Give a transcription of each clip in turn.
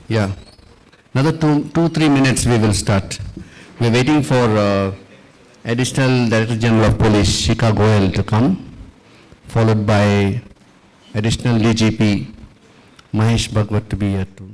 Yeah. Another 3 minutes we will start. We're waiting for Additional Director General of Police, Shika Goel, to come, followed by Additional DGP, Mahesh Bhagwat, to be here too.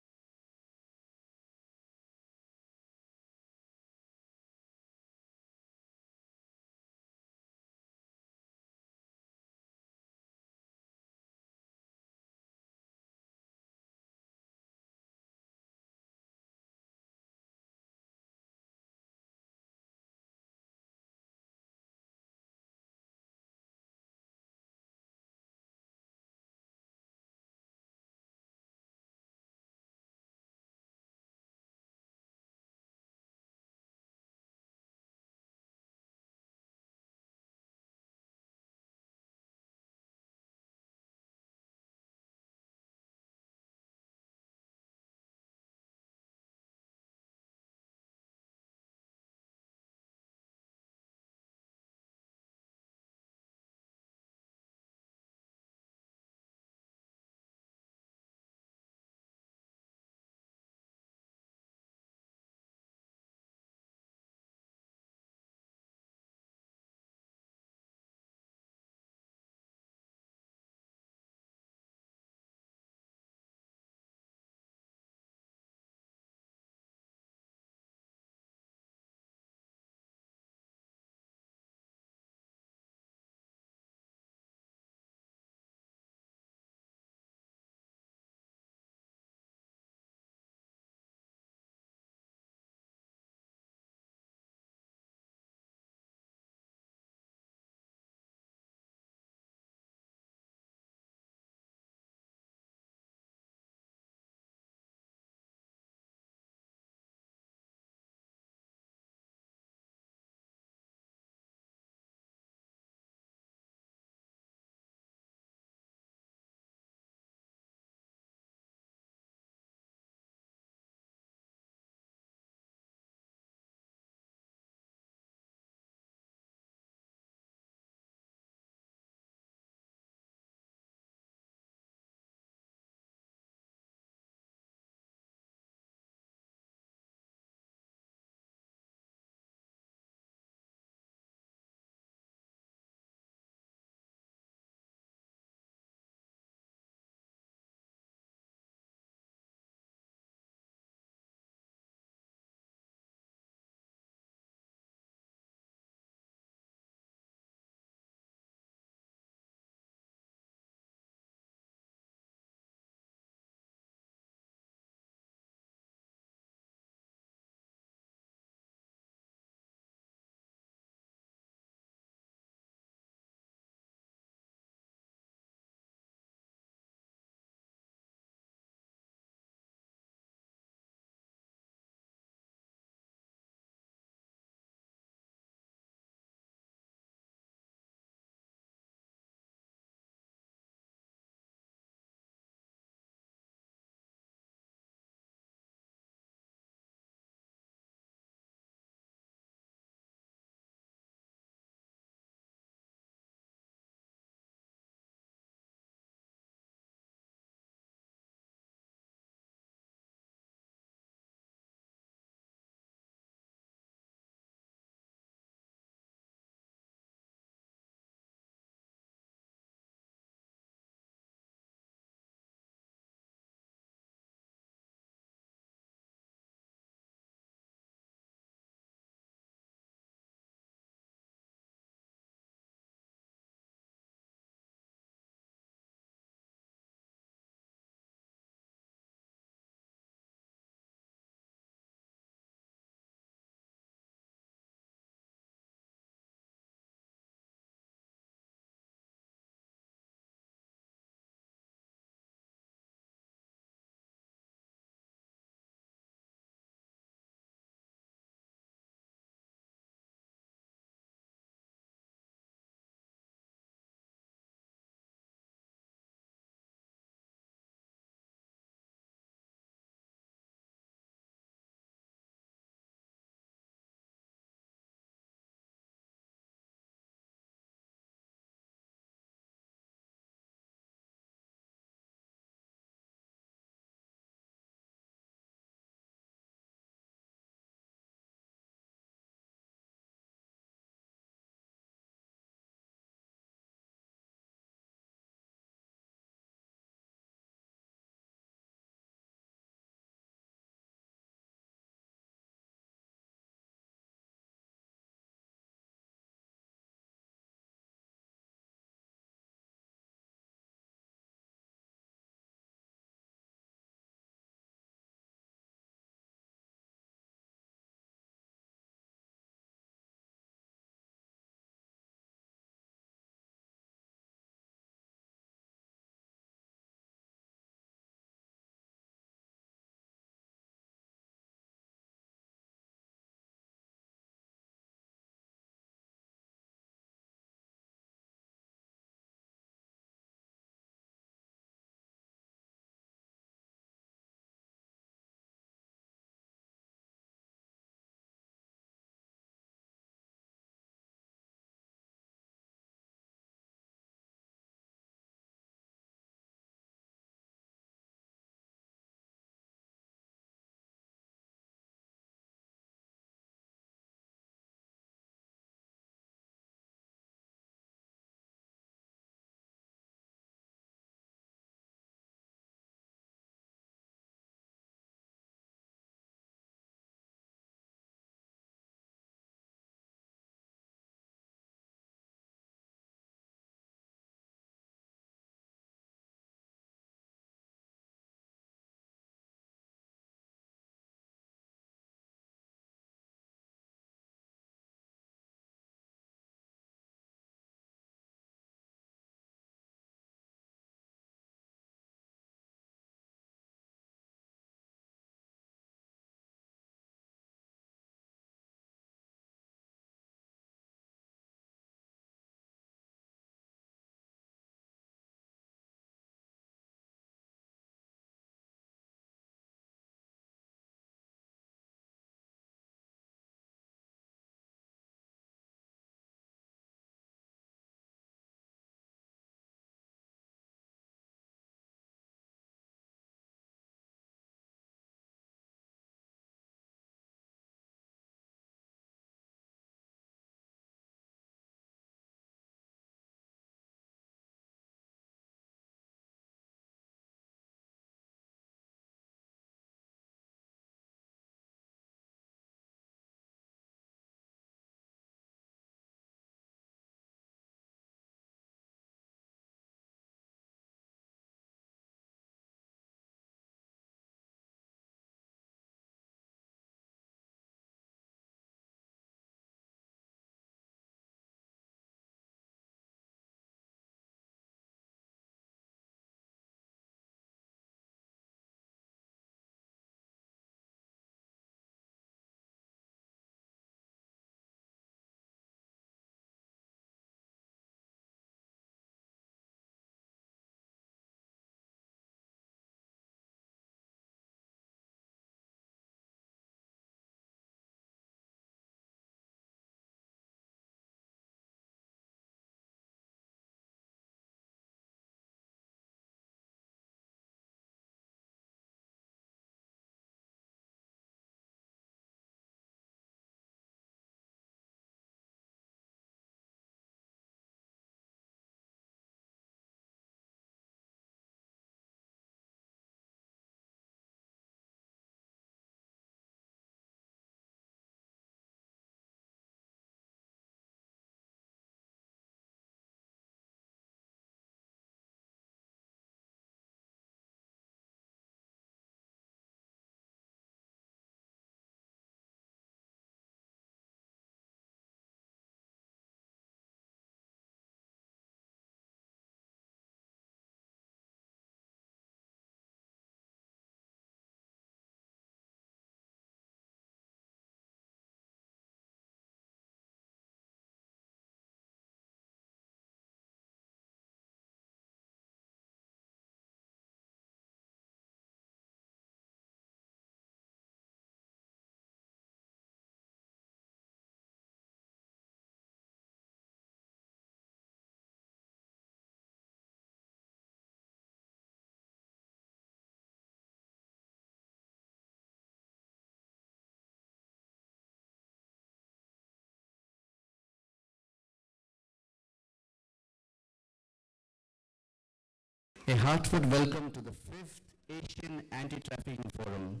A heartfelt welcome to the 5th Asian Anti-Trafficking Forum.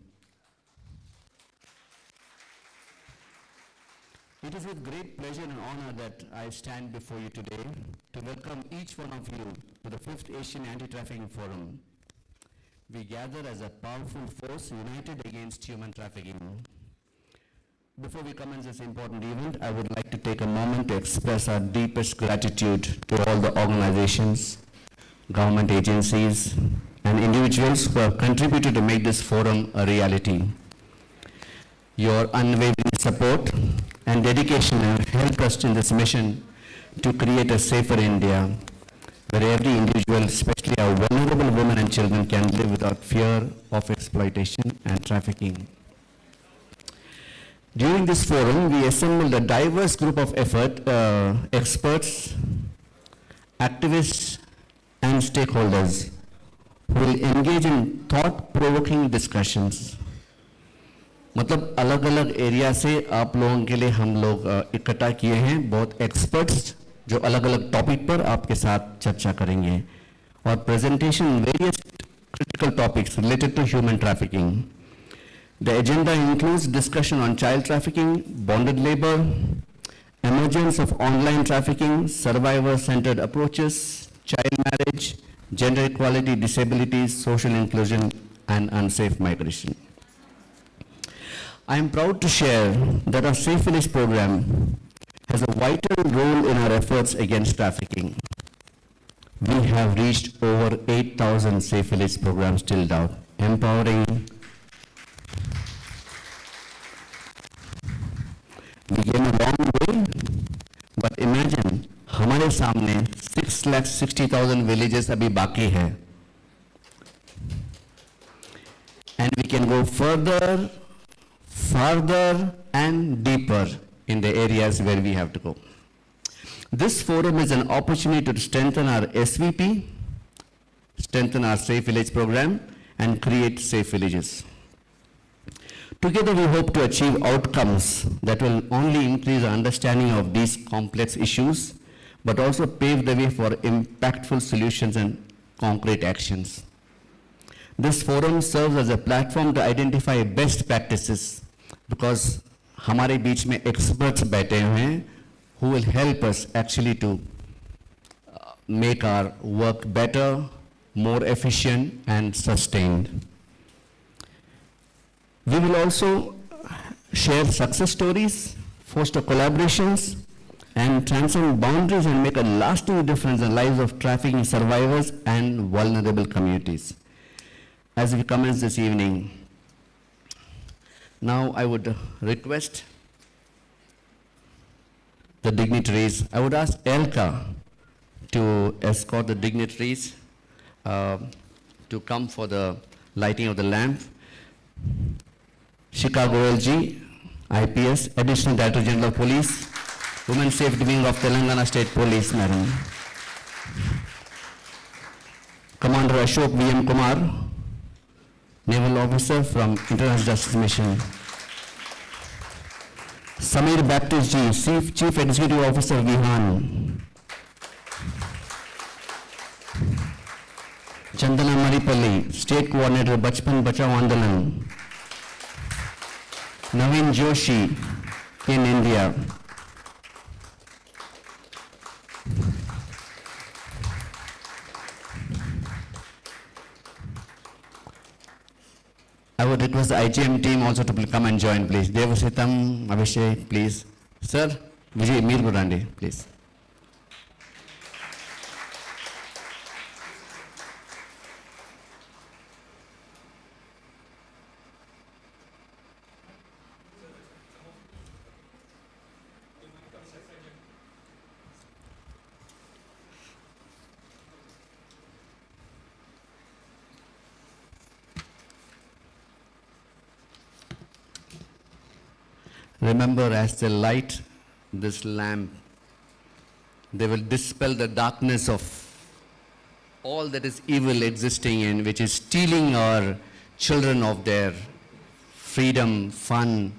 It is with great pleasure and honor that I stand before you today to welcome each one of you to the 5th Asian Anti-Trafficking Forum. We gather as a powerful force united against human trafficking. Before we commence this important event, I would like to take a moment to express our deepest gratitude to all the organizations, government agencies, and individuals who have contributed to make this forum a reality. Your unwavering support and dedication have helped us in this mission to create a safer India, where every individual, especially our vulnerable women and children, can live without fear of exploitation and trafficking. During this forum, we assembled a diverse group of experts, activists, and stakeholders who will engage in thought-provoking discussions. मतलब अलग अलग area से आप लोगों के लिए हम लोग इकट्ठा किए हैं बहुत एक्सपर्ट्स जो अलग अलग टॉपिक पर आपके साथ चर्चा करेंगे और presentation various critical topics related to human trafficking. The agenda includes discussion on child trafficking, bonded labor, emergence of online trafficking, survivor-centered approaches, child marriage, gender equality, disabilities, social inclusion, and unsafe migration. I am proud to share that our Safe Village program has a vital role in our efforts against trafficking. We have reached over 8,000 Safe Village programs till now, empowering. We came a long way, but imagine हमारे सामने 6,60,000 villages अभी बाकी है, and we can go further, farther, and deeper in the areas where we have to go. This forum is an opportunity to strengthen our SVP, strengthen our Safe Village program, and create safe villages. Together we hope to achieve outcomes that will only increase our understanding of these complex issues, but also pave the way for impactful solutions and concrete actions. This forum serves as a platform to identify best practices because हमारे बीच में experts बैठे हुए हैं who will help us actually to make our work better, more efficient, and sustained. We will also share success stories, foster collaborations, and transcend boundaries and make a lasting difference in the lives of trafficking survivors and vulnerable communities. As we commence this evening, now I would request the dignitaries. I would ask Elka to escort the dignitaries to come for the lighting of the lamp. Shika Goyalji, IPS, Additional Director General of Police, Women Safety Wing of Telangana State Police, Madam. Commander Ashok V.M. Kumar, Naval Officer from International Justice Mission. Samir Baptist Ji, Chief Executive Officer, Vihan. Chandana Maripalli, State Coordinator, Bachpan Bachao Andalan. Naveen Joshi, in India. I would request the IGM team also to come and join, please. Devasitam, Abhishek, please. Sir, Vijay Mir Gurandi, please. Remember, as they light this lamp, they will dispel the darkness of all that is evil existing in, which is stealing our children of their freedom, fun.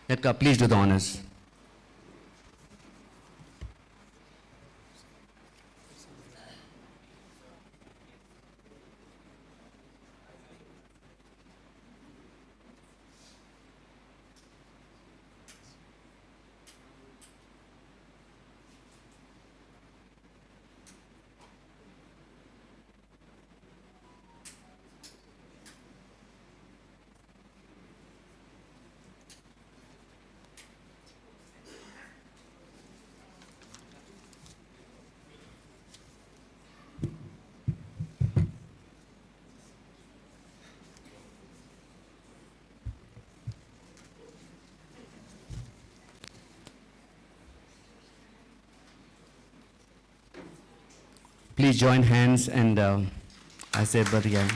Edka, please do the honors. Please join hands and I say Bariya.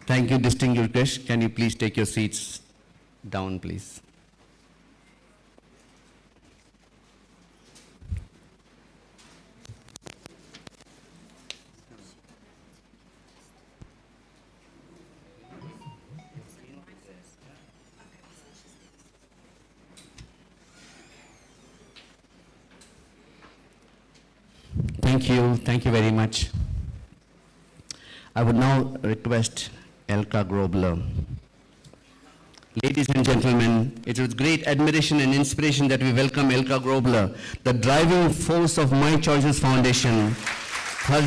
Thank you, distinguished guests. Can you please take your seats down, please? Thank you very much. I would now request Elka Grobler. Ladies and gentlemen, it is with great admiration and inspiration that we welcome Elka Grobler, the driving force of My Choices Foundation. Her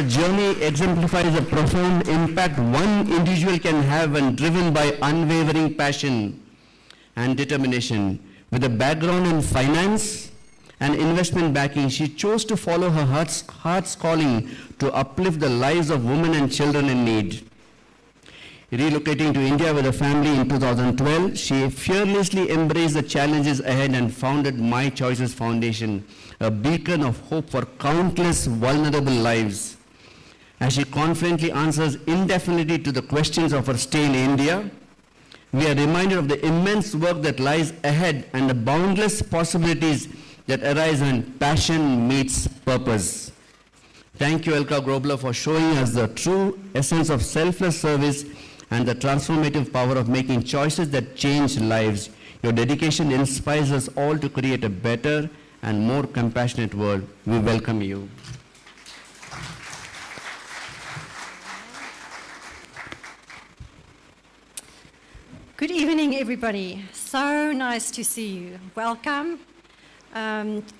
journey exemplifies the profound impact one individual can have when driven by unwavering passion and determination. With a background in finance and investment backing, she chose to follow her heart's calling to uplift the lives of women and children in need. Relocating to India with her family in 2012, she fearlessly embraced the challenges ahead and founded My Choices Foundation, a beacon of hope for countless vulnerable lives. As she confidently answers indefinitely to the questions of her stay in India, we are reminded of the immense work that lies ahead and the boundless possibilities that arise when passion meets purpose. Thank you, Elka Grobler, for showing us the true essence of selfless service and the transformative power of making choices that change lives. Your dedication inspires us all to create a better and more compassionate world. We welcome you. Good evening, everybody. So nice to see you. Welcome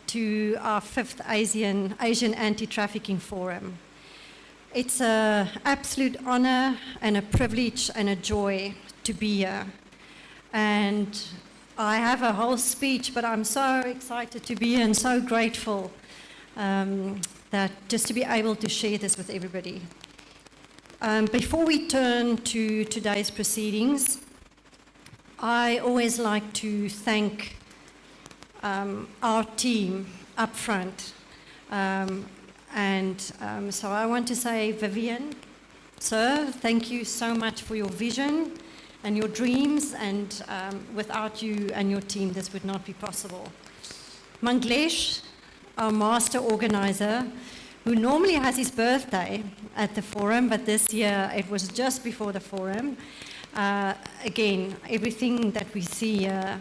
to our 5th Asian Anti-Trafficking Forum. It's an absolute honor and a privilege and a joy to be here. And I have a whole speech, but I'm so excited to be here and so grateful that just to be able to share this with everybody. Before we turn to today's proceedings, I always like to thank our team up front. So I want to say, Vivian, sir, thank you so much for your vision and your dreams, and without you and your team, this would not be possible. Manglesh, our master organizer, who normally has his birthday at the forum, but this year it was just before the forum. Again, everything that we see here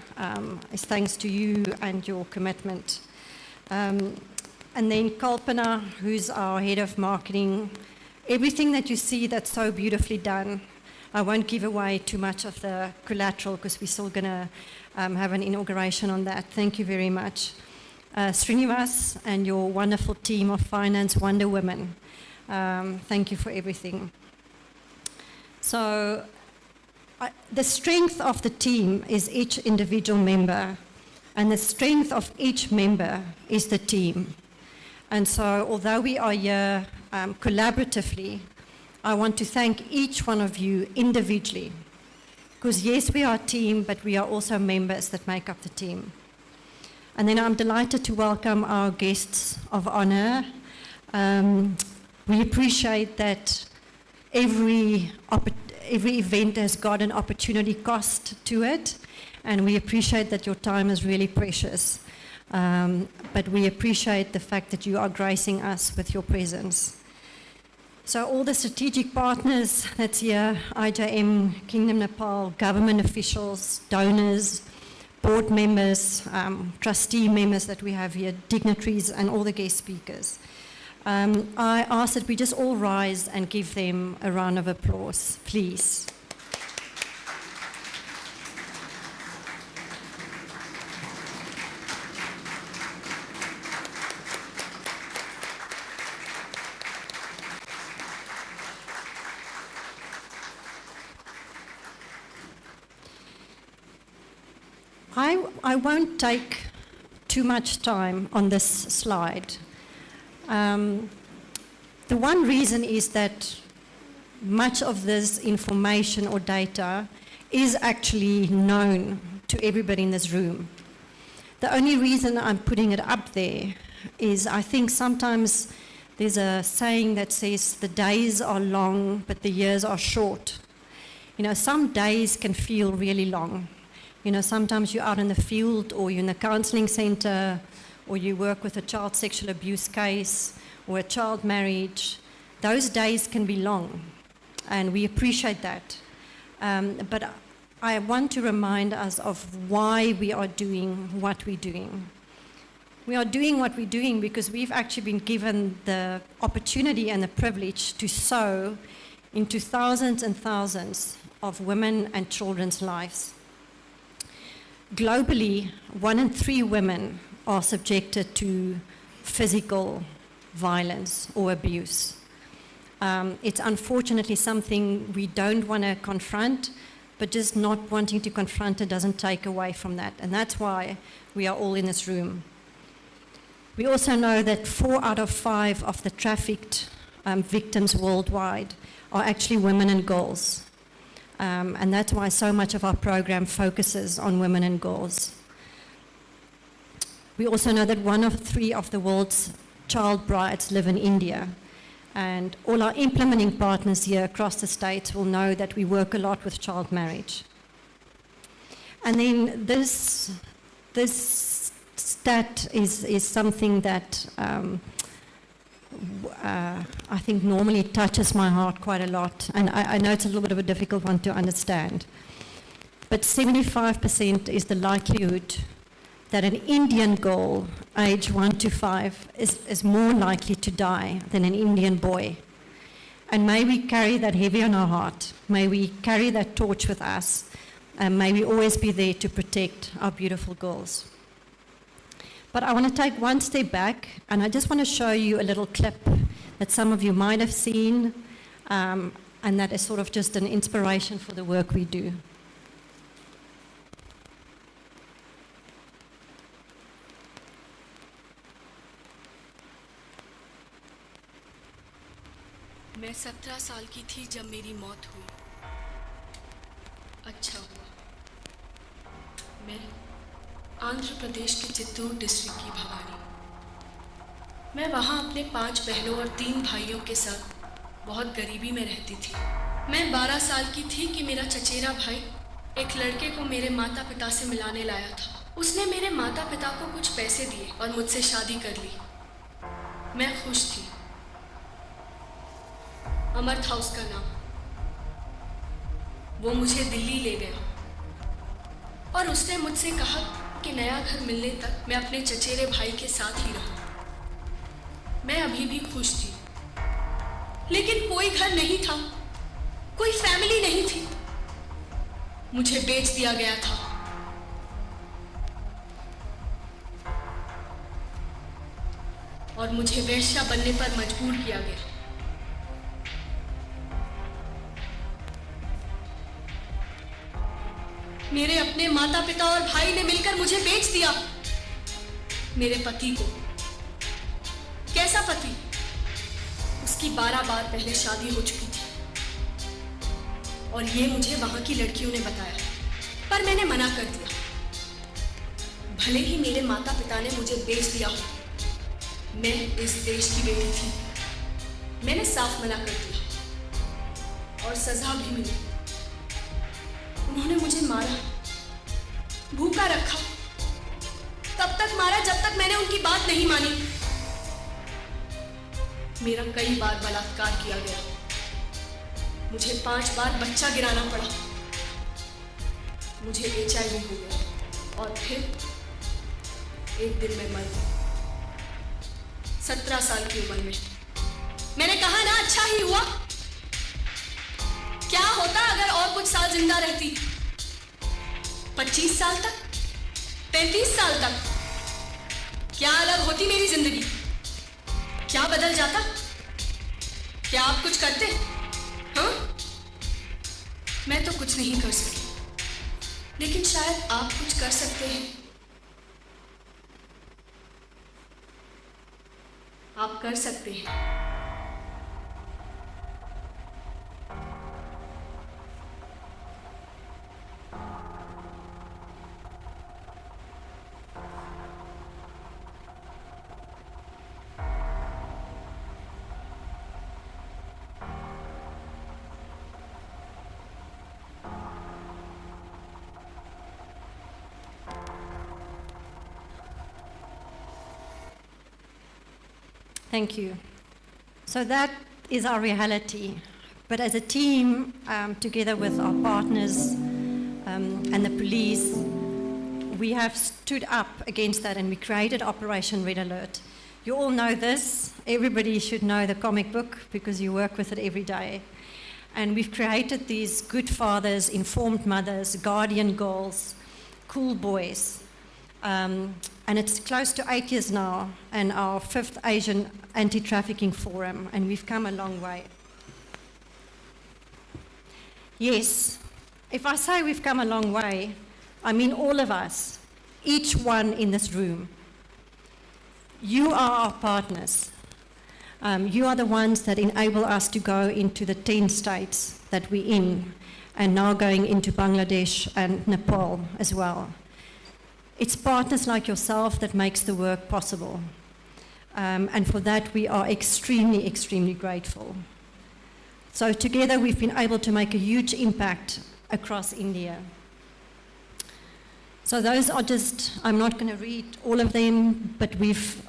is thanks to you and your commitment. And then Kalpana, who's our head of marketing. Everything that you see that's so beautifully done. I won't give away too much of the collateral because we're still going to have an inauguration on that. Thank you very much. Srinivas and your wonderful team of Finance Wonder Women. Thank you for everything. So, the strength of the team is each individual member, and the strength of each member is the team. And so, although we are here collaboratively, I want to thank each one of you individually. Because yes, we are a team, but we are also members that make up the team. And then I'm delighted to welcome our guests of honor. We appreciate that every event has got an opportunity cost to it, and we appreciate that your time is really precious. But we appreciate the fact that you are gracing us with your presence. So all the strategic partners that's here, IJM, Kingdom Nepal, government officials, donors, board members, trustee members that we have here, dignitaries, and all the guest speakers. I ask that we just all rise and give them a round of applause, please. I won't take too much time on this slide. The one reason is that much of this information or data is actually known to everybody in this room. The only reason I'm putting it up there is I think sometimes there's a saying that says the days are long, but the years are short. You know, some days can feel really long. You know, sometimes you're out in the field or you're in a counseling center or you work with a child sexual abuse case or a child marriage. Those days can be long, and we appreciate that. But I want to remind us of why we are doing what we're doing. We are doing what we're doing because we've actually been given the opportunity and the privilege to sow into thousands and thousands of women and children's lives. Globally, 1 in 3 women are subjected to physical violence or abuse. It's unfortunately something we don't want to confront, but just not wanting to confront it doesn't take away from that. And that's why we are all in this room. We also know that 4 out of 5 of the trafficked victims worldwide are actually women and girls. And that's why so much of our program focuses on women and girls. We also know that 1 of 3 of the world's child brides live in India. And all our implementing partners here across the states will know that we work a lot with child marriage. And then this stat is something that I think normally touches my heart quite a lot, and I know it's a little bit of a difficult one to understand. But 75% is the likelihood that an Indian girl, age 1 to 5, is more likely to die than an Indian boy. And may we carry that heavy on our heart. May we carry that torch with us, and may we always be there to protect our beautiful girls. But I want to take one step back, and I just want to show you a little clip that some of you might have seen, and that is sort of just an inspiration for the work we do. मैं 17 साल की थी जब मेरी मौत हुई। अच्छा हुआ। मैं आंध्र प्रदेश के चित्तूर डिस्ट्रिक्ट की भवानी। मैं वहाँ अपने 5 बहनों और 3 भाइयों के साथ बहुत गरीबी में रहती थी। मैं 12 साल की थी कि मेरा चचेरा भाई एक लड़के को मेरे माता पिता से मिलाने लाया था। उसने मेरे माता पिता को कुछ पैसे दिए और मुझसे शादी कर ली। मैं खुश थी। अमर था उसका नाम। वो मुझे दिल्ली ले गया और उसने मुझसे कहा कि नया घर मिलने तक मैं अपने चचेरे भाई के साथ ही रहूं। मैं अभी भी खुश थी, लेकिन कोई घर नहीं था, कोई फैमिली नहीं थी। मुझे बेच दिया गया था। और मुझे वेश्या बनने पर मजबूर किया गया। मेरे अपने माता पिता और भाई ने मिलकर मुझे बेच दिया। मेरे पति को। कैसा पति? उसकी 12 बार पहले शादी हो चुकी थी और ये मुझे वहां की लड़कियों ने बताया, पर मैंने मना कर दिया। भले ही मेरे माता पिता ने मुझे बेच दिया हो, मैं इस देश की बेटी थी। मैंने साफ मना कर दिया और सजा भी मिली। उन्होंने मुझे मारा, भूखा रखा, तब तक मारा जब तक मैंने उनकी बात नहीं मानी। मेरा कई बार बलात्कार किया गया, मुझे 5 बार बच्चा गिराना पड़ा, मुझे HIV हो गया और फिर एक दिन मैं मर गई 17 साल की उम्र में। मैंने कहा ना अच्छा ही हुआ। क्या होता अगर और कुछ साल जिंदा रहती? 25 साल तक, 35 साल तक? क्या अलग होती मेरी जिंदगी? क्या बदल जाता? क्या आप कुछ करते? हाँ? मैं तो कुछ नहीं कर सकी, लेकिन शायद आप कुछ कर सकते हैं। आप कर सकते हैं। Thank you. So that is our reality. But as a team, together with our partners and the police, we have stood up against that and we created Operation Red Alert. You all know this. Everybody should know the comic book because you work with it every day. And we've created these good fathers, informed mothers, guardian girls, cool boys. And it's close to 8 years now, and our 5th Asian Anti-Trafficking Forum, and we've come a long way. Yes, if I say we've come a long way, I mean all of us, each one in this room. You are our partners. You are the ones that enable us to go into the 10 states that we're in, and now going into Bangladesh and Nepal as well. It's partners like yourself that makes the work possible. And for that, we are extremely, extremely grateful. So together, we've been able to make a huge impact across India. So those are just, I'm not going to read all of them, but we've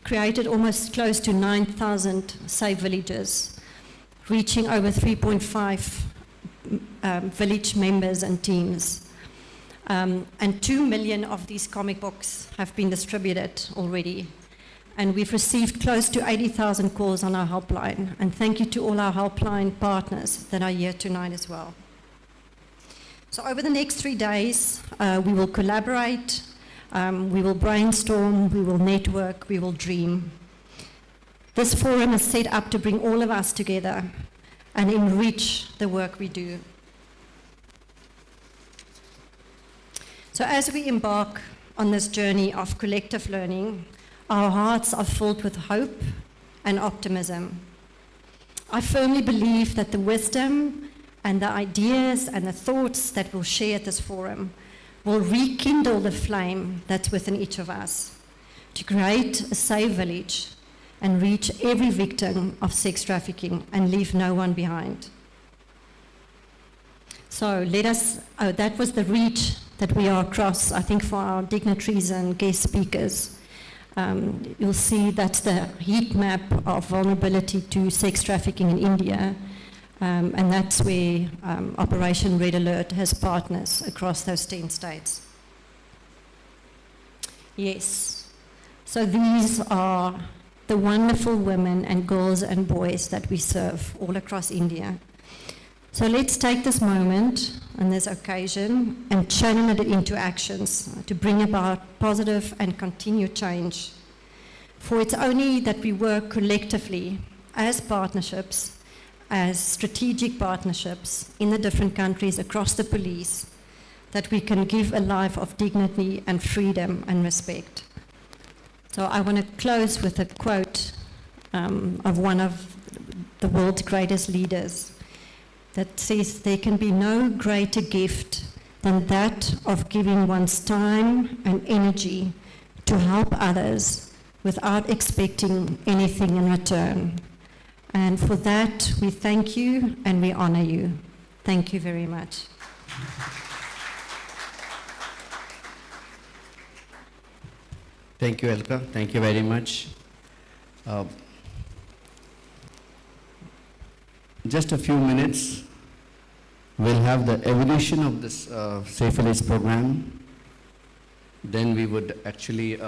created almost close to 9,000 safe villages, reaching over 3.5 village members and teams. And 2 million of these comic books have been distributed already. And we've received close to 80,000 calls on our helpline. And thank you to all our helpline partners that are here tonight as well. So over the next 3 days, we will collaborate, we will brainstorm, we will network, we will dream. This forum is set up to bring all of us together and enrich the work we do. So as we embark on this journey of collective learning, our hearts are filled with hope and optimism. I firmly believe that the wisdom and the ideas and the thoughts that we'll share at this forum will rekindle the flame that's within each of us to create a safe village and reach every victim of sex trafficking and leave no one behind. So that was the reach that we are across, I think, for our dignitaries and guest speakers. You'll see that's the heat map of vulnerability to sex trafficking in India, and that's where Operation Red Alert has partners across those 10 states. Yes, so these are the wonderful women and girls and boys that we serve all across India. So let's take this moment and this occasion and channel it into actions to bring about positive and continued change. For it's only that we work collectively as partnerships, as strategic partnerships in the different countries across the police, that we can give a life of dignity and freedom and respect. So I want to close with a quote of one of the world's greatest leaders, that says there can be no greater gift than that of giving one's time and energy to help others without expecting anything in return. And for that, we thank you and we honor you. Thank you very much. Thank you, Elka. Thank you very much. just a few minutes, we'll have the evolution of this Safe Village program. Then we would actually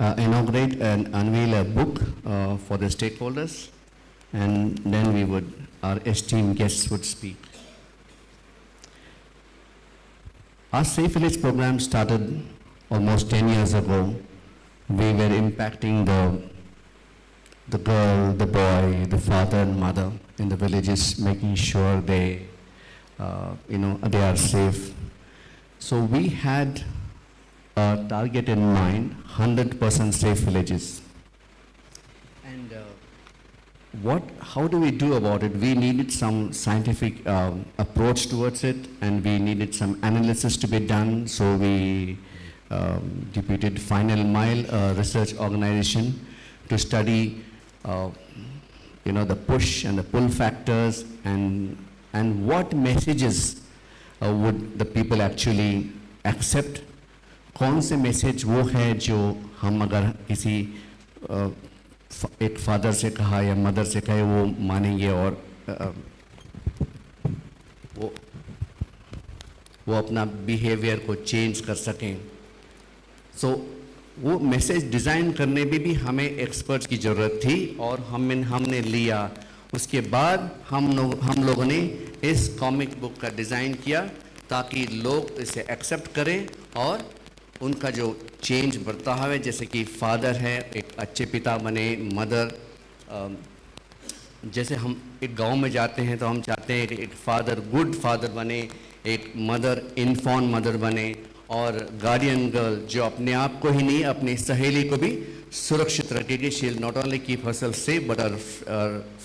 inaugurate and unveil a book for the stakeholders, and then our esteemed guests would speak. Our Safe Village program started almost 10 years ago. We were impacting the girl, the boy, the father and mother in the villages, making sure they are safe. So we had a target in mind, 100% safe villages. And how do we do about it? We needed some scientific approach towards it, and we needed some analysis to be done. So we deputed Final Mile research organization to study the push and the pull factors, and what messages would the people actually accept. कौन से message वो है जो हम अगर किसी एक father से कहा या मदर से कहे वो मानेंगे और वो अपना बिहेवियर को चेंज कर सकें. सो वो मैसेज डिज़ाइन करने में भी हमें एक्सपर्ट्स की ज़रूरत थी, और हमने लिया. उसके बाद हम लोगों ने इस कॉमिक बुक का डिज़ाइन किया ताकि लोग इसे एक्सेप्ट करें और उनका जो चेंज बढ़ता है, जैसे कि फादर है एक अच्छे पिता बने, मदर जैसे हम एक गांव में जाते हैं तो हम चाहते हैं कि एक फादर गुड फादर बने, एक मदर इन्फॉर्म मदर बने, और गार्डियन गर्ल जो अपने आप को ही नहीं अपनी सहेली को भी सुरक्षित रखेगी. She will not only keep herself safe but her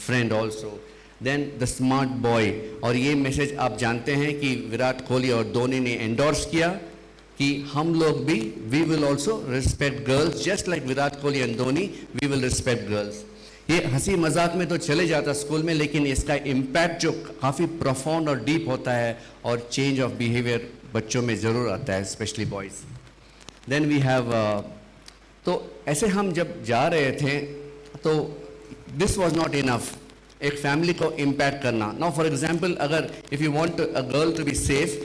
friend also. Then the smart boy, और ये मैसेज आप जानते हैं कि विराट कोहली और धोनी ने एंडोर्स किया कि हम लोग भी we will also respect girls, just like Virat Kohli and Dhoni we will respect girls. ये हंसी मजाक में तो चले जाता स्कूल में, लेकिन इसका इम्पैक्ट जो काफ़ी प्रोफाउंड और डीप होता है और चेंज ऑफ बिहेवियर बच्चों में ज़रूर आता है, specially boys. Then we have तो ऐसे हम जब जा रहे थे तो दिस वॉज नॉट इनफ एक फैमिली को इम्पैक्ट करना. नाउ फॉर एग्जाम्पल, अगर if you want a girl to be safe,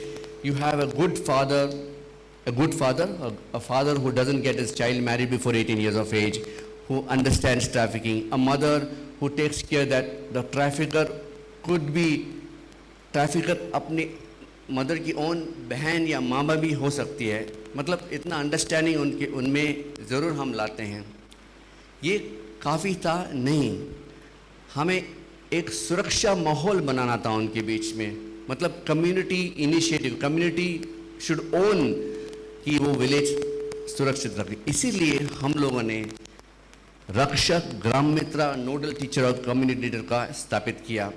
you have a good father, a father who doesn't get his child married before 18 years of age, who understands trafficking, a mother who takes care that the trafficker could be trafficker अपनी mother की own बहन या मामा भी हो सकती है. मतलब इतना अंडरस्टैंडिंग उनमें ज़रूर हम लाते हैं. ये काफ़ी था नहीं, हमें एक सुरक्षा माहौल बनाना था उनके बीच में. मतलब community initiative, community should own कि वो विलेज सुरक्षित रखे. इसीलिए हम लोगों ने रक्षक, ग्राम मित्र, नोडल टीचर और कम्युनिटी लीडर का स्थापित किया.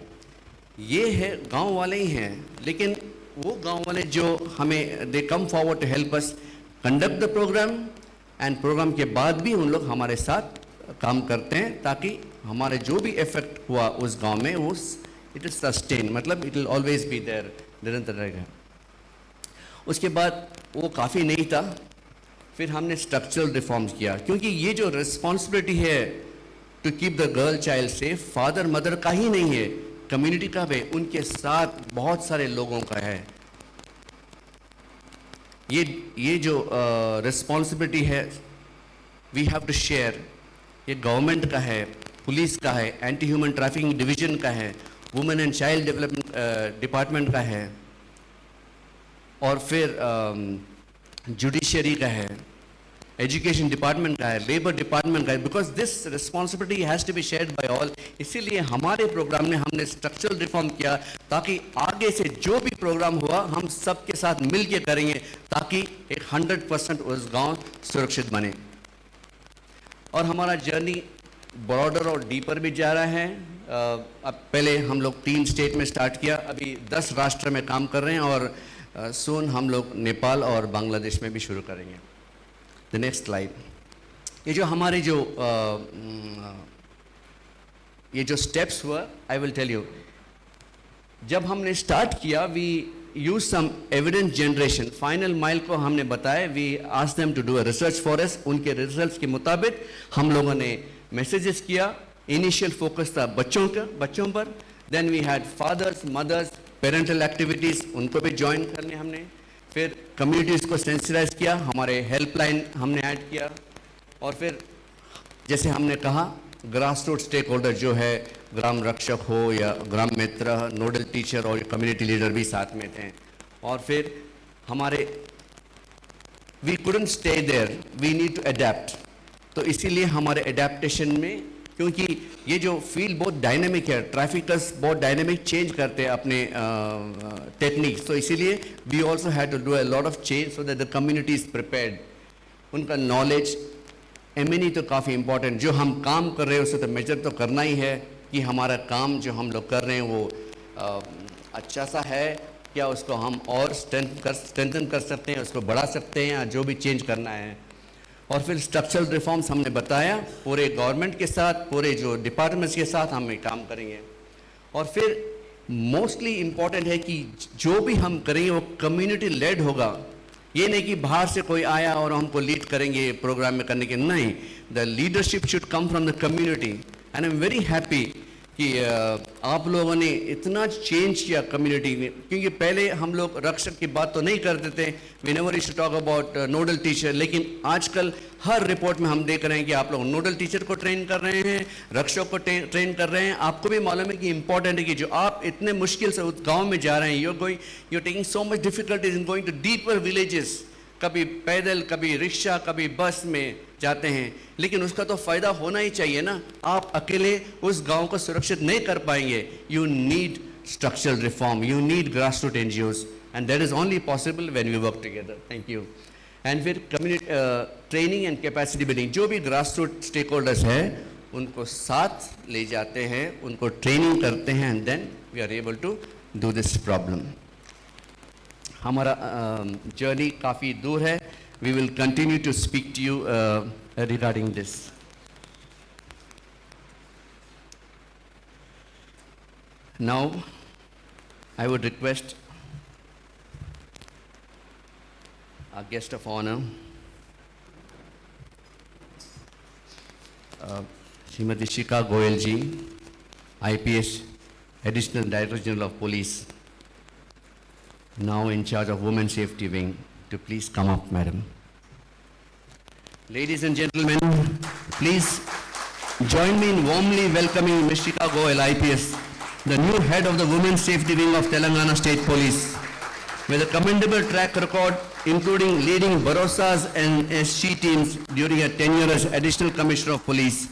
ये है गांव वाले ही हैं, लेकिन वो गांव वाले जो हमें they come forward to help us conduct the program, and program के बाद भी उन लोग हमारे साथ काम करते हैं ताकि हमारे जो भी इफेक्ट हुआ उस गांव में वो इट इज सस्टेन, मतलब it will always be there, निरंतर रहेगा. उसके बाद वो काफ़ी नहीं था, फिर हमने स्ट्रक्चरल रिफॉर्म्स किया, क्योंकि ये जो रिस्पॉन्सिबिलिटी है to keep the girl child safe father mother का ही नहीं है, कम्युनिटी का भी, उनके साथ बहुत सारे लोगों का है. ये जो रिस्पॉन्सिबिलिटी है वी हैव टू शेयर. ये गवर्नमेंट का है, पुलिस का है, एंटी ह्यूमन ट्रैफिकिंग डिवीजन का है, women and child development department का है, और फिर जुडिशरी का है, एजुकेशन डिपार्टमेंट का है, लेबर डिपार्टमेंट का है, because this responsibility has to be shared by all. इसीलिए हमारे प्रोग्राम में हमने स्ट्रक्चरल रिफॉर्म किया ताकि आगे से जो भी प्रोग्राम हुआ हम सबके साथ मिल के करेंगे ताकि एक 100% उस गांव सुरक्षित बने. और हमारा जर्नी ब्रॉडर और डीपर भी जा रहा है. अब पहले हम लोग 3 स्टेट में स्टार्ट किया, अभी 10 राष्ट्र में काम कर रहे हैं, और सून हम लोग नेपाल और बांग्लादेश में भी शुरू करेंगे. The next slide. ये जो हमारे ये जो स्टेप्स हुआ, आई विल टेल यू. जब हमने स्टार्ट किया we use some evidence generation. Final mile को हमने बताया, we asked them to do a research for us. उनके रिजल्ट्स के मुताबिक हम लोगों ने मैसेजेस किया. इनिशियल फोकस था बच्चों पर. Then we had fathers, mothers, parental activities, उनको भी ज्वाइन करने हमने. फिर कम्युनिटीज़ को सेंसिटाइज किया, हमारे हेल्पलाइन हमने ऐड किया. और फिर जैसे हमने कहा, ग्रास रूट स्टेक होल्डर जो है, ग्राम रक्षक हो या ग्राम मित्र, नोडल टीचर और कम्युनिटी लीडर भी साथ में थे. और फिर हमारे we couldn't stay there, we need to adapt. तो इसीलिए हमारे एडेप्टेशन में, क्योंकि ये जो फील्ड बहुत डायनेमिक है, ट्रैफिकर्स बहुत डायनेमिक चेंज करते हैं अपने टेक्निक्स, तो इसीलिए we also had to do a lot of change so that the community is prepared. उनका नॉलेज एमएनई तो काफ़ी इंपॉर्टेंट. जो हम काम कर रहे हैं उसे तो मेजर तो करना ही है कि हमारा काम जो हम लोग कर रहे हैं वो अच्छा सा है क्या, उसको हम और स्ट्रेंथन कर सकते हैं, उसको बढ़ा सकते हैं, या जो भी चेंज करना है. और फिर स्ट्रक्चरल रिफॉर्म्स हमने बताया, पूरे गवर्नमेंट के साथ, पूरे जो डिपार्टमेंट्स के साथ हम ये काम करेंगे. और फिर मोस्टली इम्पॉर्टेंट है कि जो भी हम करेंगे वो कम्युनिटी लेड होगा. ये नहीं कि बाहर से कोई आया और हमको लीड करेंगे प्रोग्राम में करने के, नहीं. The leadership should come from the community. And I am very happy कि आप लोगों ने इतना चेंज किया कम्युनिटी में, क्योंकि पहले हम लोग रक्षक की बात तो नहीं करते थे, we never used to talk about nodal teacher. लेकिन आजकल हर रिपोर्ट में हम देख रहे हैं कि आप लोग नोडल टीचर को ट्रेन कर रहे हैं, रक्षक को ट्रेन कर रहे हैं. आपको भी मालूम है कि इंपॉर्टेंट है कि जो आप इतने मुश्किल से उस गाँव में जा रहे हैं, you taking so much difficulties in going to deeper villages. कभी पैदल, कभी रिक्शा, कभी बस में जाते हैं, लेकिन उसका तो फ़ायदा होना ही चाहिए ना. आप अकेले उस गांव को सुरक्षित नहीं कर पाएंगे. You need structural reform, you need grass root NGOs, and that is only possible when we work together. Thank you. And फिर community training and capacity building, जो भी ग्रास रूट स्टेक होल्डर्स है उनको साथ ले जाते हैं, उनको ट्रेनिंग करते हैं, and then we are able to do this problem. हमारा जर्नी काफ़ी दूर है. We will continue to speak to you regarding this. Now I would request our guest of honor, Srimati Shika Goyal ji, IPS, Additional Director General of Police, now in charge of Women Safety Wing, to please come up, madam. Ladies and gentlemen, please join me in warmly welcoming Ms. Shika Goyal, IPS, the new head of the Women Safety Wing of Telangana State Police, with a commendable track record, including leading Barosas and SC teams during her tenure as Additional Commissioner of Police,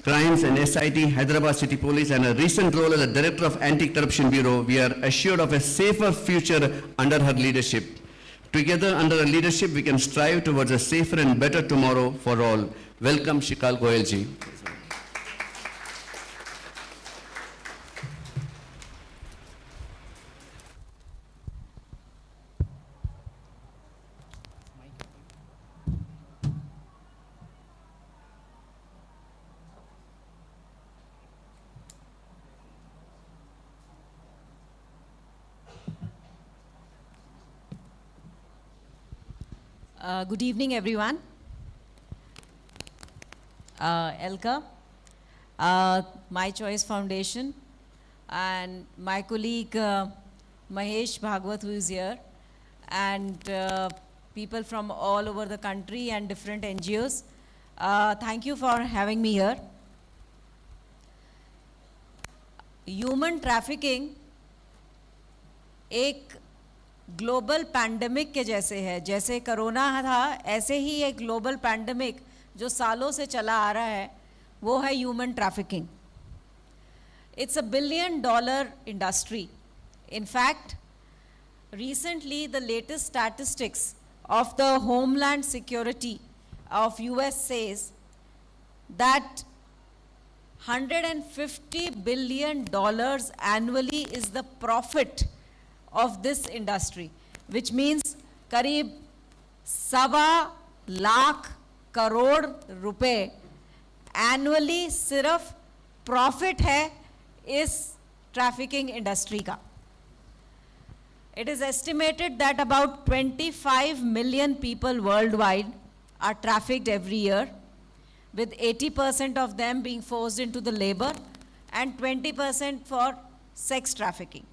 Crimes and SIT, Hyderabad City Police, and a recent role as the Director of Anti-Corruption Bureau. We are assured of a safer future under her leadership. Together, under her leadership, we can strive towards a safer and better tomorrow for all. Welcome, Shikal Goyal ji. Good evening, everyone. Elka, My Choice Foundation, and my colleague Mahesh Bhagwat, who is here, and people from all over the country and different NGOs. Thank you for having me here. Human trafficking एक global pandemic के जैसे है. जैसे corona था, ऐसे ही एक global pandemic जो सालों से चला आ रहा है, वो है human trafficking. It's $1 billion industry. In fact, recently the latest statistics of the Homeland Security of US says that $150 billion annually is the profit of this industry, which means करीब 1.25 लाख करोड़ रुपए annually सिर्फ profit है इस trafficking industry का. It is estimated that about 25 million people worldwide are trafficked every year, with 80% of them being forced into the labor and 20% for sex trafficking.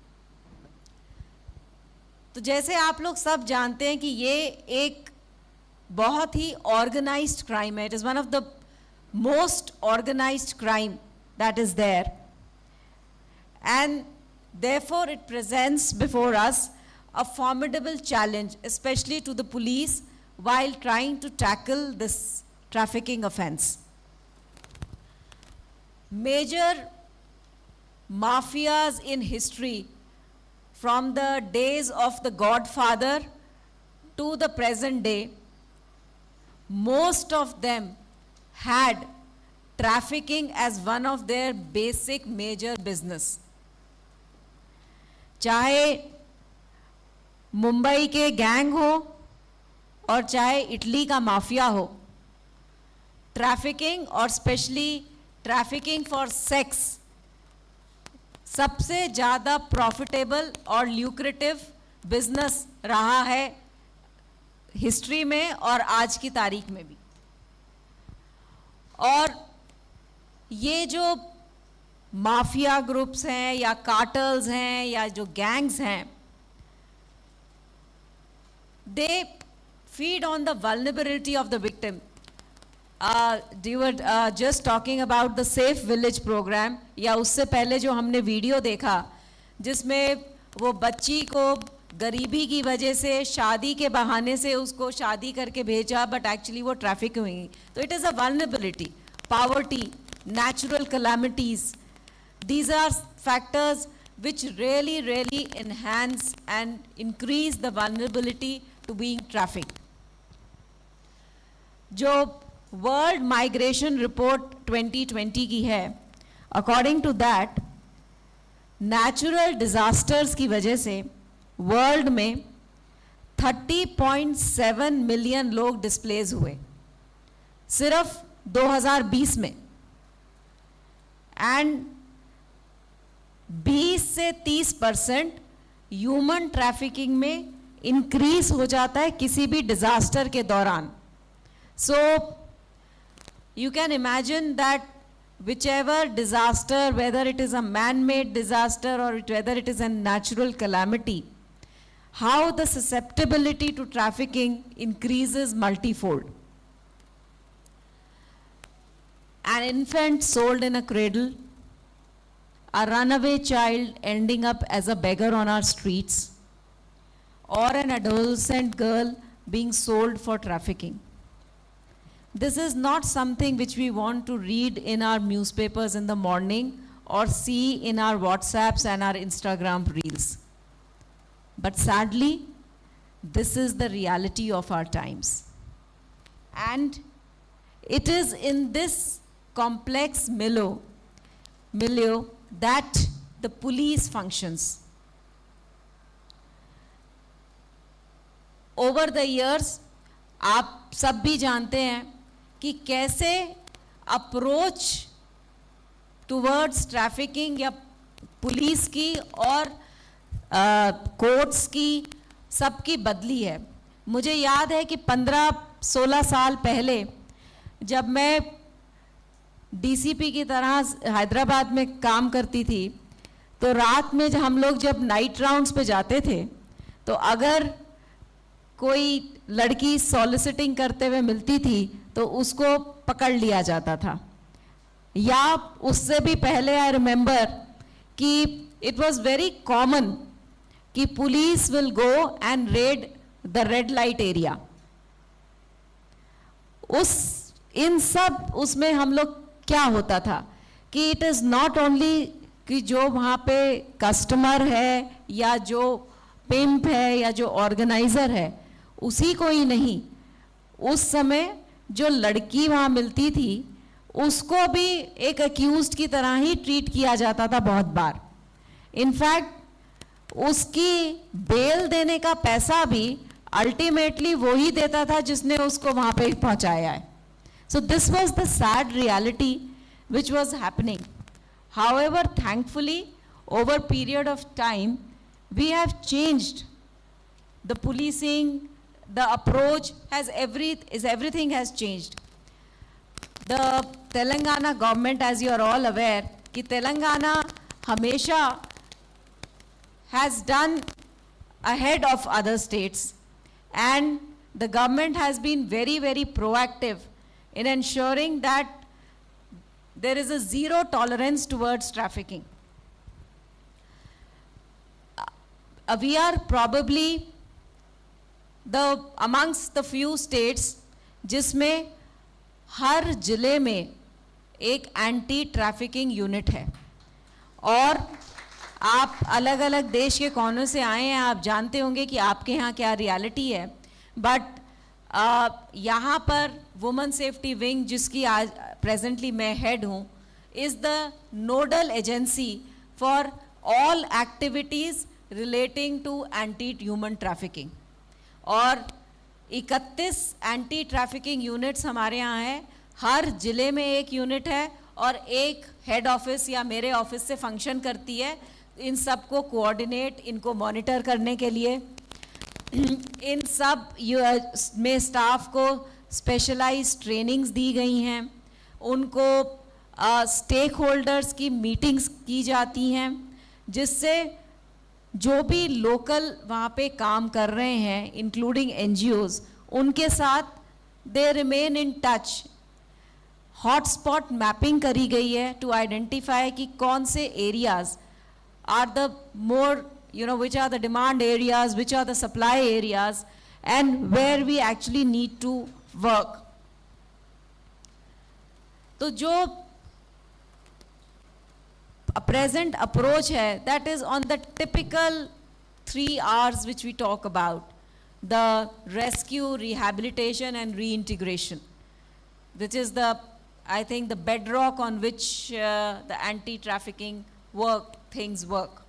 तो जैसे आप लोग सब जानते हैं कि ये एक बहुत ही organized crime है. It is one of the most organized crime that is there. And therefore it presents before us a formidable challenge, especially to the police while trying to tackle this trafficking offense. Major mafias in history, from the days of the Godfather to the present day, most of them had trafficking as one of their basic major business. चाहे मुंबई के gang हो और चाहे Italy का mafia हो, trafficking और specially trafficking for sex सबसे ज़्यादा प्रॉफिटेबल और ल्यूक्रेटिव बिजनेस रहा है हिस्ट्री में और आज की तारीख में भी. और ये जो माफिया ग्रुप्स हैं या कार्टल्स हैं या जो गैंग्स हैं, they feed on the vulnerability of the victim. You were just talking about the Safe Village program, या उससे पहले जो हमने वीडियो देखा जिसमें वो बच्ची को गरीबी की वजह से शादी के बहाने से उसको शादी करके भेजा, बट एक्चुअली वो ट्रैफिक हुई. तो it is a vulnerability, poverty, natural calamities. These are factors which really enhance and increase the vulnerability to being trafficked. जो वर्ल्ड माइग्रेशन रिपोर्ट 2020 की है, according to that natural disasters की वजह से world में 30.7 मिलियन लोग डिस्प्लेस हुए सिर्फ 2020 में. एंड 20 से 30% ह्यूमन ट्रैफिकिंग में इंक्रीज हो जाता है किसी भी डिजास्टर के दौरान. So you can imagine that whichever disaster, whether it is a man-made disaster or whether it is a natural calamity, how the susceptibility to trafficking increases multifold. An infant sold in a cradle, a runaway child ending up as a beggar on our streets, or an adolescent girl being sold for trafficking. This is not something which we want to read in our newspapers in the morning or see in our WhatsApps and our Instagram reels. But sadly, this is the reality of our times. And it is in this complex milieu that the police functions. Over the years, आप सब भी जानते हैं कि कैसे approach towards trafficking या police की और कोर्ट्स की सबकी बदली है. मुझे याद है कि 15-16 साल पहले जब मैं डीसीपी की तरह हैदराबाद में काम करती थी, तो रात में जब हम लोग जब नाइट राउंड्स पे जाते थे, तो अगर कोई लड़की सॉलिसिटिंग करते हुए मिलती थी तो उसको पकड़ लिया जाता था. या उससे भी पहले आई रिमेंबर कि इट वाज वेरी कॉमन कि police will go and raid the red light area. इन सब उसमें हम लोग क्या होता था कि इट इज़ नॉट ओनली कि जो वहाँ पे कस्टमर है या जो पिम्प है या जो ऑर्गेनाइज़र है उसी को ही नहीं, उस समय जो लड़की वहाँ मिलती थी उसको भी एक अक्यूज्ड की तरह ही ट्रीट किया जाता था बहुत बार. इनफैक्ट उसकी बेल देने का पैसा भी अल्टीमेटली वो ही देता था जिसने उसको वहाँ पे पहुँचाया है. So this was the sad reality which was happening. However, thankfully, over period of time, we have changed the policing, the approach has everything has changed. The Telangana government, as you are all aware, कि Telangana हमेशा has done ahead of other states, and the government has been very, very proactive in ensuring that there is a zero tolerance towards trafficking. We are probably amongst the few states जिसमें हर जिले में एक anti trafficking unit है, और आप अलग अलग देश के कोनों से आए हैं, आप जानते होंगे कि आपके यहाँ क्या रियलिटी है, बट यहाँ पर वुमेन सेफ्टी विंग, जिसकी आज प्रेजेंटली मैं हेड हूँ, is the nodal agency for all activities relating to anti human trafficking. और 31 एंटी ट्रैफिकिंग यूनिट्स हमारे यहाँ हैं, हर ज़िले में एक यूनिट है और एक हेड ऑफिस या मेरे ऑफिस से फंक्शन करती है इन सब को कोऑर्डिनेट, इनको मॉनिटर करने के लिए। इन सब में स्टाफ को स्पेशलाइज्ड ट्रेनिंग्स दी गई हैं, उनको स्टेक होल्डर्स की मीटिंग्स की जाती हैं, जिससे जो भी लोकल वहाँ पे काम कर रहे हैं इंक्लूडिंग एनजीओज, उनके साथ they remain in touch. Hotspot mapping करी गई है टू आइडेंटिफाई कि कौन से areas are the more which are the demand areas, which are the supply areas, and where we actually need to work. तो जो present approach है, that is on the typical 3 R's which we talk about: the rescue, rehabilitation, and reintegration, which is I think the bedrock on which the anti-trafficking things work.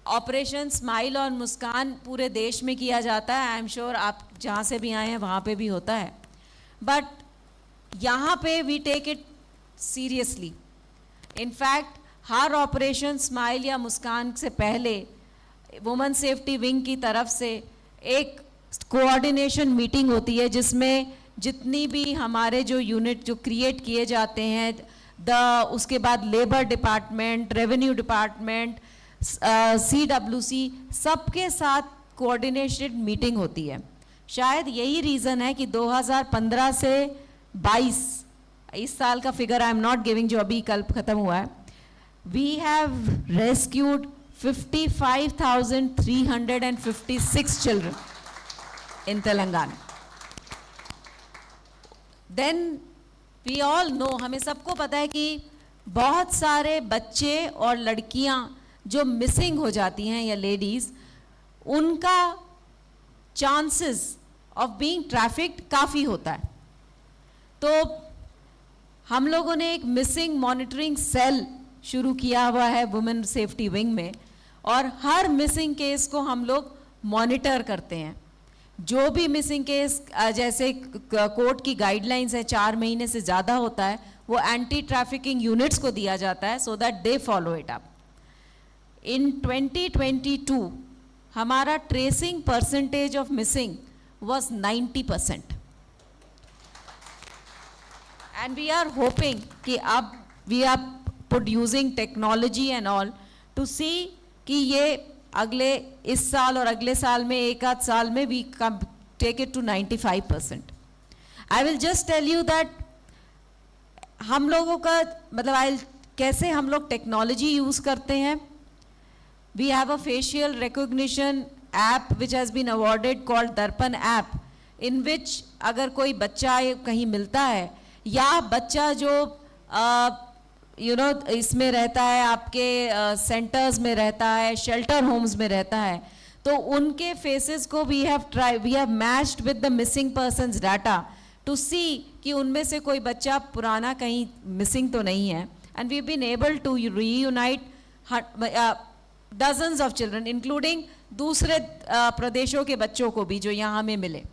Operation smile और मुस्कान पूरे देश में किया जाता है, आई am sure आप जहाँ से भी आए हैं वहाँ पे भी होता है, बट यहाँ पे we take it seriously. In fact हर ऑपरेशन स्माइल या मुस्कान से पहले वुमेन सेफ्टी विंग की तरफ से एक कोऑर्डिनेशन मीटिंग होती है, जिसमें जितनी भी हमारे जो यूनिट जो क्रिएट किए जाते हैं, उसके बाद labour department, revenue department, CWC, सबके साथ कोऑर्डिनेटेड मीटिंग होती है। शायद यही रीज़न है कि 2015 से 22 इस साल का figure I am not giving, जो अभी कल ख़त्म हुआ है, we have rescued 55,356 children in Telangana. Then we all know, हमें सबको पता है कि बहुत सारे बच्चे और लड़कियां जो मिसिंग हो जाती हैं या लेडीज़, उनका चांसेस ऑफ बीइंग ट्रैफिक्ड काफ़ी होता है। तो हम लोगों ने एक मिसिंग मॉनिटरिंग सेल शुरू किया हुआ है वुमेन सेफ्टी विंग में, और हर मिसिंग केस को हम लोग मॉनिटर करते हैं। जो भी मिसिंग केस जैसे कोर्ट की गाइडलाइंस है 4 महीने से ज़्यादा होता है, वो एंटी ट्रैफिकिंग यूनिट्स को दिया जाता है, so that they follow it up. In 2022 हमारा tracing percentage of missing was 90%, and we are hoping कि अब we are using technology and all to see कि ये अगले इस साल और अगले साल में एक आध साल में we take it to 95%. I will just tell you that हम लोगों का मतलब कैसे हम लोग टेक्नोलॉजी यूज़ करते हैं। We have a facial recognition app which has been awarded called दर्पण app, in which अगर कोई बच्चा कहीं मिलता है या बच्चा जो इसमें रहता है, आपके सेंटर्स में रहता है, शेल्टर होम्स में रहता है, तो उनके फेसेस को we have matched with the missing persons data to see कि उनमें से कोई बच्चा पुराना कहीं मिसिंग तो नहीं है। And we been able to reunite dozens of children, including दूसरे प्रदेशों के बच्चों को भी जो यहाँ में मिले।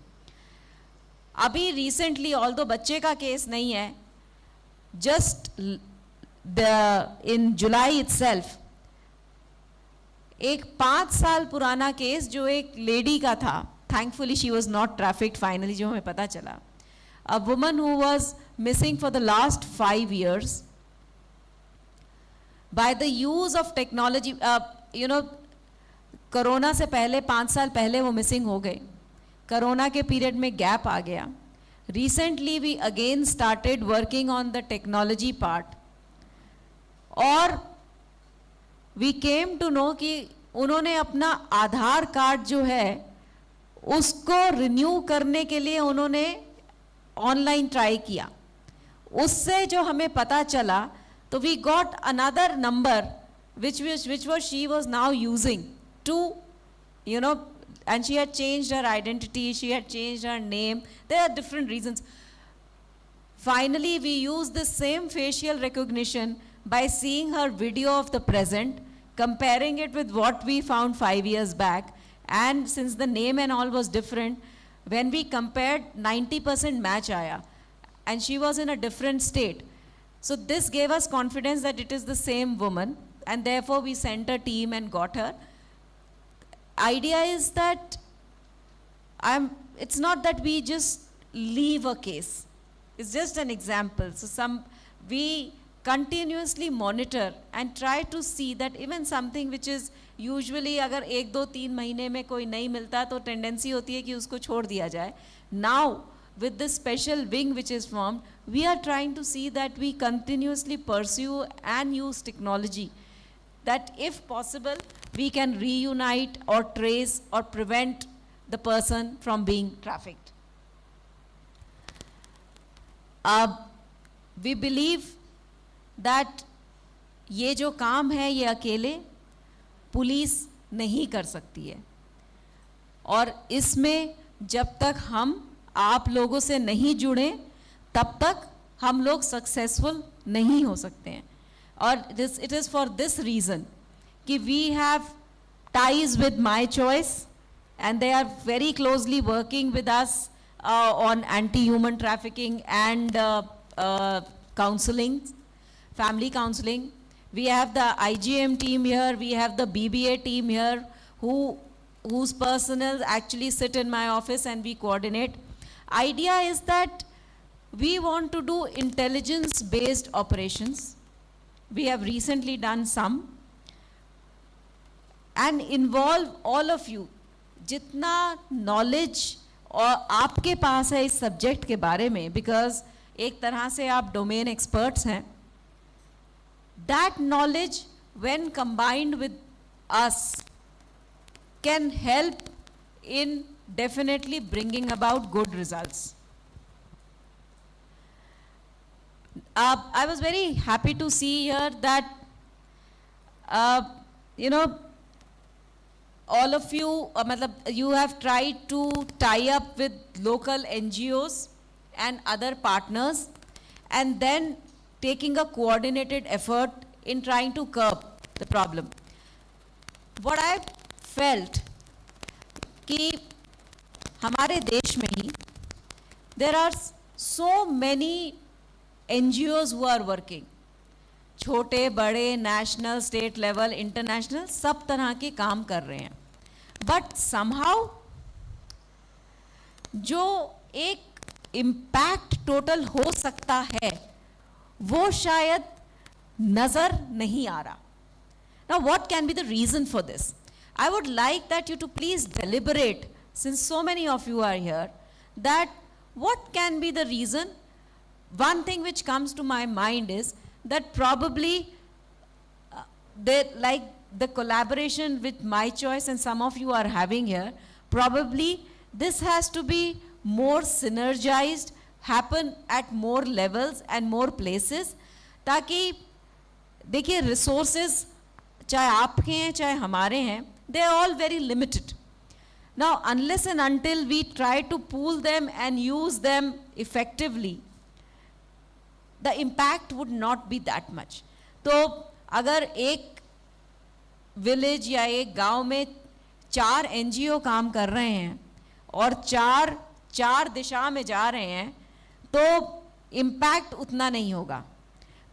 अभी रिसेंटली, ऑल्दो बच्चे का केस नहीं है, जस्ट इन जुलाई इटसेल्फ एक 5 साल पुराना केस जो एक लेडी का था, thankfully she was not trafficked finally, जो हमें पता चला, a woman who was missing for the last 5 years. By the use of technology, corona से पहले 5 साल पहले वो मिसिंग हो गए. कोरोना के पीरियड में गैप आ गया. Recently we again started working on the technology part. और we came to know कि उन्होंने अपना आधार कार्ड जो है उसको रिन्यू करने के लिए उन्होंने ऑनलाइन ट्राई किया. उससे जो हमें पता चला, तो we got another number which she was now using to, and she had changed her identity, she had changed her name. There are different reasons. Finally, we used the same facial recognition by seeing her video of the present, comparing it with what we found 5 years back. And since the name and all was different, when we compared, 90% match aaya. And she was in a different state. So this gave us confidence that it is the same woman, and therefore we sent a team and got her. Idea is that it's not that we just leave a case. It's just an example. So we continuously monitor and try to see that even something which is usually अगर 1, 2, 3 महीने में कोई नहीं मिलता तो tendency होती है कि उसको छोड़ दिया जाए. Now with this special wing which is formed, we are trying to see that we continuously pursue and use technology, that if possible we can reunite or trace or prevent the person from being trafficked. We believe that ये जो काम है ये अकेले police नहीं कर सकती है, और इसमें जब तक हम आप लोगों से नहीं जुड़े तब तक हम लोग सक्सेसफुल नहीं हो सकते हैं. और it is for this reason कि we have ties with My Choice, and they are very closely working with us on anti-human trafficking and counseling, family counseling. We have the IGM team here, we have the BBA team here, whose personnel actually sit in my office and we coordinate. Idea is that we want to do intelligence-based operations. We have recently done some, and involve all of you. जितना knowledge और आपके पास है इस subject के बारे में, because एक तरह से आप domain experts हैं, that knowledge when combined with us can help in definitely bringing about good results. I was very happy to see here that all of you, you have tried to tie up with local NGOs and other partners, and then taking a coordinated effort in trying to curb the problem. What I felt कि हमारे देश में ही there are so many NGOs who are working, छोटे बड़े national, state level, international, सब तरह के काम कर रहे हैं, but somehow जो एक impact total हो सकता है वो शायद नजर नहीं आ रहा. Now what can be the reason for this? I would like that you to please deliberate, since so many of you are here, that what can be the reason. One thing which comes to my mind is that probably like the collaboration with My Choice and some of you are having here, probably this has to be more synergized, happen at more levels and more places, ताकि देखिए resources चाहे आपके हैं चाहे हमारे हैं, they are all very limited. Now unless and until we try to pool them and use them effectively, the impact would not be that much. तो अगर एक village या एक गांव में 4 NGO काम कर रहे हैं और चार दिशा में जा रहे हैं, तो impact उतना नहीं होगा.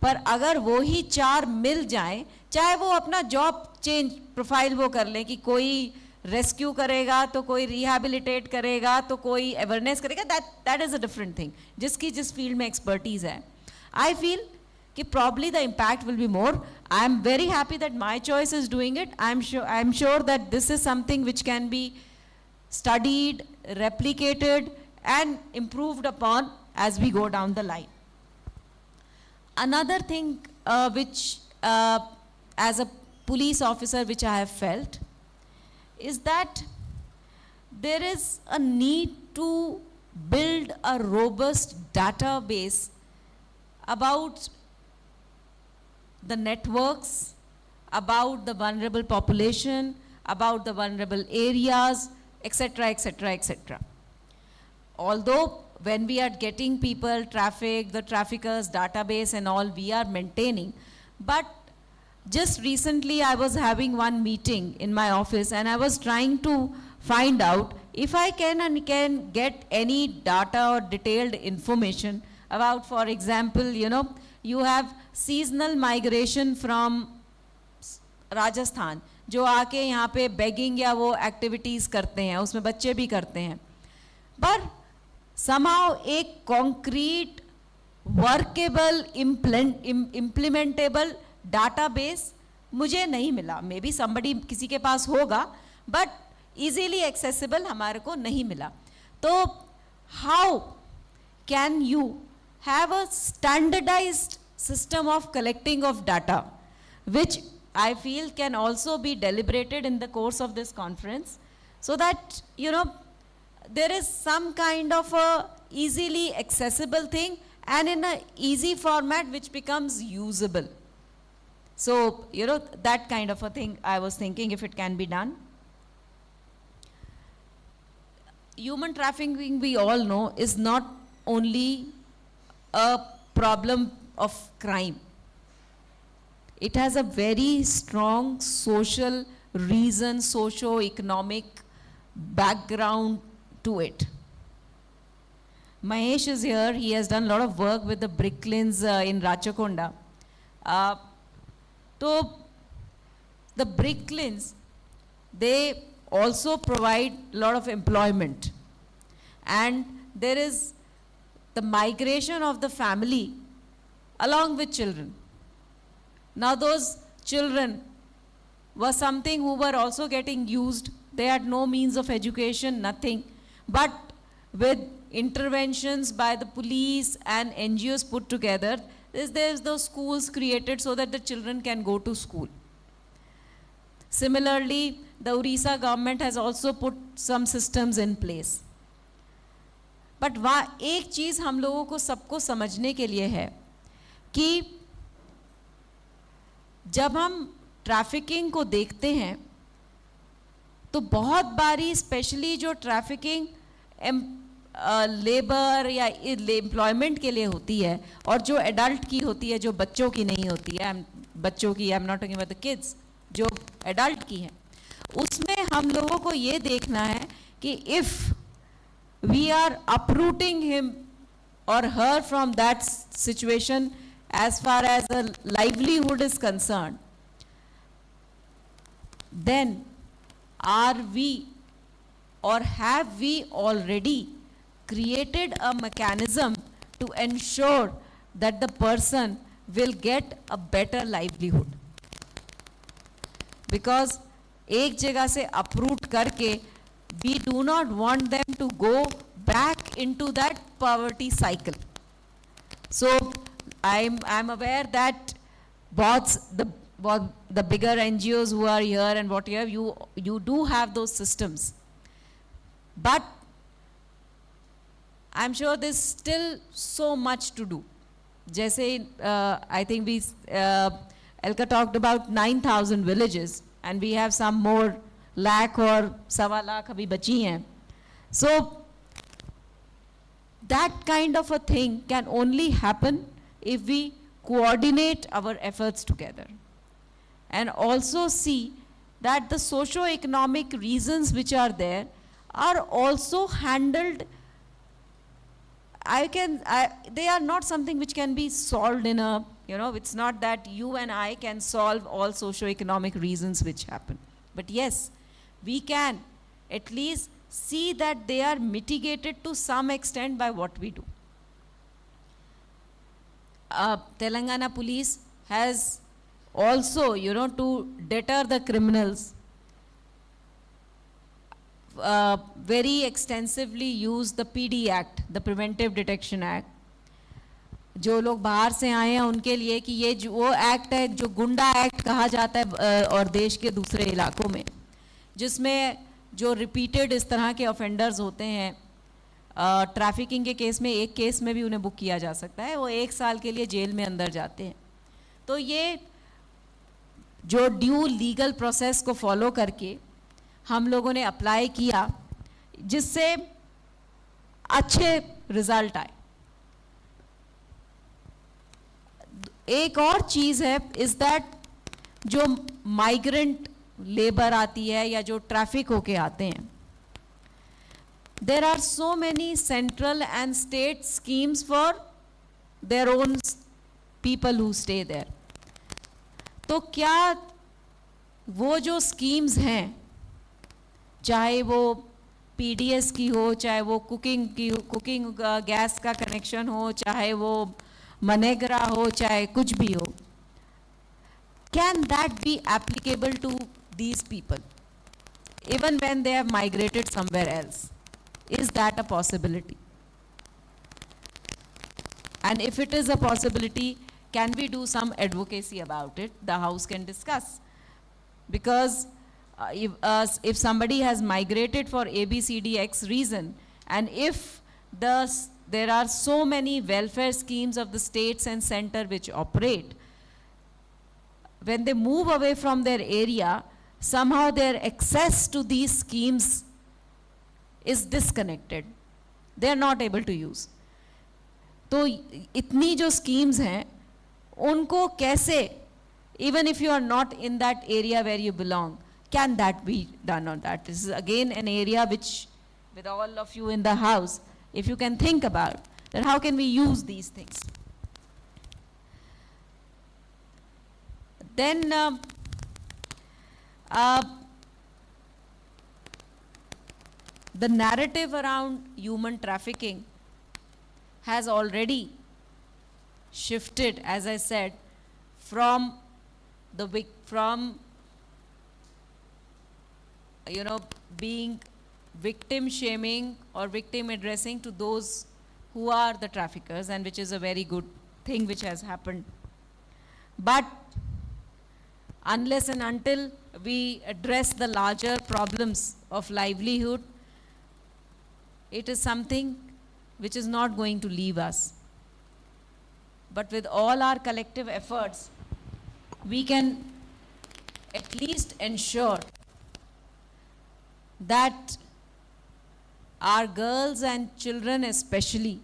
पर अगर वो ही 4 मिल जाएं, चाहे वो अपना जॉब चेंज प्रोफाइल वो कर लें कि कोई रेस्क्यू करेगा, तो कोई रिहैबिलिटेट करेगा, तो कोई अवेयरनेस करेगा, that is a different thing, जिसकी जिस फील्ड में एक्सपर्टीज़ है. आई फील कि probably the impact will be more. I am very happy that my choice is doing it. I am sure that this is something which can be studied, replicated, and improved upon as we go down the line. Another thing which as a police officer which I have felt is that there is a need to build a robust database about the networks, about the vulnerable population, about the vulnerable areas, etc., etc., etc. Although when we are getting people, traffic, the traffickers database and all, we are maintaining, but just recently I was having one meeting in my office and I was trying to find out if I can get any data or detailed information about, for example, you have seasonal migration from Rajasthan, जो आके यहाँ पे begging या वो activities करते हैं, उसमें बच्चे भी करते हैं, पर somehow एक concrete, workable, implementable database मुझे नहीं मिला. Maybe somebody किसी के पास होगा, but easily accessible हमारे को नहीं मिला. तो how can you have a standardized system of collecting of data, which I feel can also be deliberated in the course of this conference, so that there is some kind of a easily accessible thing and in a easy format which becomes usable. So that kind of a thing I was thinking if it can be done. Human trafficking, we all know, is not only a problem of crime. It has a very strong social reason, socio-economic background to it. Mahesh is here. He has done a lot of work with the bricklins in Rachakonda. So the bricklins, they also provide a lot of employment. And there is the migration of the family along with children. Now those children were something who were also getting used. They had no means of education, nothing. But with interventions by the police and NGOs put together, there's those schools created so that the children can go to school. Similarly, the Orissa government has also put some systems in place. But एक चीज़ हम लोगों को सबको समझने के लिए है कि जब हम ट्रैफिकिंग को देखते हैं तो बहुत बारी स्पेशली जो ट्रैफिकिंग लेबर या एम्प्लॉयमेंट के लिए होती है और जो एडल्ट की होती है, जो बच्चों की नहीं होती है, बच्चों की, आई am not talking about the kids, जो एडल्ट की है, उसमें हम लोगों को ये देखना है कि if we are uprooting him or her from that situation as far as a livelihood is concerned, then are we or have we already created a mechanism to ensure that the person will get a better livelihood? Because एक जगह से uproot करके we do not want them to go back into that poverty cycle. So I'm aware that the bigger NGOs who are here and what you do have those systems. But I'm sure there's still so much to do. Jaise, I think Elka talked about 9,000 villages and we have some more lakh or sawa lakh abhi bachi hain. So that kind of a thing can only happen if we coordinate our efforts together and also see that the socio-economic reasons which are there are also handled. They are not something which can be solved in a, it's not that you and I can solve all socio-economic reasons which happen. But yes, we can at least see that they are mitigated to some extent by what we do. Telangana police has also, to deter the criminals, very extensively used the PD Act, the Preventive Detection Act. जो लोग बाहर से आए हैं उनके लिए कि ये वो एक्ट है जो गुंडा एक्ट कहा जाता है और देश के दूसरे इलाकों में, जिसमें जो रिपीटेड इस तरह के ऑफेंडर्स होते हैं, ट्रैफिकिंग के केस में एक केस में भी उन्हें बुक किया जा सकता है, वो 1 साल के लिए जेल में अंदर जाते हैं. तो ये जो ड्यू लीगल प्रोसेस को फॉलो करके हम लोगों ने अप्लाई किया, जिससे अच्छे रिजल्ट आए. एक और चीज़ है इज़ दैट जो माइग्रेंट लेबर आती है या जो ट्रैफिक होके आते हैं, there are so many central and state schemes for their own people who stay there. तो क्या वो जो स्कीम्स हैं, चाहे वो पीडीएस की हो, चाहे वो कुकिंग गैस का कनेक्शन हो, चाहे वो मनरेगा हो, चाहे कुछ भी हो, can that be applicable to these people even when they have migrated somewhere else? Is that a possibility? And if it is a possibility, can we do some advocacy about it? The House can discuss. Because if somebody has migrated for ABCDX reason, and if there are so many welfare schemes of the states and center which operate, when they move away from their area, somehow their access to these schemes is disconnected. They are not able to use. तो इतनी जो schemes हैं, उनको कैसे, even if you are not in that area where you belong, can that be done on that? This is again an area which, with all of you in the house, if you can think about, that how can we use these things? Then the narrative around human trafficking has already shifted, as I said, from being victim shaming or victim addressing to those who are the traffickers, and which is a very good thing which has happened. But unless and until we address the larger problems of livelihood, it is something which is not going to leave us. But with all our collective efforts, we can at least ensure that our girls and children especially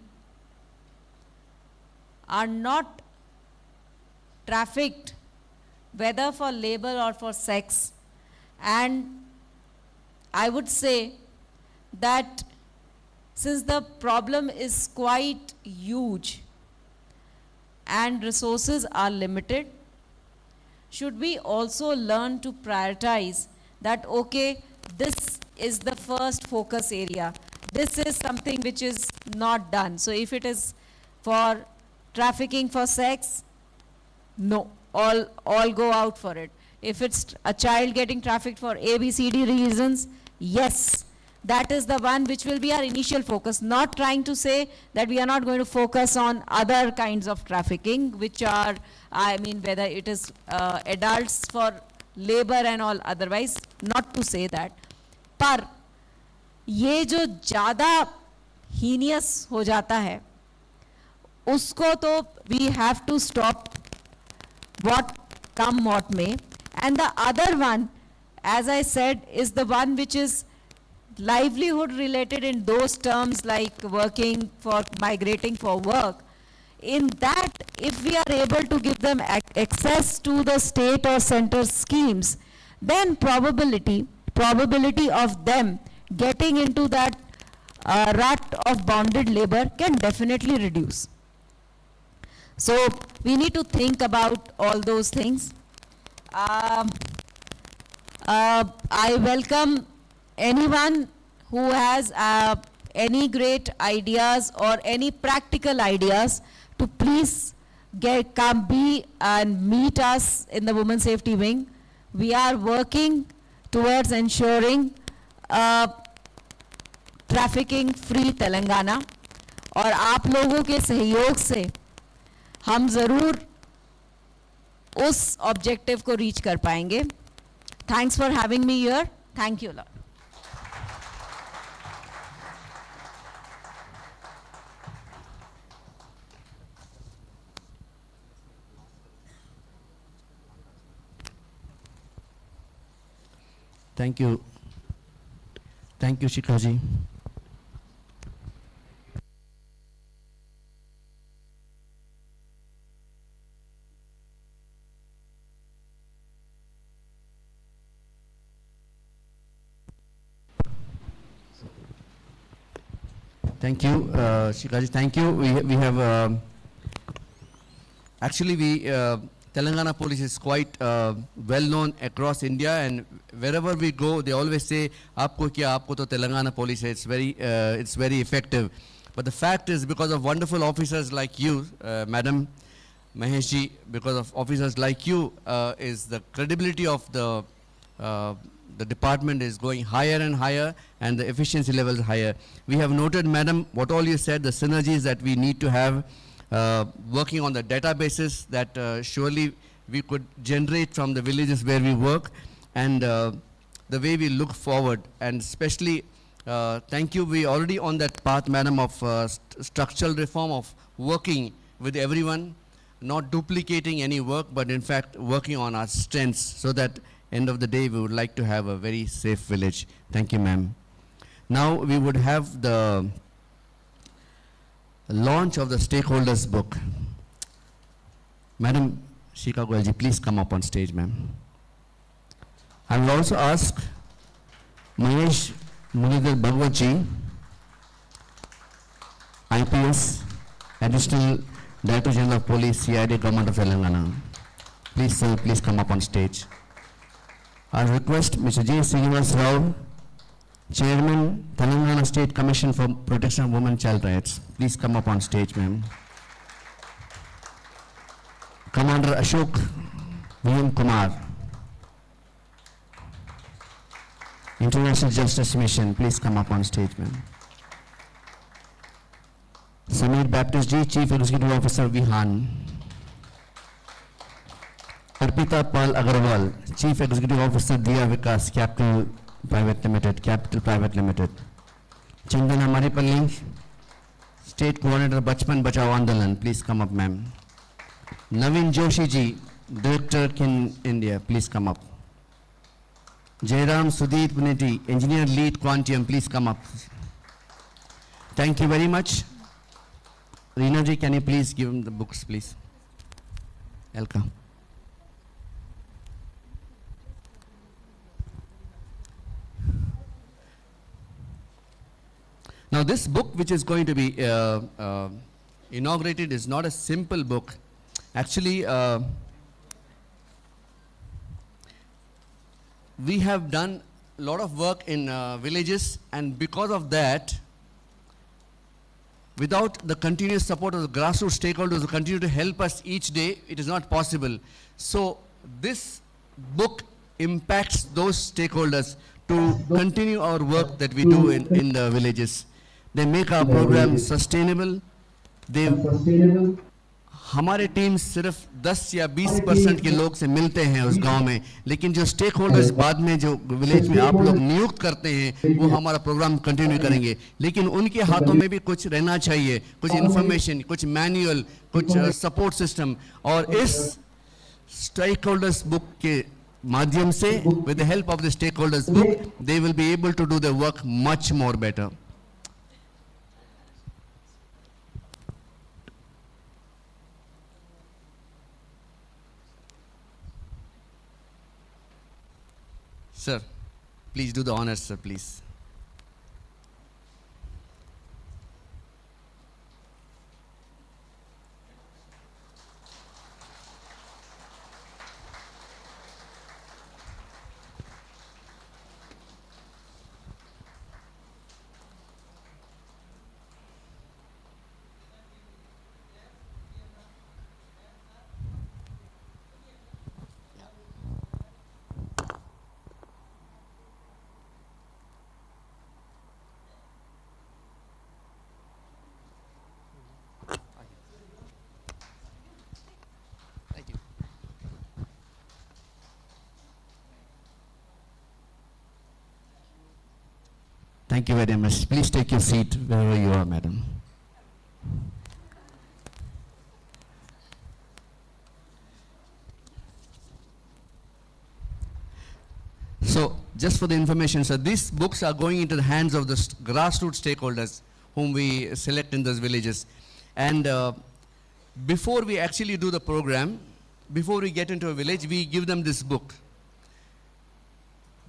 are not trafficked, whether for labor or for sex. And I would say that since the problem is quite huge and resources are limited, should we also learn to prioritize that, okay, this is the first focus area. This is something which is not done. So if it is for trafficking for sex, no, all go out for it. If it's a child getting trafficked for ABCD reasons, yes, that is the one which will be our initial focus. Not trying to say that we are not going to focus on other kinds of trafficking, which are, whether it is adults for labor and all otherwise, not to say that. पर ये जो ज़्यादा heinous हो जाता है, उसको तो we have to stop what come what may. And the other one, as I said, is the one which is livelihood related in those terms, like working for, migrating for work. In that, if we are able to give them access to the state or center schemes, then probability of them getting into that rut of bonded labor can definitely reduce. So we need to think about all those things. I welcome anyone who has any great ideas or any practical ideas to please come be and meet us in the Women Safety Wing. We are working towards ensuring trafficking free Telangana, और आप लोगों के सहयोग से हम ज़रूर उस objective को रीच कर पाएंगे. Thanks for having me here. Thank you lot. Thank you. Thank you, Shikhaji. Thank you, Shikhaji. Thank you. We have actually Telangana police is quite well known across India, and wherever we go, they always say, "Aapko kya? Aapko to Telangana police hai." It's very effective. But the fact is, because of wonderful officers like you, Madam Maheshji, because of officers like you, is the credibility of the department is going higher and higher, and the efficiency levels higher. We have noted, Madam, what all you said, the synergies that we need to have, working on the databases that surely we could generate from the villages where we work, and the way we look forward. And especially, thank you, we already on that path, Madam, of structural reform, of working with everyone, not duplicating any work, but in fact working on our strengths, so that end of the day we would like to have a very safe village. Thank you, ma'am. Now we would have the launch of the stakeholders book. Madam Shika Goyalji, please come up on stage, ma'am. I will also ask Mahesh Munidhar Bhagwatji, IPS, Additional Director General of Police, CID, Government of Telangana. Please, sir, please come up on stage. I request Mr. J. Srinivas Rao, Chairman, Telangana State Commission for Protection of Women and Child Rights. Please come up on stage, ma'am. Commander Ashok Vyom Kumar, International Justice Mission. Please come up on stage, ma'am. Samir Baptist Ji, Chief Executive Officer, Vihan. Arpita Pal Agarwal, Chief Executive Officer, Diya Vikas Capital Private Limited. Chandana Maripalli, State Coordinator, Bachpan Bachao Andolan. Please come up, ma'am. Naveen Joshi Ji, Director, Kin India. Please come up. Jairam Sudeep Niti, Engineer Lead Quantium. Please come up. Thank you very much. Reena Ji, can you please give him the books, please? Welcome. Now this book which is going to be inaugurated is not a simple book. Actually, we have done a lot of work in villages, and because of that, without the continuous support of the grassroots stakeholders who continue to help us each day, it is not possible. So this book impacts those stakeholders to continue our work that we do in the villages. They make our program sustainable. हमारे team सिर्फ 10 या 20% के लोग से मिलते हैं उस गांव में, लेकिन जो स्टेक होल्डर्स बाद में जो विलेज में आप लोग नियुक्त करते हैं वो हमारा प्रोग्राम कंटिन्यू करेंगे, लेकिन उनके हाथों में भी कुछ रहना चाहिए, कुछ इन्फॉर्मेशन, कुछ मैनुअल, कुछ सपोर्ट सिस्टम, और इस स्टेक होल्डर्स बुक के माध्यम से, with the help of the stakeholders book, they will be able to do the work much more better. Sir, please do the honors, sir, please. Thank you very much. Please take your seat wherever you are, madam. So, just for the information, sir, these books are going into the hands of the grassroots stakeholders whom we select in those villages. And before we actually do the program, before we get into a village, we give them this book.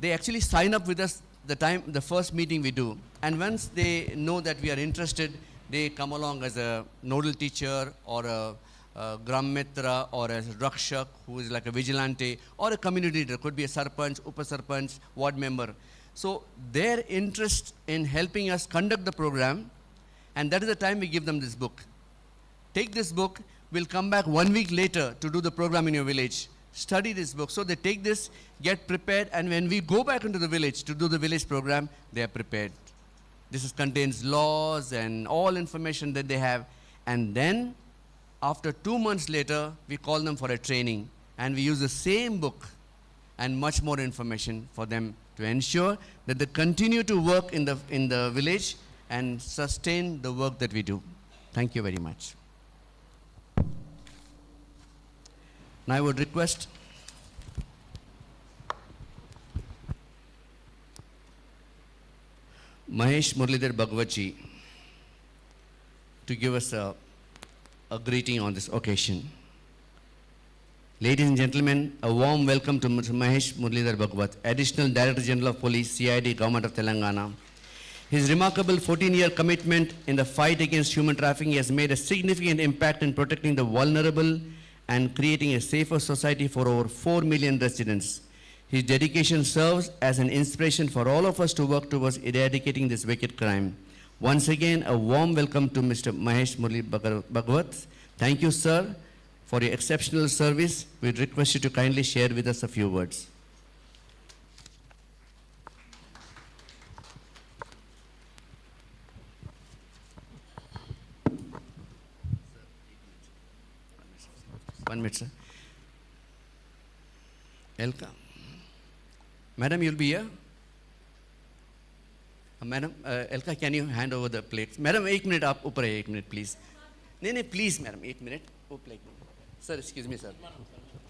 They actually sign up with us the first meeting we do. And once they know that we are interested, they come along as a nodal teacher or a Gram Mitra or a Rakshak, who is like a vigilante, or a community leader, could be a Sarpanch, Upasarpanch, ward member. So their interest in helping us conduct the program, and that is the time we give them this book. Take this book, we'll come back 1 week later to do the program in your village. Study this book. So they take this, get prepared, and when we go back into the village to do the village program, they are prepared. This contains laws and all information that they have. And then, after 2 months later, we call them for a training. And we use the same book and much more information for them to ensure that they continue to work in the village and sustain the work that we do. Thank you very much. Now I would request Mahesh Muralidhar Bhagwatji to give us a greeting on this occasion. Ladies and gentlemen, a warm welcome to Mr. Mahesh Muralidhar Bhagwat, Additional Director General of Police, CID, Government of Telangana. His remarkable 14-year commitment in the fight against human trafficking has made a significant impact in protecting the vulnerable and creating a safer society for over 4 million residents. His dedication serves as an inspiration for all of us to work towards eradicating this wicked crime. Once again, a warm welcome to Mr. Mahesh Muralidhar Bhagwat. Thank you, sir, for your exceptional service. We request you to kindly share with us a few words. One minute, sir. Elka. Madam, you'll be here. Madam, Elka, can you hand over the plates? Madam, 1 minute up, upar hai, 1 minute, please. No, please, madam, 1 minute. Sir, excuse me, sir.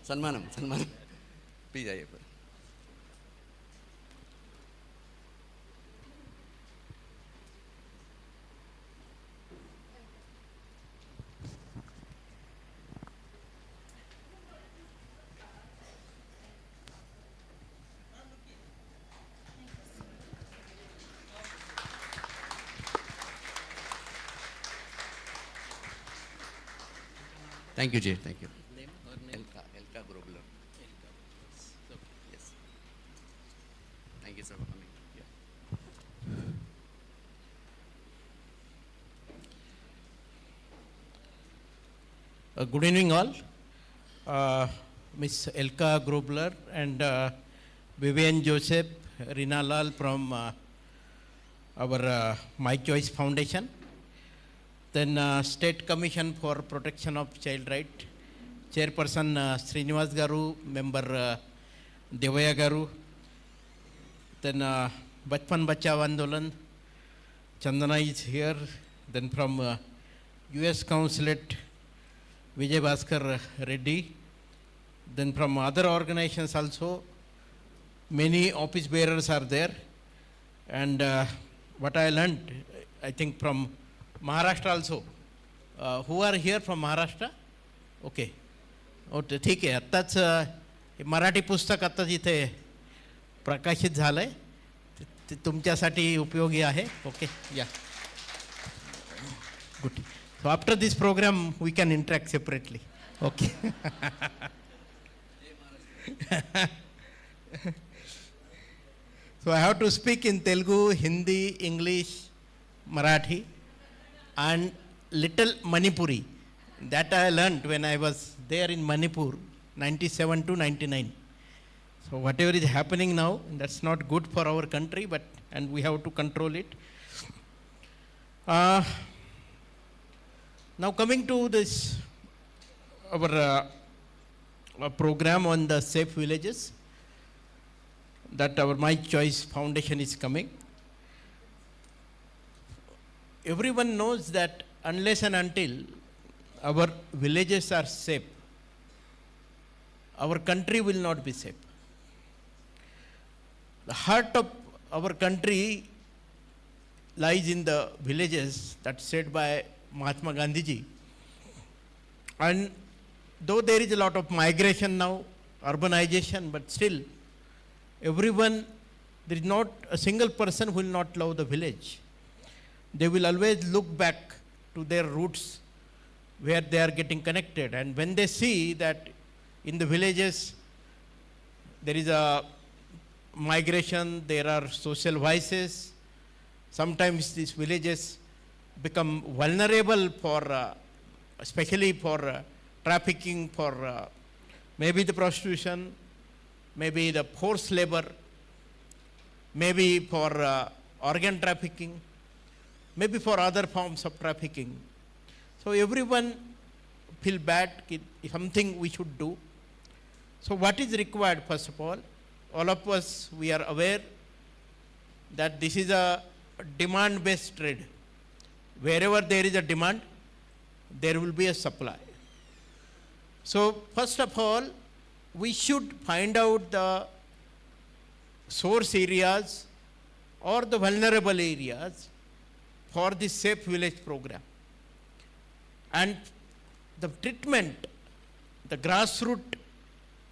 Sanmanam. Please, aaiye. Thank you, Jay. Thank you. Elka Grobler. Yes. Thank you, sir, for coming. Yeah. Good evening, all. Miss Elka Grobler and Vivian Joseph Rinalal from our My Choice Foundation. Then State Commission for Protection of Child Right, Chairperson Srinivas Garu, Member Devaya Garu. Then Bachpan Bachao Andolan, Chandana is here. Then from US Consulate, Vijay Bhaskar Reddy. Then from other organizations also, many office bearers are there. And what I learned, I think from Maharashtra also. Who are here from Maharashtra? Okay. Okay, ठीक आहे. आत्ताच मराठी पुस्तक आता जिथे प्रकाशित झालंय ते तुमच्यासाठी उपयोगी आहे. Okay, yeah. Good. So after this program we can interact separately. Okay. So I have to speak in Telugu, Hindi, English, Marathi, and little Manipuri. That I learned when I was there in Manipur, 97 to 99. So whatever is happening now, that's not good for our country, and we have to control it. Now coming to this, our program on the safe villages that our My Choice Foundation is coming. everyone knows that unless and until our villages are safe, our country will not be safe. The heart of our country lies in the villages, that's said by Mahatma Gandhi ji. And though there is a lot of migration now, urbanization, but still everyone, there is not a single person who will not love the village. They will always look back to their roots where they are getting connected. And when they see that in the villages there is a migration, there are social vices, sometimes these villages become vulnerable for, especially for trafficking, for maybe the prostitution, maybe the forced labor, maybe for organ trafficking, maybe for other forms of trafficking. So everyone feel bad, something we should do. So what is required, first of all of us, we are aware that this is a demand-based trade. Wherever there is a demand, there will be a supply. So first of all, we should find out the source areas or the vulnerable areas for the Safe Village program. And the treatment, the grassroots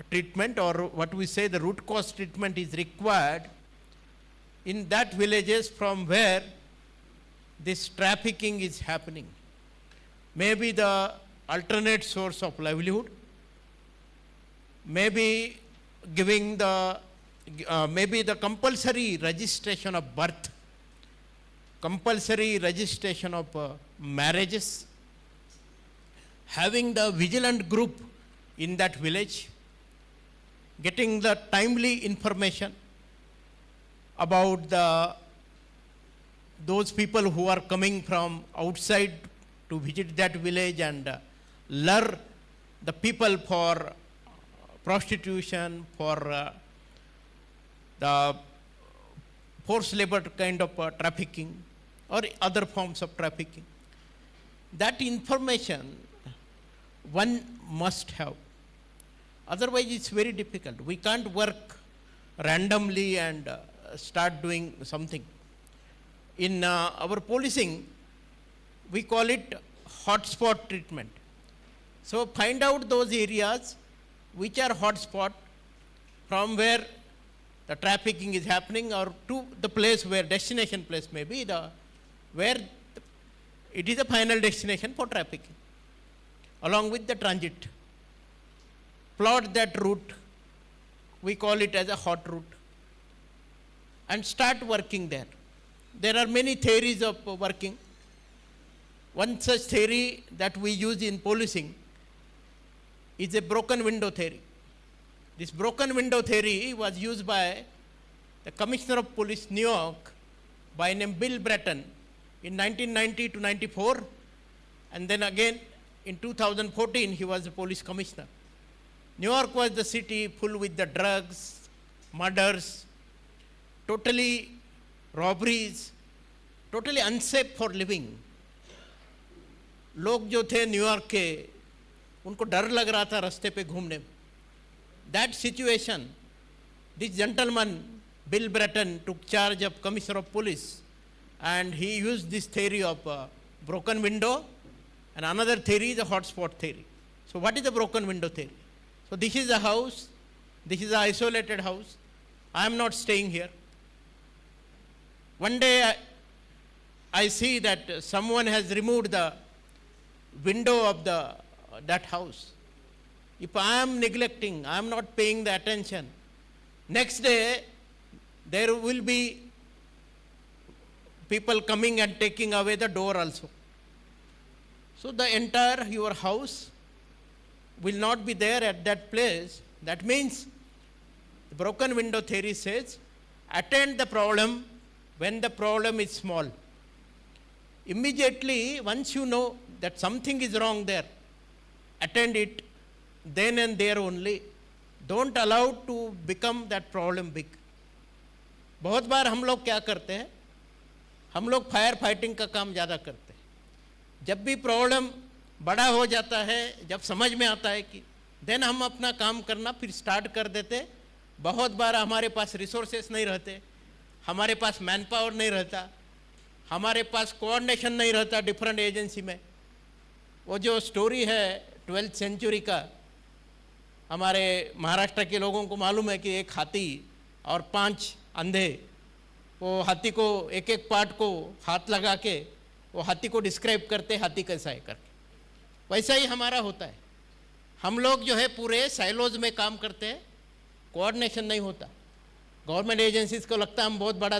treatment, or what we say the root cause treatment, is required in that villages from where this trafficking is happening. Maybe the alternate source of livelihood, maybe giving the maybe the compulsory registration of birth, compulsory registration of marriages, having the vigilant group in that village, getting the timely information about those people who are coming from outside to visit that village and lure the people for prostitution, for the forced labor kind of trafficking or other forms of trafficking. That information one must have. Otherwise it's very difficult. We can't work randomly and start doing something. In our policing, we call it hotspot treatment. So find out those areas which are hotspot, from where the trafficking is happening, or to the place where destination place may be where it is a final destination for trafficking, along with the transit. Plot that route, we call it as a hot route, and start working there. There are many theories of working. One such theory that we use in policing is a broken window theory. This broken window theory was used by the Commissioner of Police, New York, by name Bill Bratton in 1990 to 94, and then again in 2014 he was the police commissioner. New York was the city full with the drugs, murders, totally robberies, totally unsafe for living. लोग जो थे New York के, उनको डर लग रहा था रास्ते पे घूमने. That situation, this gentleman, Bill Bratton, took charge of Commissioner of Police, and he used this theory of broken window, and another theory is a hotspot theory. So what is the broken window theory? So this is a house, this is an isolated house. I am not staying here. One day I see that someone has removed the window of that house. If I am neglecting, I am not paying the attention, next day there will be people coming and taking away the door also. So the entire your house will not be there at that place. That means the broken window theory says, attend the problem when the problem is small. Immediately, once you know that something is wrong there, attend it then and there only. Don't allow to become that problem big. बहुत बार हम लोग क्या करते हैं, हम लोग fire fighting का काम ज़्यादा करते हैं। जब भी प्रॉब्लम बड़ा हो जाता है, जब समझ में आता है कि देन हम अपना काम करना फिर स्टार्ट कर देते। बहुत बार हमारे पास रिसोर्सेस नहीं रहते, हमारे पास मैन पावर नहीं रहता, हमारे पास कोऑर्डिनेशन नहीं रहता डिफरेंट एजेंसी में। वो जो स्टोरी है 12th सेंचुरी का, हमारे महाराष्ट्र के लोगों को मालूम है कि एक हाथी और 5 अंधे, वो हाथी को एक एक पार्ट को हाथ लगा के वो हाथी को डिस्क्राइब करते, हाथी कैसा है करके। वैसा ही हमारा होता है। हम लोग जो है पूरे साइलोज में काम करते हैं, कोऑर्डिनेशन नहीं होता। गवर्नमेंट एजेंसीज को लगता है हम बहुत बड़ा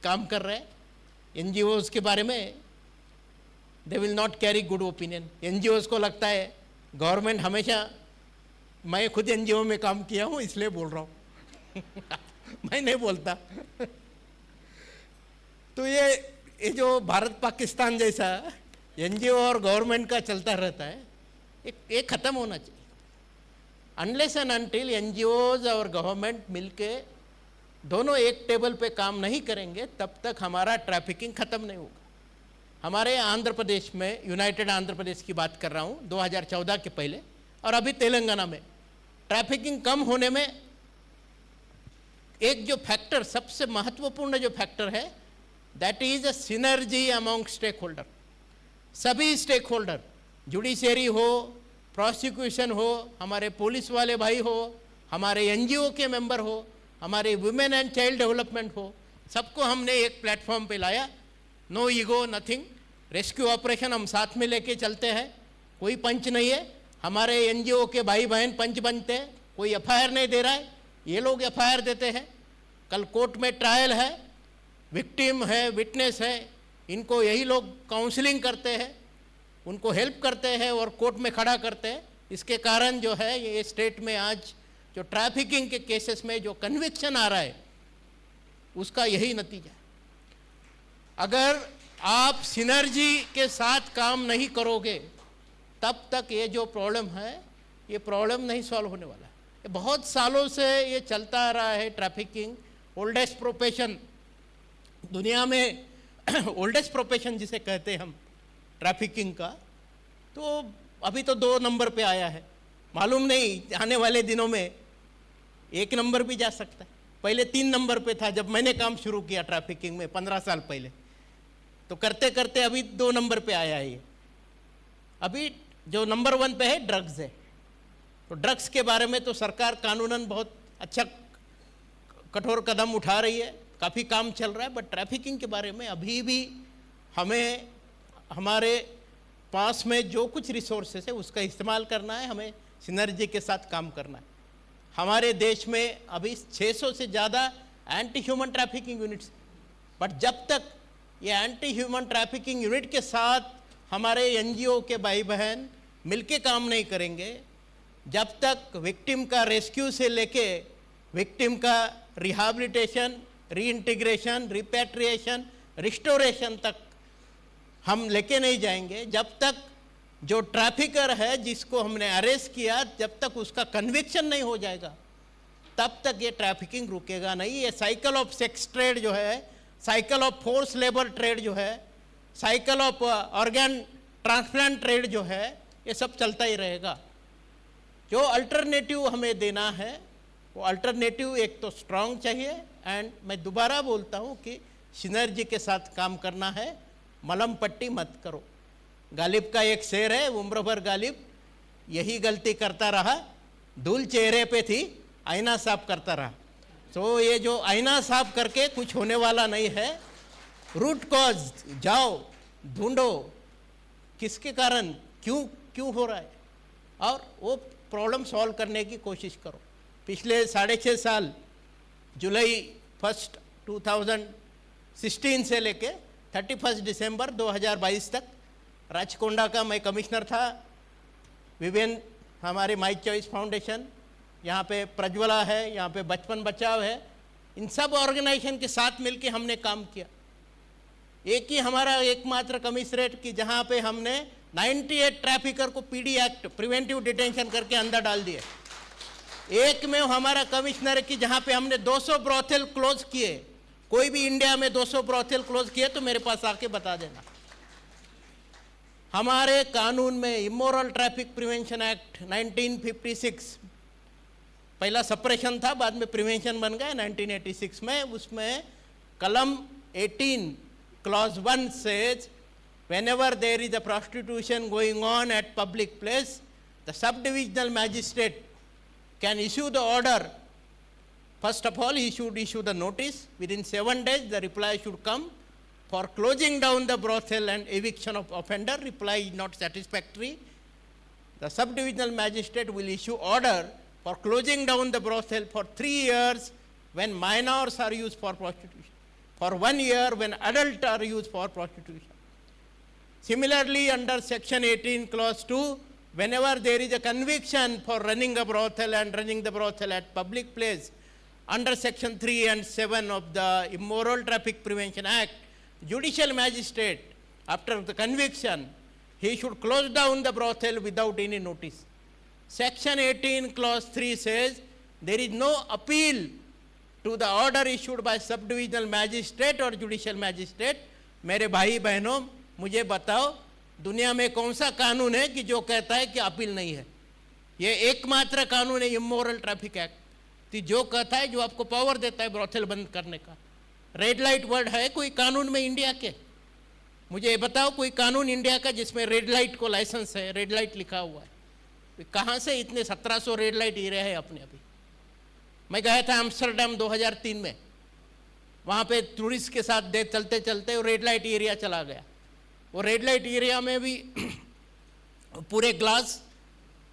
काम कर रहे हैं, एनजीओज के बारे में they will not carry good opinion. NGOs को लगता है गवर्नमेंट हमेशा, मैं खुद एनजीओ में काम किया हूँ इसलिए बोल रहा हूँ मैं नहीं बोलता तो ये जो भारत पाकिस्तान जैसा एनजीओ और गवर्नमेंट का चलता रहता है, ये खत्म होना चाहिए। अनलेस एंड अनटिल एनजीओज और गवर्नमेंट मिलके दोनों एक टेबल पे काम नहीं करेंगे, तब तक हमारा ट्रैफिकिंग खत्म नहीं होगा। हमारे आंध्र प्रदेश में, यूनाइटेड आंध्र प्रदेश की बात कर रहा हूँ 2014 के पहले, और अभी तेलंगाना में ट्रैफिकिंग कम होने में एक जो फैक्टर, सबसे महत्वपूर्ण जो फैक्टर है, that is a synergy among stakeholder. सभी स्टेक होल्डर, जुडिशरी हो, प्रोसिक्यूशन हो, हमारे पुलिस वाले भाई हो, हमारे एनजीओ के मेंबर हो, हमारे वुमेन एंड चाइल्ड डेवलपमेंट हो, सबको हमने एक प्लेटफॉर्म पे लाया। No ego, nothing. Rescue operation हम साथ में लेके चलते हैं, कोई पंच नहीं है। हमारे एनजीओ के भाई बहन पंच बनते हैं, कोई एफआईआर नहीं दे रहा है, ये लोग एफआईआर देते हैं। कल कोर्ट में ट्रायल है, विक्टिम है, विटनेस है, इनको यही लोग काउंसलिंग करते हैं, उनको हेल्प करते हैं और कोर्ट में खड़ा करते हैं। इसके कारण जो है ये स्टेट में आज जो ट्रैफिकिंग के केसेस में जो कन्विक्शन आ रहा है, उसका यही नतीजा है। अगर आप सिनर्जी के साथ काम नहीं करोगे, तब तक ये जो प्रॉब्लम है, ये प्रॉब्लम नहीं सॉल्व होने वाला है। ये बहुत सालों से ये चलता आ रहा है ट्रैफिकिंग। ओल्डेस्ट प्रोफेशन दुनिया में ओल्डेस्ट प्रोफेशन जिसे कहते हैं हम ट्रैफिकिंग का, तो अभी तो 2 नंबर पे आया है। मालूम नहीं आने वाले दिनों में 1 नंबर भी जा सकता है। पहले 3 नंबर पे था जब मैंने काम शुरू किया ट्रैफिकिंग में 15 साल पहले, तो करते करते अभी 2 नंबर पे आया है ये। अभी जो नंबर 1 पे है ड्रग्स है। तो ड्रग्स के बारे में तो सरकार कानूनन बहुत अच्छा कठोर कदम उठा रही है, काफ़ी काम चल रहा है। बट ट्रैफिकिंग के बारे में अभी भी हमें हमारे पास में जो कुछ रिसोर्सेस है उसका इस्तेमाल करना है, हमें सिनर्जी के साथ काम करना है। हमारे देश में अभी 600 से ज़्यादा anti human trafficking units, but जब तक ये एंटी ह्यूमन ट्रैफिकिंग यूनिट के साथ हमारे एनजीओ के भाई बहन मिलके काम नहीं करेंगे, जब तक विक्टिम का रेस्क्यू से लेके विक्टिम का रिहैबिलिटेशन, रीइंटीग्रेशन, रिपैट्रिएशन, रिस्टोरेशन तक हम लेके नहीं जाएंगे, जब तक जो ट्रैफिकर है जिसको हमने अरेस्ट किया, जब तक उसका कन्विक्शन नहीं हो जाएगा, तब तक ये ट्रैफिकिंग रुकेगा नहीं। ये साइकिल ऑफ सेक्स ट्रेड जो है, cycle of force labour trade जो है, cycle of organ transplant trade जो है, ये सब चलता ही रहेगा। जो अल्टरनेटिव हमें देना है, वो अल्टरनेटिव एक तो स्ट्रांग चाहिए, एंड मैं दोबारा बोलता हूँ कि सिनर्जी के साथ काम करना है, मलम पट्टी मत करो। गालिब का एक शेर है, उम्र भर गालिब यही गलती करता रहा, धूल चेहरे पे थी, आईना साफ करता रहा। तो ये जो आईना साफ करके कुछ होने वाला नहीं है। रूट कॉज जाओ, ढूंढो किसके कारण क्यों हो रहा है, और वो प्रॉब्लम सॉल्व करने की कोशिश करो। पिछले 6.5 साल जुलाई 1 2016 से लेके 31 दिसंबर 2022 तक राचकोंडा का मैं कमिश्नर था। विभिन्न हमारे माई चॉइस फाउंडेशन, यहाँ पे प्रज्वला है, यहाँ पे बचपन बचाव है, इन सब ऑर्गेनाइजेशन के साथ मिलके हमने काम किया। एक ही हमारा एकमात्र कमिश्नरेट की जहाँ पे हमने 98 ट्रैफिकर को पीडी एक्ट प्रिवेंटिव डिटेंशन करके अंदर डाल दिए। एक में हमारा कमिश्नर की जहाँ पे हमने 200 ब्रोथेल क्लोज किए, कोई भी इंडिया में 200 ब्रोथेल क्लोज किए तो मेरे पास आके बता देना। हमारे कानून में इमोरल ट्रैफिक प्रिवेंशन एक्ट 1956, पहला सप्रेशन था, बाद में प्रिवेंशन बन गया 1986 में, उसमें कलम 18 clause 1 says whenever there is a prostitution going on at public place, the sub-divisional magistrate can issue the order. First of all, he should issue the notice. Within 7 days, the reply should come. For closing down the brothel and eviction of offender, reply is not satisfactory. The sub-divisional magistrate will issue order for closing down the brothel for 3 years when minors are used for prostitution, for 1 year when adults are used for prostitution. Similarly, under section 18 clause 2, whenever there is a conviction for running a brothel and running the brothel at public place, under section 3 and 7 of the Immoral Traffic Prevention Act, judicial magistrate, after the conviction, he should close down the brothel without any notice. Section 18 clause 3 says there is no appeal to the order issued by sub-divisional magistrate or judicial magistrate. मेरे भाई बहनों, मुझे बताओ दुनिया में कौन सा कानून है कि जो कहता है कि अपील नहीं है? ये एकमात्र कानून है इमोरल ट्रैफिक एक्ट, जो कहता है, जो आपको पावर देता है ब्रोथेल बंद करने का। रेड लाइट वर्ड है कोई कानून में इंडिया के? मुझे बताओ कोई कानून इंडिया का जिसमें रेड लाइट को लाइसेंस है, रेड लाइट लिखा हुआ है? कहाँ से इतने 1700 रेड लाइट एरिया है अपने? अभी मैं गया था एम्स्टर्डम 2003 में, वहाँ पे टूरिस्ट के साथ चलते चलते वो रेड लाइट एरिया चला गया। वो रेड लाइट एरिया में भी पूरे ग्लास,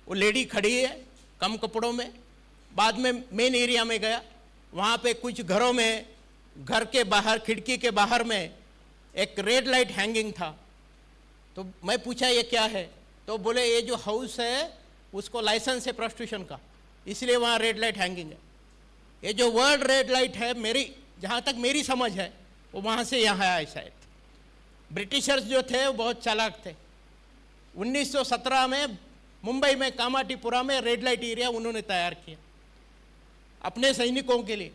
वो लेडी खड़ी है कम कपड़ों में। बाद में मेन एरिया में गया, वहाँ पे कुछ घरों में, घर के बाहर खिड़की के बाहर में एक रेड लाइट हैंगिंग था। तो मैं पूछा ये क्या है? तो बोले ये जो हाउस है उसको लाइसेंस है प्रोस्टिट्यूशन का, इसलिए वहाँ रेड लाइट हैंगिंग है। ये जो वर्ड रेड लाइट है, मेरी जहाँ तक मेरी समझ है वो वहाँ से यहाँ आया शायद। ब्रिटिशर्स जो थे वो बहुत चालाक थे। 1917 में मुंबई में कामाटीपुरा में रेड लाइट एरिया उन्होंने तैयार किया अपने सैनिकों के लिए,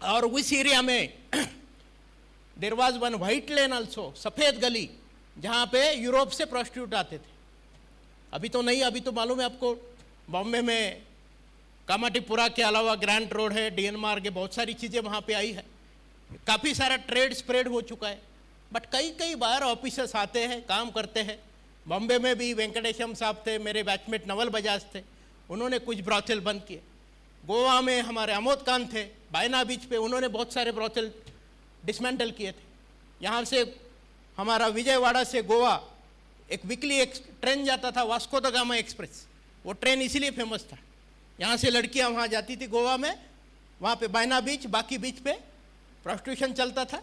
और उस एरिया में there was one white lane also, सफ़ेद गली, जहाँ पे यूरोप से प्रोस्टिट्यूट आते थे। अभी तो नहीं, अभी तो मालूम है आपको, बॉम्बे में कामाटीपुरा के अलावा ग्रैंड रोड है, डीएन मार्ग है, बहुत सारी चीज़ें वहाँ पे आई है। काफ़ी सारा ट्रेड स्प्रेड हो चुका है। बट कई बार ऑफिसर्स आते हैं, काम करते हैं। बॉम्बे में भी वेंकटेशम साहब थे, मेरे बैचमेट नवल बजाज थे, उन्होंने कुछ ब्रोथेल बंद किए। गोवा में हमारे अमोद खान थे, बायना बीच पे, उन्होंने बहुत सारे ब्रोथेल डिसमेंटल किए थे। यहाँ से हमारा विजयवाड़ा से गोवा एक वीकली एक ट्रेन जाता था, वास्को द गामा एक्सप्रेस। वो ट्रेन इसीलिए फेमस था, यहाँ से लड़कियाँ वहाँ जाती थी गोवा में, वहाँ पे बायना बीच, बाकी बीच पे प्रोस्टिट्यूशन चलता था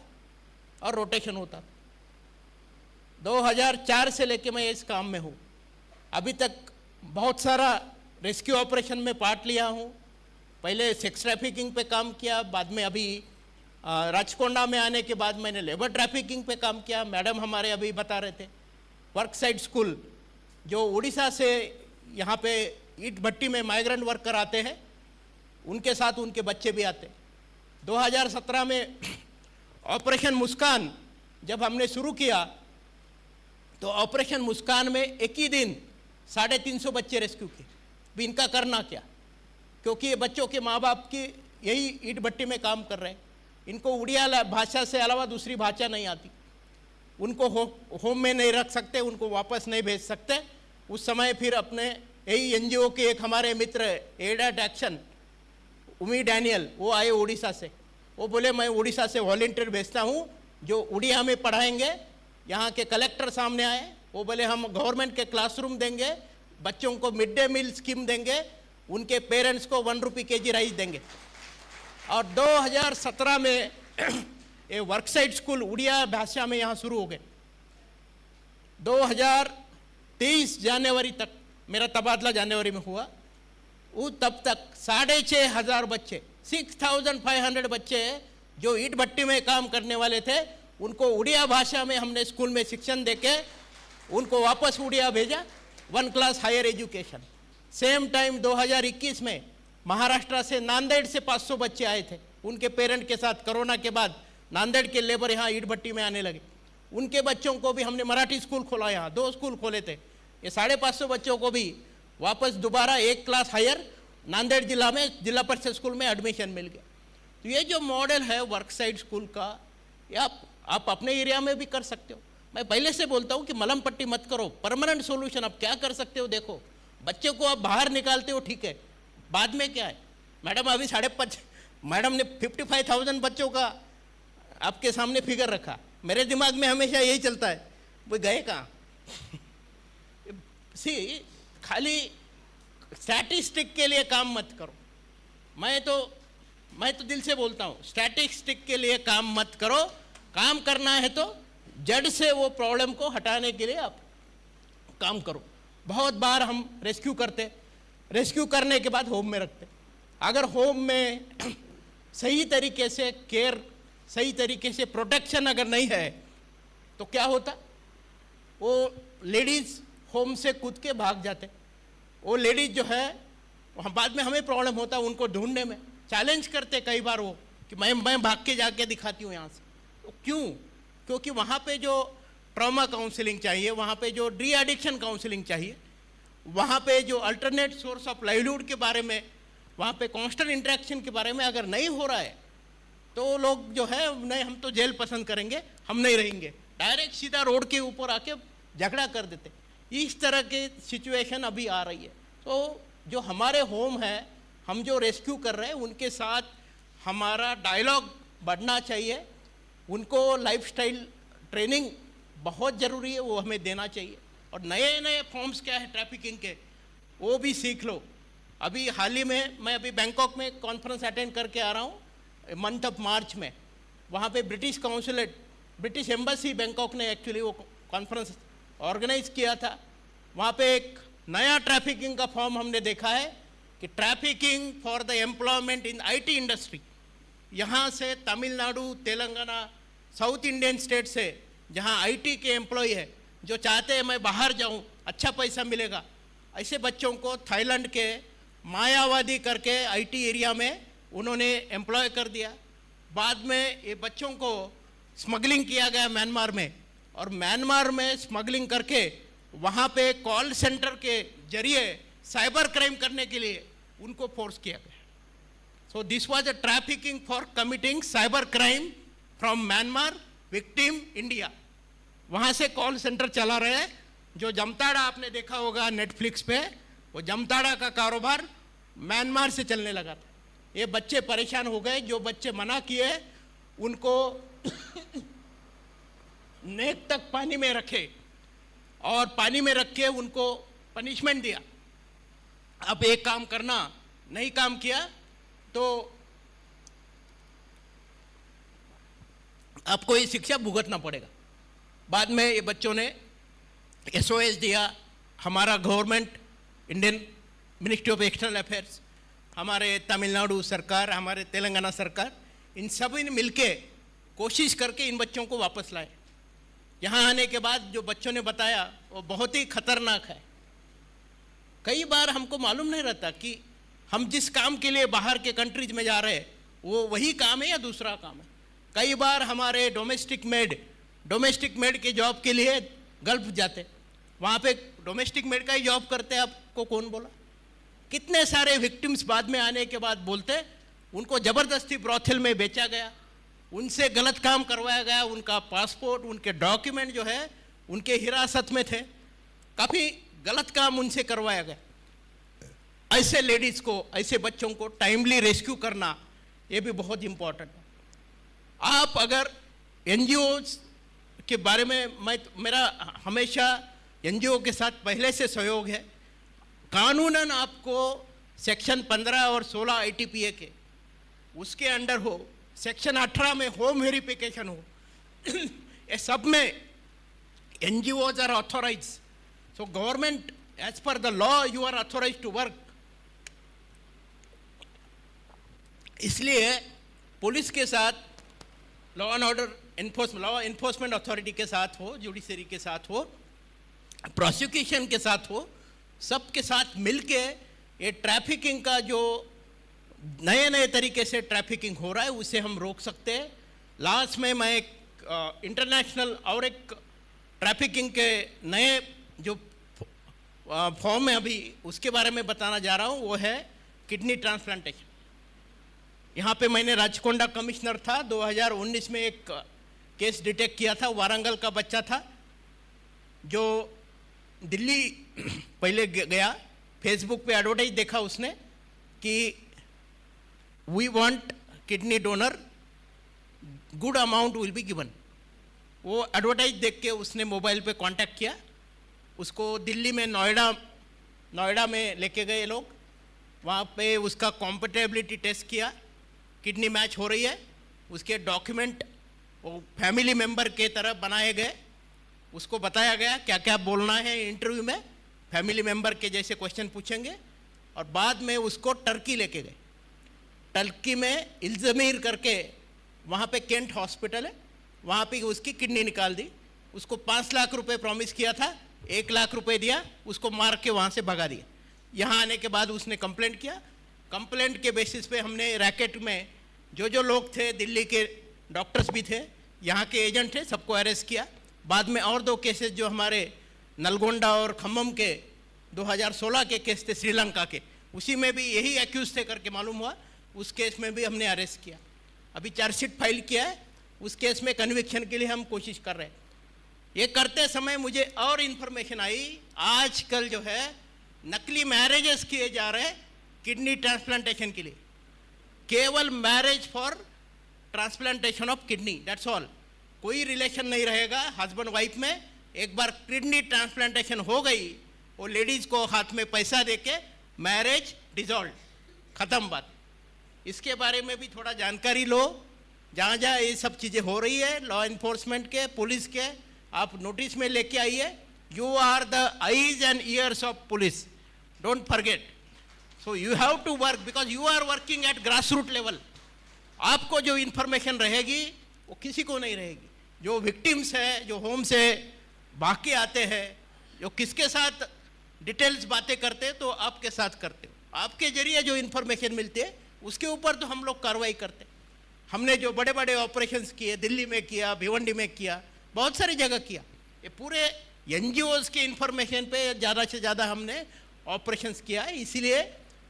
और रोटेशन होता था। 2004 से लेके मैं इस काम में हूँ। अभी तक बहुत सारा रेस्क्यू ऑपरेशन में पार्ट लिया हूँ। पहले सेक्स ट्रैफिकिंग पे काम किया, बाद में अभी राजकोंडा में आने के बाद मैंने लेबर ट्रैफिकिंग पे काम किया। मैडम हमारे अभी बता रहे थे वर्क साइड स्कूल, जो उड़ीसा से यहाँ पे ईट भट्टी में माइग्रेंट वर्कर आते हैं, उनके साथ उनके बच्चे भी आते। 2017 में ऑपरेशन मुस्कान जब हमने शुरू किया, तो ऑपरेशन मुस्कान में एक ही दिन 350 बच्चे रेस्क्यू किए। भी इनका करना क्या? क्योंकि ये बच्चों के माँ बाप की यही ईट भट्टी में काम कर रहे हैं, इनको उड़िया भाषा से अलावा दूसरी भाषा नहीं आती, उनको होम में नहीं रख सकते, उनको वापस नहीं भेज सकते। उस समय फिर अपने यही एनजीओ के एक हमारे मित्र एडेड एक्शन उमी डैनियल, वो आए उड़ीसा से। वो बोले मैं उड़ीसा से वॉलंटियर भेजता हूँ जो उड़िया में पढ़ाएंगे। यहाँ के कलेक्टर सामने आए, वो बोले हम गवर्नमेंट के क्लासरूम देंगे, बच्चों को मिड डे मील स्कीम देंगे, उनके पेरेंट्स को 1 रुपये kg राइस देंगे। और 2017 में ये वर्कसाइड स्कूल उड़िया भाषा में यहाँ शुरू हो गए। 2023 जनवरी तक, मेरा तबादला जनवरी में हुआ, वो तब तक 6,500 बच्चे, 6,500 बच्चे जो ईट भट्टी में काम करने वाले थे, उनको उड़िया भाषा में हमने स्कूल में शिक्षण देके उनको वापस उड़िया भेजा, 1 class higher education. Same time 2021 में महाराष्ट्र से नांदेड़ से 500 बच्चे आए थे, उनके पेरेंट के साथ कोरोना के बाद नांदेड़ के लेबर यहाँ ईट भट्टी में आने लगे। उनके बच्चों को भी हमने मराठी स्कूल खोला, यहाँ 2 स्कूल खोले थे। ये 550 बच्चों को भी वापस दोबारा 1 क्लास हायर नांदेड़ जिला में जिला परिषद स्कूल में एडमिशन मिल गया। तो ये जो मॉडल है वर्क साइड स्कूल का, ये आप अपने एरिया में भी कर सकते हो। मैं पहले से बोलता हूँ कि मलम पट्टी मत करो, परमानेंट सोल्यूशन आप क्या कर सकते हो देखो। बच्चे को आप बाहर निकालते हो ठीक है, बाद में क्या है। मैडम अभी 5.5 मैडम ने 55,000 बच्चों का आपके सामने फिगर रखा। मेरे दिमाग में हमेशा यही चलता है, वो गए कहाँ। सी खाली स्टैटिस्टिक के लिए काम मत करो। मैं तो दिल से बोलता हूँ, स्टैटिस्टिक के लिए काम मत करो। काम करना है तो जड़ से वो प्रॉब्लम को हटाने के लिए आप काम करो। बहुत बार हम रेस्क्यू करते, रेस्क्यू करने के बाद होम में रखते। अगर होम में सही तरीके से केयर, सही तरीके से प्रोटेक्शन अगर नहीं है तो क्या होता, वो लेडीज़ होम से कूद के भाग जाते। वो लेडीज़ जो है वहाँ बाद में हमें प्रॉब्लम होता है उनको ढूंढने में। चैलेंज करते कई बार वो कि मैं भाग के जाके दिखाती हूँ यहाँ से। तो क्यों? क्योंकि वहाँ पे जो ट्रॉमा काउंसलिंग चाहिए, वहाँ पे जो डी एडिक्शन काउंसलिंग चाहिए, वहाँ पे जो अल्टरनेट सोर्स ऑफ लाइवलीहुड के बारे में, वहाँ पे कांस्टेंट इंटरेक्शन के बारे में अगर नहीं हो रहा है तो लोग जो है नहीं, हम तो जेल पसंद करेंगे, हम नहीं रहेंगे, डायरेक्ट सीधा रोड के ऊपर आके झगड़ा कर देते। इस तरह के सिचुएशन अभी आ रही है। तो जो हमारे होम है, हम जो रेस्क्यू कर रहे हैं, उनके साथ हमारा डायलॉग बढ़ना चाहिए। उनको लाइफस्टाइल ट्रेनिंग बहुत ज़रूरी है, वो हमें देना चाहिए। और नए नए फॉर्म्स क्या है ट्रैफिकिंग के, वो भी सीख लो। अभी हाल ही में मैं अभी बैंकॉक में कॉन्फ्रेंस अटेंड करके आ रहा हूँ मंथ ऑफ मार्च में। वहाँ पे British consulate, British embassy Bangkok ने एक्चुअली वो कॉन्फ्रेंस ऑर्गेनाइज किया था। वहाँ पे एक नया ट्रैफिकिंग का फॉर्म हमने देखा है कि trafficking for the employment in IT industry. यहाँ से Tamil Nadu, Telangana, south Indian state से जहाँ आईटी के एम्प्लॉय है, जो चाहते हैं मैं बाहर जाऊँ, अच्छा पैसा मिलेगा, ऐसे बच्चों को थाईलैंड के मायावादी करके आईटी एरिया में उन्होंने एम्प्लॉय कर दिया। बाद में ये बच्चों को स्मगलिंग किया गया म्यांमार में, और म्यांमार में स्मगलिंग करके वहाँ पे कॉल सेंटर के जरिए साइबर क्राइम करने के लिए उनको फोर्स किया गया। So this was a trafficking for committing cyber crime from Myanmar, victim India. वहाँ से कॉल सेंटर चला रहे हैं। जो जमताड़ा आपने देखा होगा नेटफ्लिक्स पे, वो जमताड़ा का कारोबार म्यांमार से चलने लगा था। ये बच्चे परेशान हो गए। जो बच्चे मना किए उनको नेक तक पानी में रखे और पानी में रख के उनको पनिशमेंट दिया। अब एक काम करना, नहीं काम किया तो आपको ये शिक्षा भुगतना पड़ेगा। बाद में ये बच्चों ने एसओएस दिया। हमारा government, Indian ministry of external affairs, हमारे तमिलनाडु सरकार, हमारे तेलंगाना सरकार, इन सभी ने मिलके कोशिश करके इन बच्चों को वापस लाए। यहाँ आने के बाद जो बच्चों ने बताया वो बहुत ही खतरनाक है। कई बार हमको मालूम नहीं रहता कि हम जिस काम के लिए बाहर के कंट्रीज में जा रहे हैं वो वही काम है या दूसरा काम है। कई बार हमारे डोमेस्टिक मेड के जॉब के लिए गल्फ जाते, वहाँ पे डोमेस्टिक मेड का ही जॉब करते हैं। आपको कौन बोला? कितने सारे विक्टिम्स बाद में आने के बाद बोलते उनको ज़बरदस्ती ब्रॉथल में बेचा गया, उनसे गलत काम करवाया गया, उनका पासपोर्ट, उनके डॉक्यूमेंट जो है उनके हिरासत में थे, काफ़ी गलत काम उनसे करवाया गया। ऐसे लेडीज़ को, ऐसे बच्चों को टाइमली रेस्क्यू करना ये भी बहुत इम्पोर्टेंट है। आप अगर एनजीओ के बारे में, मेरा हमेशा एनजीओ के साथ पहले से सहयोग है। कानूनन आपको सेक्शन 15 और 16 आईटीपीए के उसके अंडर हो, सेक्शन 18 में होम वेरिफिकेशन हो, ये सब में NGOs are authorise. So government as per the law you are authorise to work. इसलिए पुलिस के साथ, law and order enforcement, law enforcement authority के साथ हो, जुडिशरी के साथ हो, प्रोसिक्यूशन के साथ हो, सबके साथ मिलके ये ट्रैफिकिंग का जो नए नए तरीके से ट्रैफिकिंग हो रहा है, उसे हम रोक सकते हैं। लास्ट में मैं एक इंटरनेशनल और एक ट्रैफिकिंग के नए जो फॉर्म है अभी उसके बारे में बताना जा रहा हूँ, वो है किडनी ट्रांसप्लांटेशन। यहाँ पे मैंने राचकोंडा कमिश्नर था, 2019 में एक केस डिटेक्ट किया था। वारंगल का बच्चा था जो दिल्ली पहले गया, फेसबुक पे एडवर्टाइज देखा उसने कि we want kidney donor, good amount will be given. वो एडवर्टाइज देख के उसने मोबाइल पे कांटेक्ट किया, उसको दिल्ली में नोएडा में लेके गए लोग। वहाँ पे उसका कॉम्पेटेबिलिटी टेस्ट किया, किडनी मैच हो रही है, उसके डॉक्यूमेंट वो फैमिली मेंबर के तरह बनाए गए। उसको बताया गया क्या क्या बोलना है इंटरव्यू में, फैमिली मेंबर के जैसे क्वेश्चन पूछेंगे। और बाद में उसको टर्की लेके गए। टर्की में इल्जमीर करके वहाँ पे केंट हॉस्पिटल है, वहाँ पे उसकी किडनी निकाल दी। उसको 5 लाख रुपए प्रॉमिस किया था, 1 लाख रुपए दिया, उसको मार के वहाँ से भगा दिया। यहाँ आने के बाद उसने कंप्लेंट किया। कंप्लेंट के बेसिस पे हमने रैकेट में जो लोग थे, दिल्ली के डॉक्टर्स भी थे, यहाँ के एजेंट थे, सबको अरेस्ट किया। बाद में और 2 केसेस जो हमारे नलगोंडा और खम्मम के 2016 के केस थे श्रीलंका के, उसी में भी यही एक्यूज थे करके मालूम हुआ। उस केस में भी हमने अरेस्ट किया। अभी चार्जशीट फाइल किया है, उस केस में कन्विक्शन के लिए हम कोशिश कर रहे हैं। ये करते समय मुझे और इन्फॉर्मेशन आई, आजकल जो है नकली मैरिजेस किए जा रहे हैं किडनी ट्रांसप्लांटेशन के लिए। केवल marriage for transplantation of kidney, that's all. कोई रिलेशन नहीं रहेगा हस्बैंड वाइफ में। एक बार किडनी ट्रांसप्लांटेशन हो गई, वो लेडीज को हाथ में पैसा देके मैरिज डिसॉल्व, खत्म बात। इसके बारे में भी थोड़ा जानकारी लो। जहाँ जहाँ ये सब चीज़ें हो रही है, लॉ इन्फोर्समेंट के, पुलिस के, आप नोटिस में लेके आइए। You are the eyes and ears of police, don't forget. So you have to work because you are working at grass root level. आपको जो इन्फॉर्मेशन रहेगी वो किसी को नहीं रहेगी। जो विक्टिम्स है, जो होम से बाकी आते हैं, जो किसके साथ डिटेल्स बातें करते हैं, तो आपके साथ करते हो। आपके जरिए जो इन्फॉर्मेशन मिलती है उसके ऊपर तो हम लोग कार्रवाई करते हैं। हमने जो बड़े बड़े ऑपरेशंस किए, दिल्ली में किया, भिवंडी में किया, बहुत सारी जगह किया। ये पूरे एनजीओज के इन्फॉर्मेशन पे ज़्यादा से ज़्यादा हमने ऑपरेशंस किया है। इसीलिए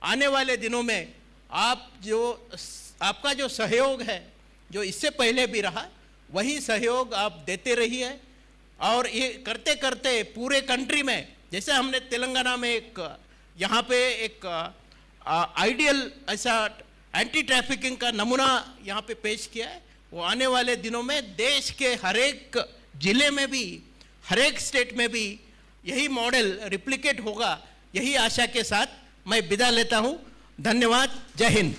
आने वाले दिनों में आपका जो सहयोग है, जो इससे पहले भी रहा, वही सहयोग आप देते रहिए। और ये करते करते पूरे कंट्री में, जैसे हमने तेलंगाना में यहाँ पे एक आइडियल ऐसा एंटी ट्रैफिकिंग का नमूना यहाँ पे पेश किया है, वो आने वाले दिनों में देश के हर एक जिले में भी, हर एक स्टेट में भी यही मॉडल रिप्लिकेट होगा। यही आशा के साथ मैं विदा लेता हूँ। धन्यवाद। जय Hind.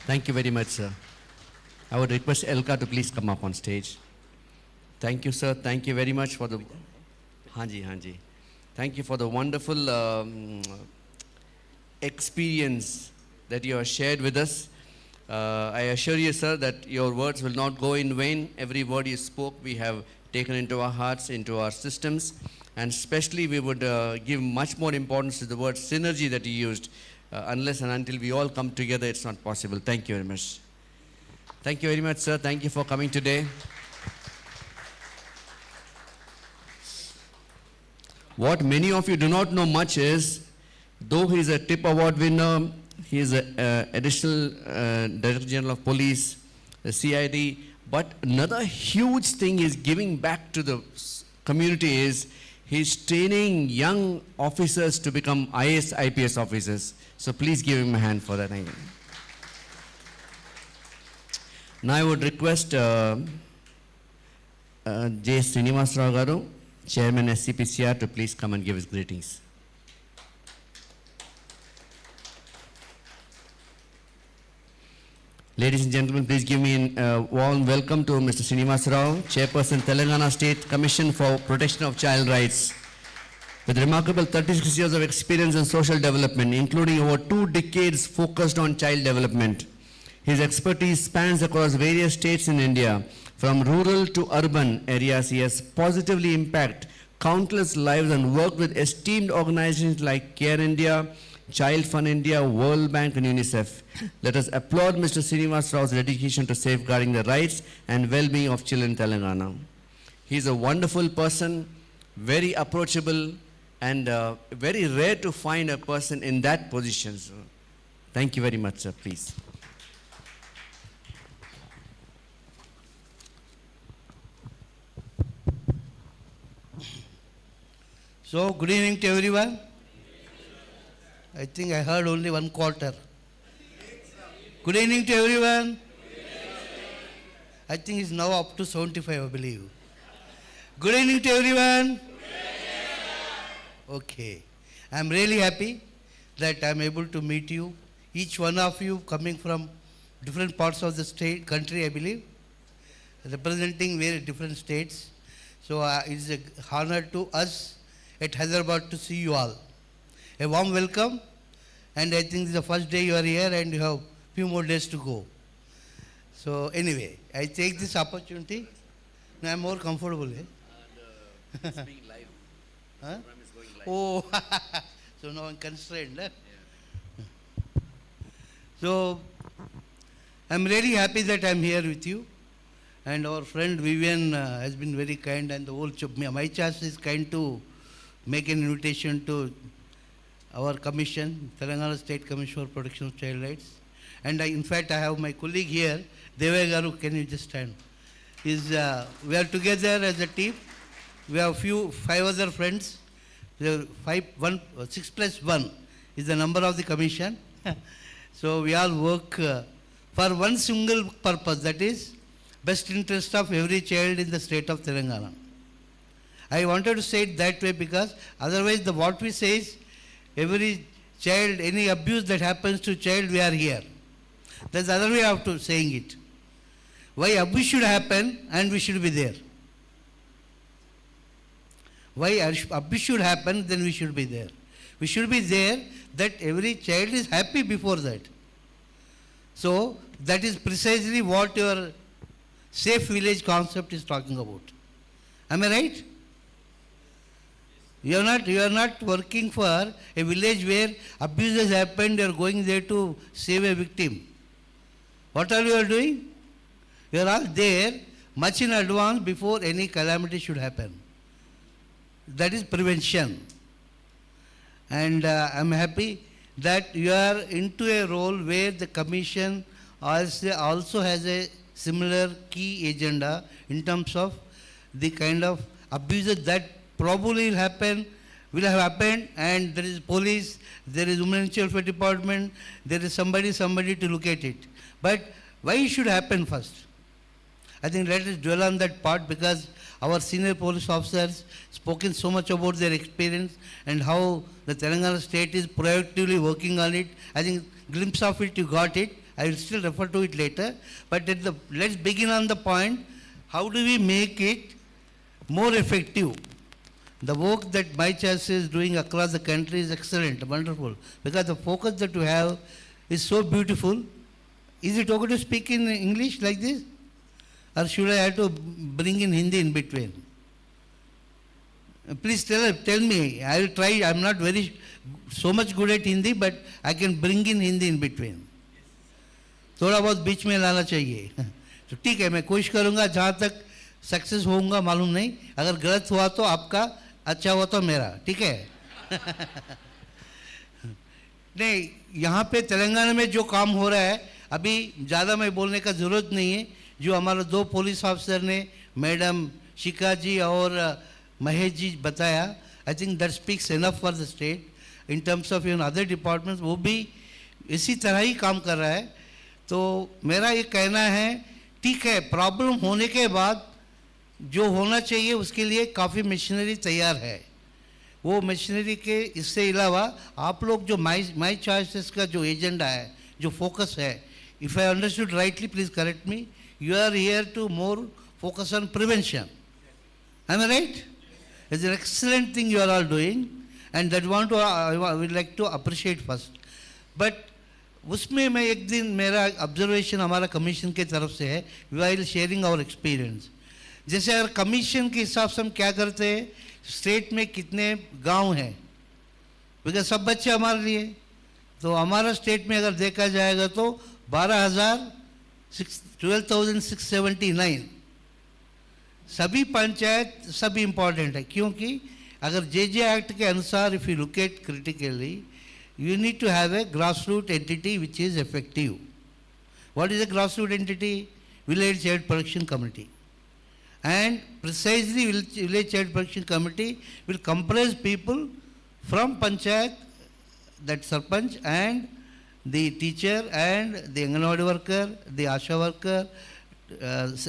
Thank you very much, sir. I would request Elka to please come up on stage. Thank you, sir. Thank you very much for the... Hanji, Hanji. Thank you for the wonderful experience that you have shared with us. I assure you, sir, that your words will not go in vain. Every word you spoke, we have taken into our hearts, into our systems. And especially, we would give much more importance to the word synergy that you used. Unless and until we all come together, it's not possible. Thank you very much. Thank you very much, sir. Thank you for coming today. What many of you do not know much is, though he is a TIP award winner, he is an additional Director General of Police, the CID, but another huge thing is giving back to the community is he's training young officers to become IAS, IPS officers. So please give him a hand for that. Thank you. Now I would request J. Srinivas Rao Garu, Chairman SCPCR, to please come and give his greetings. Ladies and gentlemen, please give me a warm welcome to Mr. Srinivas Rao, Chairperson, Telangana State Commission for Protection of Child Rights. With remarkable 36 years of experience in social development, including over 2 decades focused on child development, his expertise spans across various states in India. From rural to urban areas, he has positively impacted countless lives and worked with esteemed organizations like Care India, Child Fund India, World Bank and UNICEF. Let us applaud Mr. Srinivas Rao's dedication to safeguarding the rights and well-being of children in Telangana. He is a wonderful person, very approachable, and very rare to find a person in that position. So, thank you very much, sir. Please. So, good evening to everyone. I think I heard only one quarter. Good evening to everyone. I think it's now up to 75, I believe. Good evening to everyone. Okay. I'm really happy that I'm able to meet you. Each one of you coming from different parts of the state, country, I believe, representing very different states. So it's an honor to us at Hyderabad to see you all. A warm welcome, and I think this is the first day you are here and you have few more days to go. So anyway, I take this opportunity. Now I'm more comfortable. It's being live. Huh? The program is going live. Oh, so now I'm constrained. Eh? So I'm really happy that I'm here with you. And our friend Vivian has been very kind, and the whole my church is kind to make an invitation to our commission, Telangana State Commission for Protection of Child Rights. And in fact, I have my colleague here, Deve Garu, can you just stand? We are together as a team. We have 5 other friends. 6 plus 1 is the number of the commission. So we all work for one single purpose, that is best interest of every child in the state of Telangana. I wanted to say it that way because otherwise what we say is every child, any abuse that happens to child, we are here. That's the other way of saying it. Why abuse should happen and we should be there. Why abuse should happen, then we should be there. We should be there that every child is happy before that. So that is precisely what your safe village concept is talking about. Am I right? You are not working for a village where abuse has happened, you are going there to save a victim. What are you doing? You are all there much in advance before any calamity should happen. That is prevention. And I am happy that you are into a role where the commission also has a similar key agenda in terms of the kind of abuses that probably will have happened, and there is police, there is Women and Welfare Department, there is somebody to look at it. But why it should happen first? I think let us dwell on that part, because our senior police officers spoken so much about their experience and how the Telangana state is proactively working on it. I think glimpse of it you got it. I will still refer to it later. But let's begin on the point, how do we make it more effective? The work that my church is doing across the country is excellent, wonderful, because the focus that you have is so beautiful. Is it okay to speak in English like this? Or should I have to bring in Hindi in between? Please tell me. I will try. I am not so much good at Hindi, but I can bring in Hindi in between. थोड़ा बहुत बीच में लाना चाहिए. तो ठीक है, मैं कोशिश करूँगा, जहाँ तक सक्सेस होऊंगा मालूम नहीं. अगर गलत हुआ तो आपका, अच्छा हुआ तो मेरा. ठीक है? नहीं, यहाँ पे तेलंगाना में जो काम हो रहा है, अभी ज़्यादा मैं बोलने का ज़रूरत नहीं है. जो हमारा 2 पुलिस ऑफिसर ने, मैडम शिका जी और महेश जी बताया, I think that speaks enough for the state in terms of in other departments. वो भी इसी तरह ही काम कर रहा है. तो मेरा ये कहना है, ठीक है, प्रॉब्लम होने के बाद जो होना चाहिए उसके लिए काफ़ी मशीनरी तैयार है. वो मशीनरी के इससे अलावा आप लोग जो माई चॉइसेस का जो एजेंडा है, जो फोकस है, if I understood rightly, please correct me, you are here to more focus on prevention. Am I right? It's an excellent thing you are all doing, and that I would like to appreciate first. But उसमें मैं एक दिन मेरा observation हमारा commission के तरफ से है, while sharing our experience. जैसे अगर कमीशन के हिसाब से हम क्या करते हैं, स्टेट में कितने गांव हैं, बिकॉज सब बच्चे हमारे लिए, तो हमारा स्टेट में अगर देखा जाएगा तो 12,679 सभी पंचायत सभी इंपॉर्टेंट है, क्योंकि अगर जे एक्ट के अनुसार if you look at critically, you need to have a grassroots entity which is effective. What is a grassroots entity? Village Child Protection Committee. And precisely Village Child Protection Committee will comprise people from Panchayat, that Sarpanch, and the teacher and the Anganwadi worker, the Asha worker,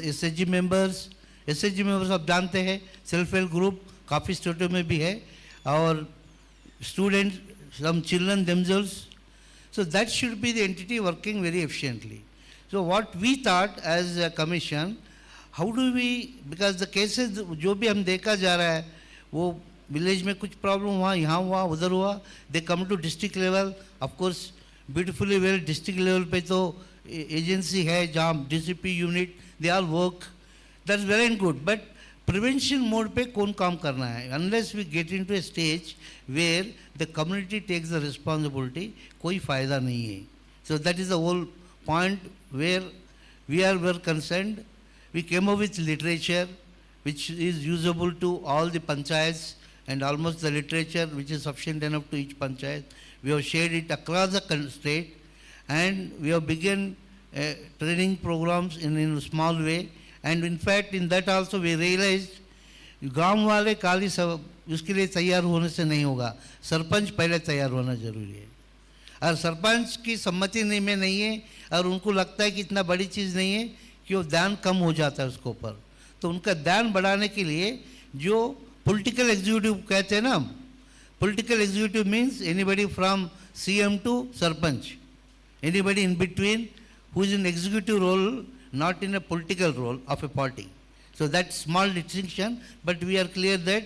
SHG members. SHG members आप जानते हैं, self help group काफ़ी स्टेटों में भी है, और students, some children themselves. So that should be the entity working very efficiently. So what we thought as a commission, how do we, because the cases जो भी हम देखा जा रहा है, वो विलेज में कुछ प्रॉब्लम हुआ, यहाँ हुआ, उधर हुआ, they come to district level. Of course, beautifully well district level पे तो agency है जहाँ DCP unit, they all work. That's well and good. But prevention mode पे कौन काम करना है? Unless we get into a stage where the community takes the responsibility, कोई फायदा नहीं है. So that is the whole point where were concerned. We came up with literature which is usable to all the panchayats, and almost the literature which is sufficient enough to each panchayat. We have shared it across the state, and we have begun training programs in a small way. And in fact, in that also we realized गांव वाले खाली सब उसके लिए तैयार होने से नहीं होगा, सरपंच पहले तैयार होना जरूरी है. और सरपंच की सम्मति में नहीं है, और उनको लगता है कि इतना बड़ी चीज़ नहीं है कि वो ध्यान कम हो जाता है उसके ऊपर, तो उनका ध्यान बढ़ाने के लिए जो पॉलिटिकल एग्जीक्यूटिव कहते हैं ना, political executive means anybody from CM to sarpanch, anybody in between who is in executive role, not in a political role of a party. So that small distinction, but we are clear that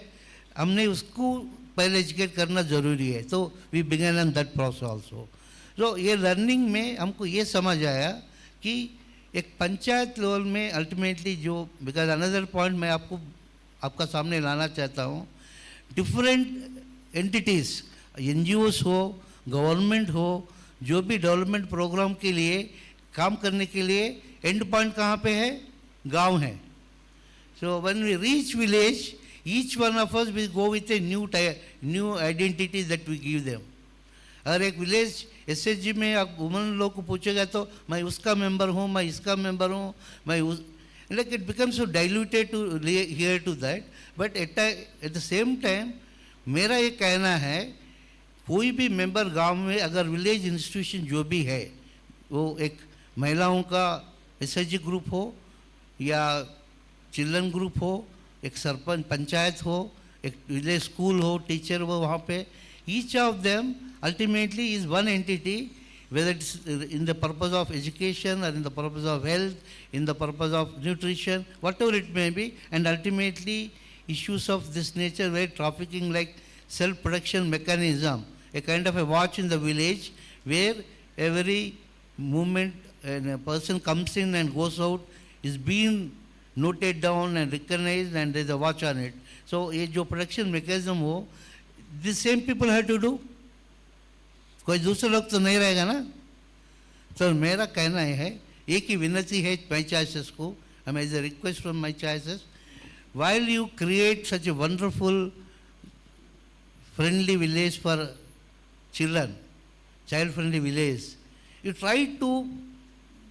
हमने उसको पहले educate करना ज़रूरी है, तो we began on that process also. So ये learning में हमको ये समझ आया कि एक पंचायत लेवल में अल्टीमेटली जो, बिकॉज अनदर पॉइंट मैं आपका सामने लाना चाहता हूँ, डिफरेंट एंटिटीज़, NGOs हो, गवर्नमेंट हो, जो भी डेवलपमेंट प्रोग्राम के लिए काम करने के लिए एंड पॉइंट कहाँ पे है? गांव है. So when we reach village, each one of us will go with a new identity that we give them. अगर एक विलेज SHG में आप वुमेन लोग को पूछेगा तो मैं उसका मेंबर हूँ, मैं इसका मेंबर हूँ, मैं उस, like it becomes so diluted to hear to that. But at the same time मेरा ये कहना है, कोई भी मेंबर गांव में अगर विलेज इंस्टीट्यूशन जो भी है, वो एक महिलाओं का SHG ग्रुप हो या चिल्ड्रन ग्रुप हो, एक सरपंच पंचायत हो, एक विलेज स्कूल हो, टीचर हो, वहाँ पे each of them ultimately is one entity, whether it's in the purpose of education or in the purpose of health, in the purpose of nutrition, whatever it may be, and ultimately issues of this nature where trafficking like self-protection mechanism, a kind of a watch in the village where every movement and a person comes in and goes out is being noted down and recognized, and there is a watch on it. So ये जो protection mechanism हो, the same people have to do. कोई दूसरे लोग तो नहीं रहेगा ना. तो मेरा कहना है, एक ही विनती है पंचायत को, I'm as a request from my choices, while you create such a wonderful friendly village for children, child friendly village, you try to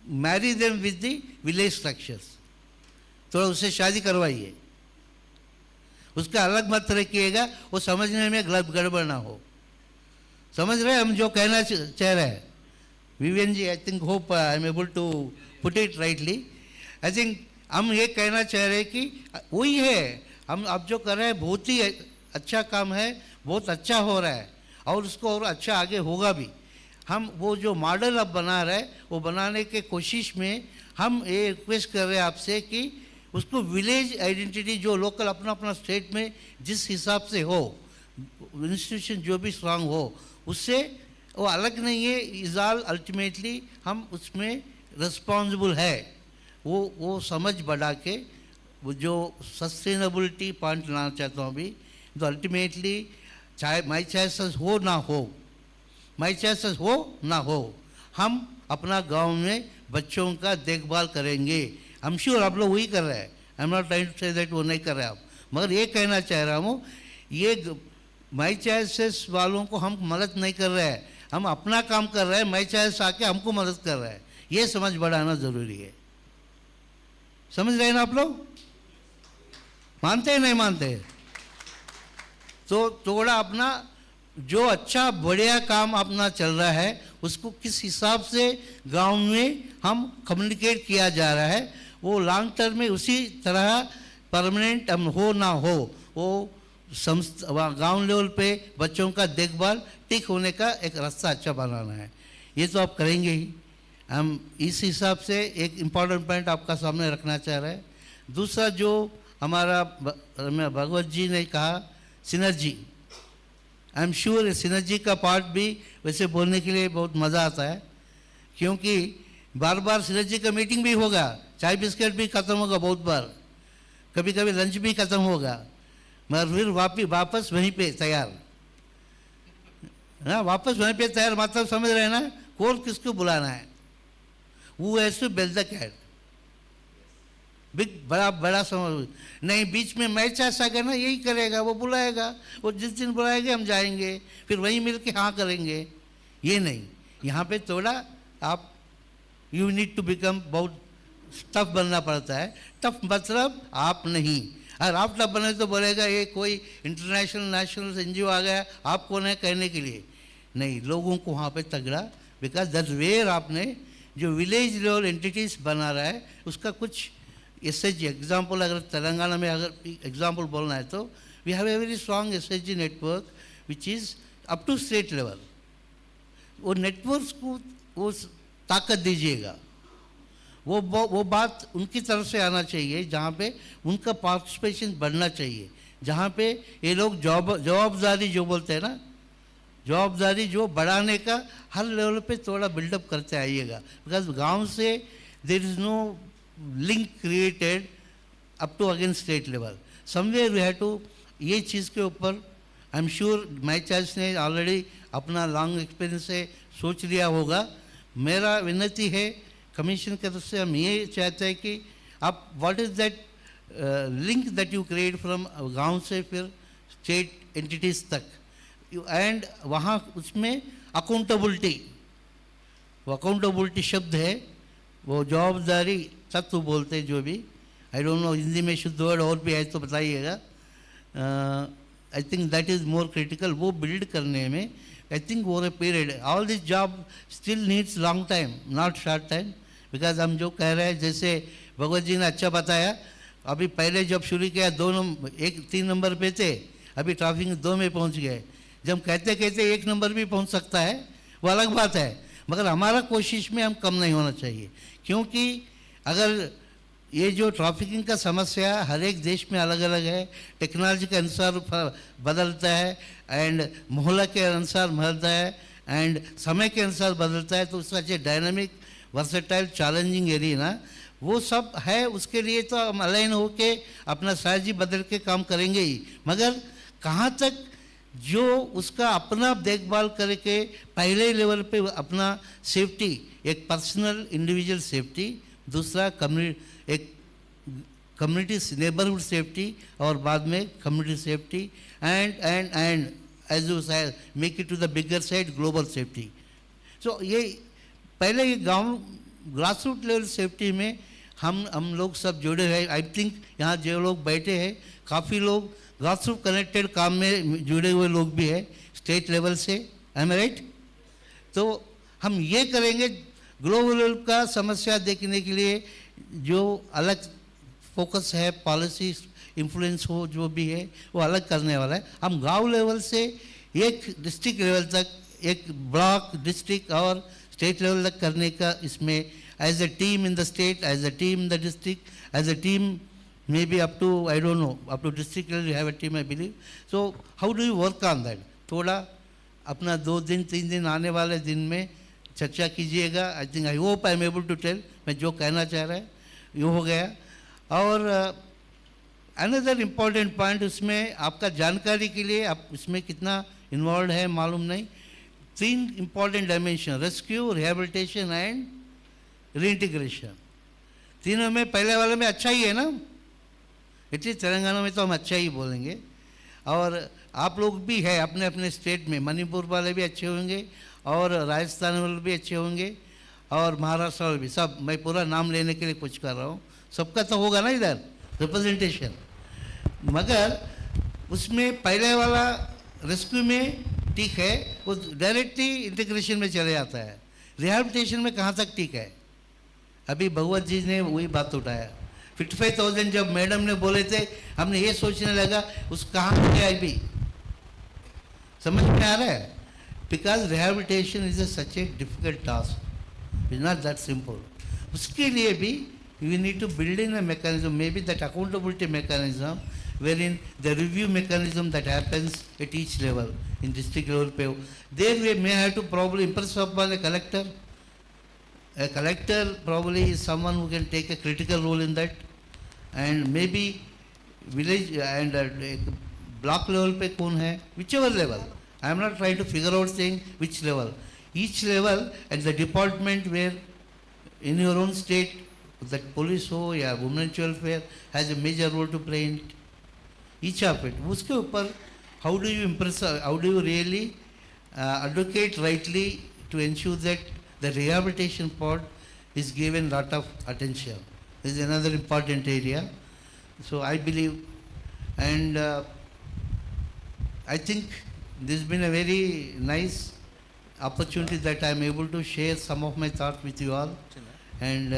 marry them with the village structures. थोड़ा उससे शादी करवाइए, उसका अलग मत रखिएगा, वो समझने में गड़बड़ ना हो. समझ रहे हम जो कहना चाह रहे हैं? Vivian ji, I think hope I am able to put it rightly. I think हम ये कहना चाह रहे हैं कि वही है, हम अब जो कर रहे हैं बहुत ही अच्छा काम है, बहुत अच्छा हो रहा है, और उसको और अच्छा आगे होगा भी. हम वो जो मॉडल अब बना रहे हैं, वो बनाने के कोशिश में हम ये रिक्वेस्ट कर रहे हैं आपसे कि उसको विलेज आइडेंटिटी जो लोकल अपना अपना स्टेट में जिस हिसाब से हो, इंस्टीट्यूशन जो भी स्ट्रांग हो, उससे वो अलग नहीं है. इज ऑल अल्टीमेटली हम उसमें रिस्पॉन्सिबल है, वो समझ बढ़ा के वो जो सस्टेनेबिलिटी पॉइंट लाना चाहता हूँ अभी, तो अल्टीमेटली चाहे माई चाइसेस हो ना हो, माई चाइसेस हो ना हो, हम अपना गांव में बच्चों का देखभाल करेंगे। आई एम श्योर आप लोग वही कर रहे हैं, I am not trying to say that वो नहीं कर रहे आप, मगर ये कहना चाह रहा हूँ ये माई चाइसेस वालों को हम मदद नहीं कर रहे हैं, हम अपना काम कर रहे हैं, माई चाइसेस आके हमको मदद कर रहे हैं, ये समझ बढ़ाना ज़रूरी है। समझ रहे हैं ना आप लोग? मानते हैं नहीं मानते? तो थोड़ा अपना जो अच्छा बढ़िया काम अपना चल रहा है उसको किस हिसाब से गांव में हम कम्युनिकेट किया जा रहा है, वो लॉन्ग टर्म में उसी तरह परमानेंट हम हो ना हो, वो गांव लेवल पे बच्चों का देखभाल ठीक होने का एक रास्ता अच्छा बनाना है। ये तो आप करेंगे ही। हम इस हिसाब से एक इम्पॉर्टेंट पॉइंट आपका सामने रखना चाह रहे हैं। दूसरा जो हमारा भगवत जी ने कहा synergy, I am sure synergy का पार्ट भी वैसे बोलने के लिए बहुत मज़ा आता है, क्योंकि बार बार सिनर्जी का मीटिंग भी होगा, चाय बिस्किट भी ख़त्म होगा, बहुत बार कभी कभी लंच भी ख़त्म होगा, मगर फिर वापस वहीं पे तैयार, ना वापस वहीं पे तैयार, मतलब समझ रहे हैं ना, कौन किसको बुलाना है, वो ऐसे बेल द कैट बिग बड़ा समझ नहीं, बीच में मैच ऐसा करना यही करेगा, वो बुलाएगा, वो जिस दिन बुलाएंगे हम जाएंगे, फिर वहीं मिल के हाँ करेंगे, ये नहीं। यहाँ पे थोड़ा आप यू नीड टू बिकम बहुत टफ बनना पड़ता है। टफ मतलब आप नहीं, अगर आप टफ बने तो बोलेगा ये कोई इंटरनेशनल नेशनल एनजीओ आ गया, आप कौन है कहने के लिए, नहीं, लोगों को वहाँ पे तगड़ा, बिकॉज दैट्स वेयर आपने जो विलेज लेवल एंटिटीज बना रहा है उसका कुछ एसएचजी एग्जाम्पल, अगर तेलंगाना में अगर एग्जाम्पल बोलना है तो we have a very strong SHG network which is up to state level. वो नेटवर्क्स को वो ताकत दीजिएगा, वो बात उनकी तरफ से आना चाहिए जहाँ पे उनका पार्टिसिपेशन बढ़ना चाहिए, जहाँ पे ये लोग जवाबदारी जो बोलते हैं ना, जवाबदारी जो बढ़ाने का हर लेवल पे थोड़ा बिल्डअप करते आइएगा, बिकॉज गांव से there is no link created up to again state level, somewhere we have to, ये चीज़ के ऊपर I am sure my child ने ऑलरेडी अपना लॉन्ग एक्सपीरियंस से सोच लिया होगा। मेरा विनती है कमीशन की तरफ से, हम ये चाहते हैं कि आप what is that link that you create from गांव से फिर स्टेट एंटिटीज़ तक, एंड वहाँ उसमें अकाउंटेबिलिटी, वो अकाउंटेबिलिटी शब्द है, वो जवाबदारी तत्व बोलते जो भी, आई डोंट नो हिंदी में शुद्ध वर्ड और भी है तो बताइएगा। I think that is more critical, वो बिल्ड करने में I think over a period, all this job still needs long time not short time, because हम जो कह रहे हैं जैसे भगवत जी ने अच्छा बताया, अभी पहले जब शुरू किया 3 नंबर पे थे, अभी ट्रैफिकिंग 2 में पहुंच गए, जब कहते कहते 1 नंबर भी पहुंच सकता है वो अलग बात है, मगर हमारा कोशिश में हम कम नहीं होना चाहिए, क्योंकि अगर ये जो ट्रैफिकिंग का समस्या हर एक देश में अलग अलग है, टेक्नोलॉजी के अनुसार बदलता है, एंड मोहल्ला के अनुसार बदलता है, एंड समय के अनुसार बदलता है, तो उसका जो डायनामिक वर्सेटाइल चैलेंजिंग एरिया ना वो सब है, उसके लिए तो हम अलाइन होके अपना स्ट्रैटेजी बदल के काम करेंगे ही, मगर कहाँ तक जो उसका अपना देखभाल करके पहले लेवल पे अपना सेफ्टी, एक पर्सनल इंडिविजुअल सेफ्टी, दूसरा कम्युनिटी नेबरहुड सेफ्टी, और बाद में community safety, and as you make it to the bigger side global safety. So ये पहले ये गांव ग्रास रूट लेवल सेफ्टी में हम लोग सब जुड़े हैं। आई थिंक यहाँ जो लोग बैठे हैं काफ़ी लोग ग्रास रूट कनेक्टेड काम में जुड़े हुए लोग भी हैं स्टेट लेवल से, एम आई राइट? तो हम ये करेंगे, ग्लोबल लेवल का समस्या देखने के लिए जो अलग फोकस है, पॉलिसी इन्फ्लुएंस हो जो भी है वो अलग करने वाला है। हम गांव लेवल से एक डिस्ट्रिक्ट लेवल तक, एक ब्लॉक, डिस्ट्रिक्ट और स्टेट लेवल तक करने का इसमें as a team in the state, as a team in the district, as a team maybe up to, I don't know, up to district level you have a team I believe. So how do you work on that? थोड़ा अपना 2 दिन 3 दिन आने वाले दिन में चर्चा कीजिएगा। I think I hope I am able to tell, मैं जो कहना चाह रहा है ये हो गया। और अनदर इम्पॉर्टेंट पॉइंट उसमें आपका जानकारी के लिए, आप इसमें कितना इन्वॉल्व है मालूम नहीं, 3 important dimension, rescue, rehabilitation and reintegration. तीनों में पहले वाले में अच्छा ही है ना, इसलिए तेलंगाना में तो हम अच्छा ही बोलेंगे। और आप लोग भी है अपने अपने स्टेट में, मणिपुर वाले भी अच्छे होंगे और राजस्थान वाले भी अच्छे होंगे और महाराष्ट्र वाले भी, सब, मैं पूरा नाम लेने के लिए कुछ कर रहा हूँ, सबका तो होगा ना इधर रिप्रेजेंटेशन। मगर उसमें पहले वाला रेस्क्यू में ठीक है, वो डायरेक्टली इंटीग्रेशन में चले जाता है। रिहेबिलिटेशन में कहाँ तक ठीक है? अभी भगवत जी ने वही बात उठाया, 55,000 जब मैडम ने बोले थे, हमने ये सोचने लगा उस कहाँ गया अभी, समझ में आ रहा है? Because rehabilitation is such a difficult task, is not that simple. उसके लिए भी we need to build in a mechanism, maybe that accountability mechanism, wherein the review mechanism that happens at each level, in district level, there we may have to probably impress upon a collector. A collector probably is someone who can take a critical role in that, and maybe village and block level pe kaun hai, whichever level. I am not trying to figure out saying which level. Each level and the department where in your own state, that police हो या women's welfare has a major role to play in each of it. उसके ऊपर how do you impress, how do you really advocate rightly to ensure that the rehabilitation part is given lot of attention. This is another important area. So I believe, and I think this has been a very nice opportunity that I am able to share some of my thoughts with you all. And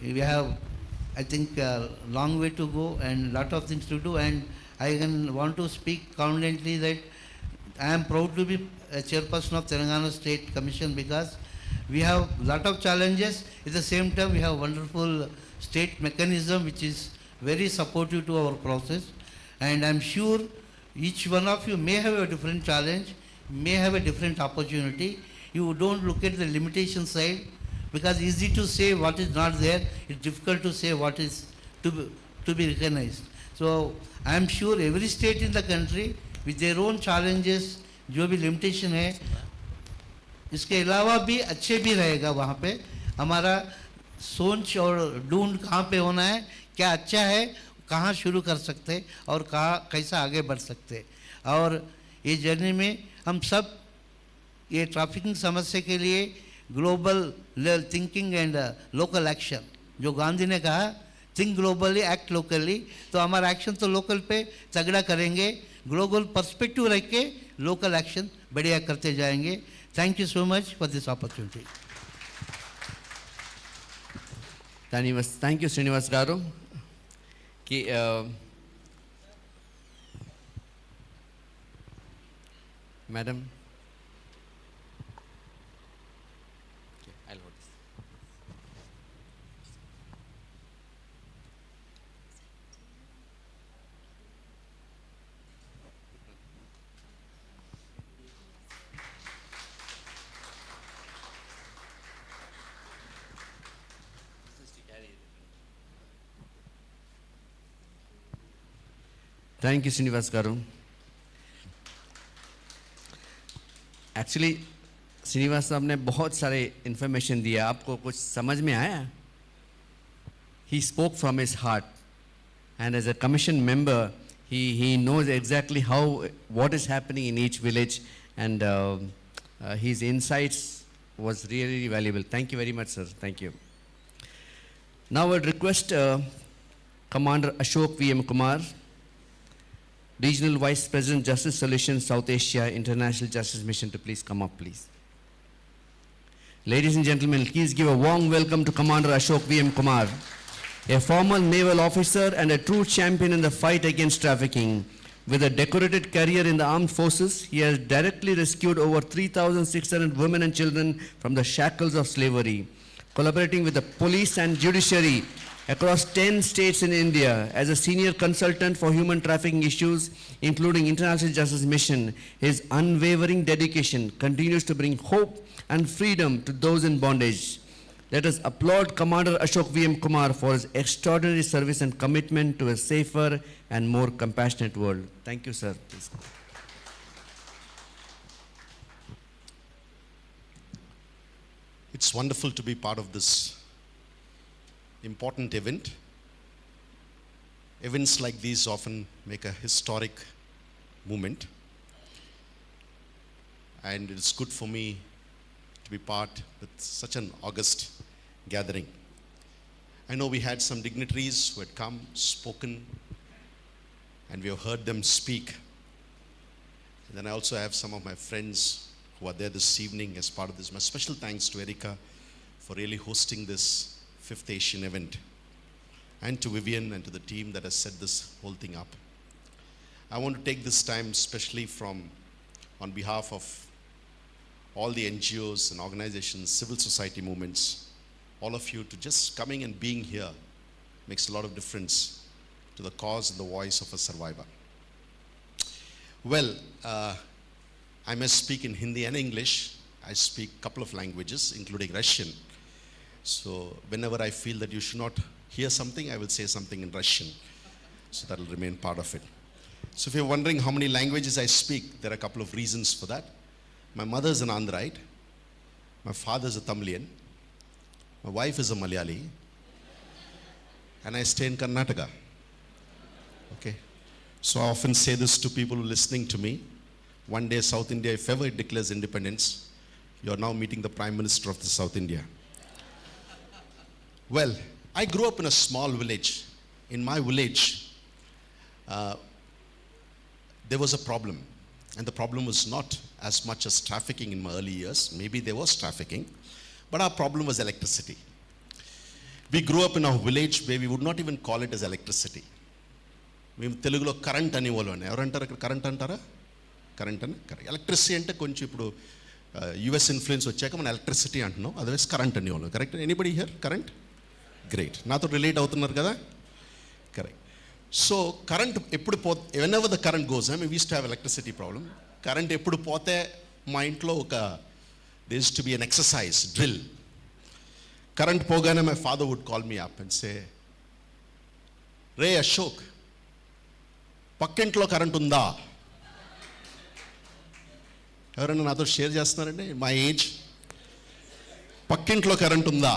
we have, I think, a long way to go and lot of things to do, and I can want to speak confidently that I am proud to be a chairperson of Telangana State Commission, because we have lot of challenges. At the same time, we have wonderful state mechanism which is very supportive to our process, and I am sure each one of you may have a different challenge, may have a different opportunity. You don't look at the limitation side, because easy to say what is not there, it's difficult to say what is to be recognized. So I am sure every state in the country with their own challenges, जो भी limitation है, इसके अलावा भी अच्छे भी रहेगा वहाँ पे। हमारा सोच और ढूंढ कहाँ पे होना है, क्या अच्छा है, कहाँ शुरू कर सकते और कहाँ कैसा आगे बढ़ सकते। और ये जर्नी में हम सब ये ट्रैफिकिंग समस्या के लिए global thinking and local action, जो गांधी ने कहा थिंक ग्लोबली एक्ट लोकली, तो हमारा एक्शन तो लोकल पे तगड़ा करेंगे, ग्लोबल पर्सपेक्टिव रख के लोकल एक्शन बढ़िया करते जाएंगे। Thank you so much for this opportunity. Thank you, Srinivas Garu. Madam. I'll hold this. Thank you, Srinivas Garu. Actually, Srinivas साहब ने बहुत सारे इन्फॉर्मेशन दिया, आपको कुछ समझ में आया? He spoke from his heart, and as a commission member, he knows exactly what is happening in each village, and his insights was really valuable. Thank you very much, sir. Thank you. Now I would request Commander Ashok V.M. Kumar, Regional Vice President, Justice Solutions, South Asia International Justice Mission, to please come up, please. Ladies and gentlemen, please give a warm welcome to Commander Ashok V.M. Kumar, a former naval officer and a true champion in the fight against trafficking. With a decorated career in the armed forces, he has directly rescued over 3,600 women and children from the shackles of slavery, collaborating with the police and judiciary across 10 states in India. As a senior consultant for human trafficking issues, including International Justice Mission, his unwavering dedication continues to bring hope and freedom to those in bondage. Let us applaud Commander Ashok VM Kumar for his extraordinary service and commitment to a safer and more compassionate world. Thank you, sir. Please. It's wonderful to be part of this important event. Events like these often make a historic moment. And it's good for me to be part with such an august gathering. I know we had some dignitaries who had come, spoken, and we have heard them speak. And then I also have some of my friends who are there this evening as part of this. My special thanks to Erica for really hosting this 5th Asian event, and to Vivian and to the team that has set this whole thing up. I want to take this time especially on behalf of all the NGOs and organizations, civil society movements, all of you, to just coming and being here makes a lot of difference to the cause and the voice of a survivor. Well, I must speak in Hindi and English. I speak a couple of languages, including Russian. So whenever I feel that you should not hear something, I will say something in Russian. So that will remain part of it. So if you're wondering how many languages I speak, there are a couple of reasons for that. My mother is an Andhraite. My father is a Tamilian. My wife is a Malayali. And I stay in Karnataka. Okay. So I often say this to people who are listening to me. One day South India, if ever it declares independence, you are now meeting the Prime Minister of the South India. Well, I grew up in a small village. In my village, there was a problem. And the problem was not as much as trafficking in my early years. Maybe there was trafficking, but our problem was electricity. We grew up in a village where we would not even call it as electricity. మేము తెలుగులో current అనేవాళ్ళు అని ఎవరంటారు ఇక్కడ current అంటారా current అని correct electricity అంటే కొంచెం ఇప్పుడు యుఎస్ ఇన్ఫ్లుయెన్స్ వచ్చాక మనం ఎలక్ట్రిసిటీ అంటున్నాం అదర్వైజ్ కరెంట్ అనేవాళ్ళు correct anybody here current great నాతో రిలేట్ అవుతున్నారు కదా కరెక్ట్ సో కరెంట్ ఎప్పుడు whenever the current goes I mean we used to have electricity problem current ఎప్పుడు పోతే మా ఇంట్లో ఒక there used to be an exercise drill current పోగానే my father would call me up and say రే అశోక్ పక్కింట్లో current ఉందా ఎవరైనా నాతో షేర్ చేస్తున్నారండి మా ఏజ్ పక్కింట్లో కరెంట్ ఉందా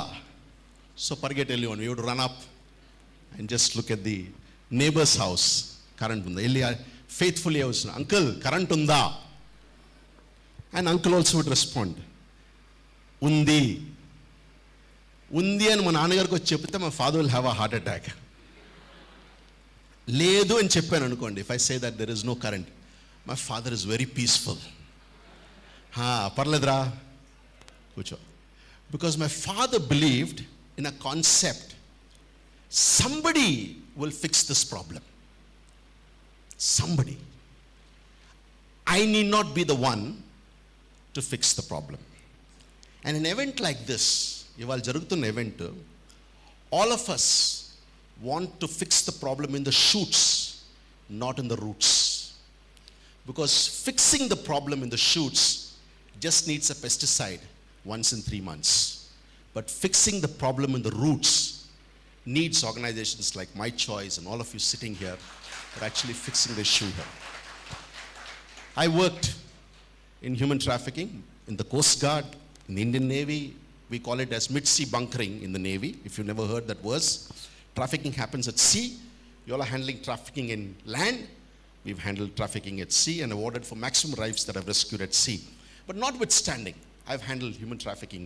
సో పరిగెట్ వెళ్ళి we would run up and just look at the neighbour's house current ఉందా వెళ్ళి ఫెయిత్ఫుల్లీ హౌస్ అంకుల్ కరెంట్ ఉందా and uncle also would respond ఉంది ఉంది అని మా నాన్నగారికి వచ్చి చెప్తే మా father will have a heart attack లేదు అని చెప్పాను అనుకోండి if I say that there is no current my father is very peaceful పర్లేదురా కూర్చో because my father believed in a concept somebody will fix this problem somebody I need not be the one to fix the problem and an event like this ఇవాళ జరుగుతున్న event all of us want to fix the problem in the shoots, not in the roots. Because fixing the problem in the shoots just needs a pesticide once in 3 months. But fixing the problem in the roots needs organizations like My Choice and all of you sitting here are actually fixing the issue here. I worked in human trafficking in the Coast Guard, in the Indian Navy. We call it as mid-sea bunkering in the Navy, if you've never heard that verse. Trafficking happens at sea. You all are handling trafficking in land. We've handled trafficking at sea and awarded for maximum lives that I've rescued at sea. But notwithstanding, I've handled human trafficking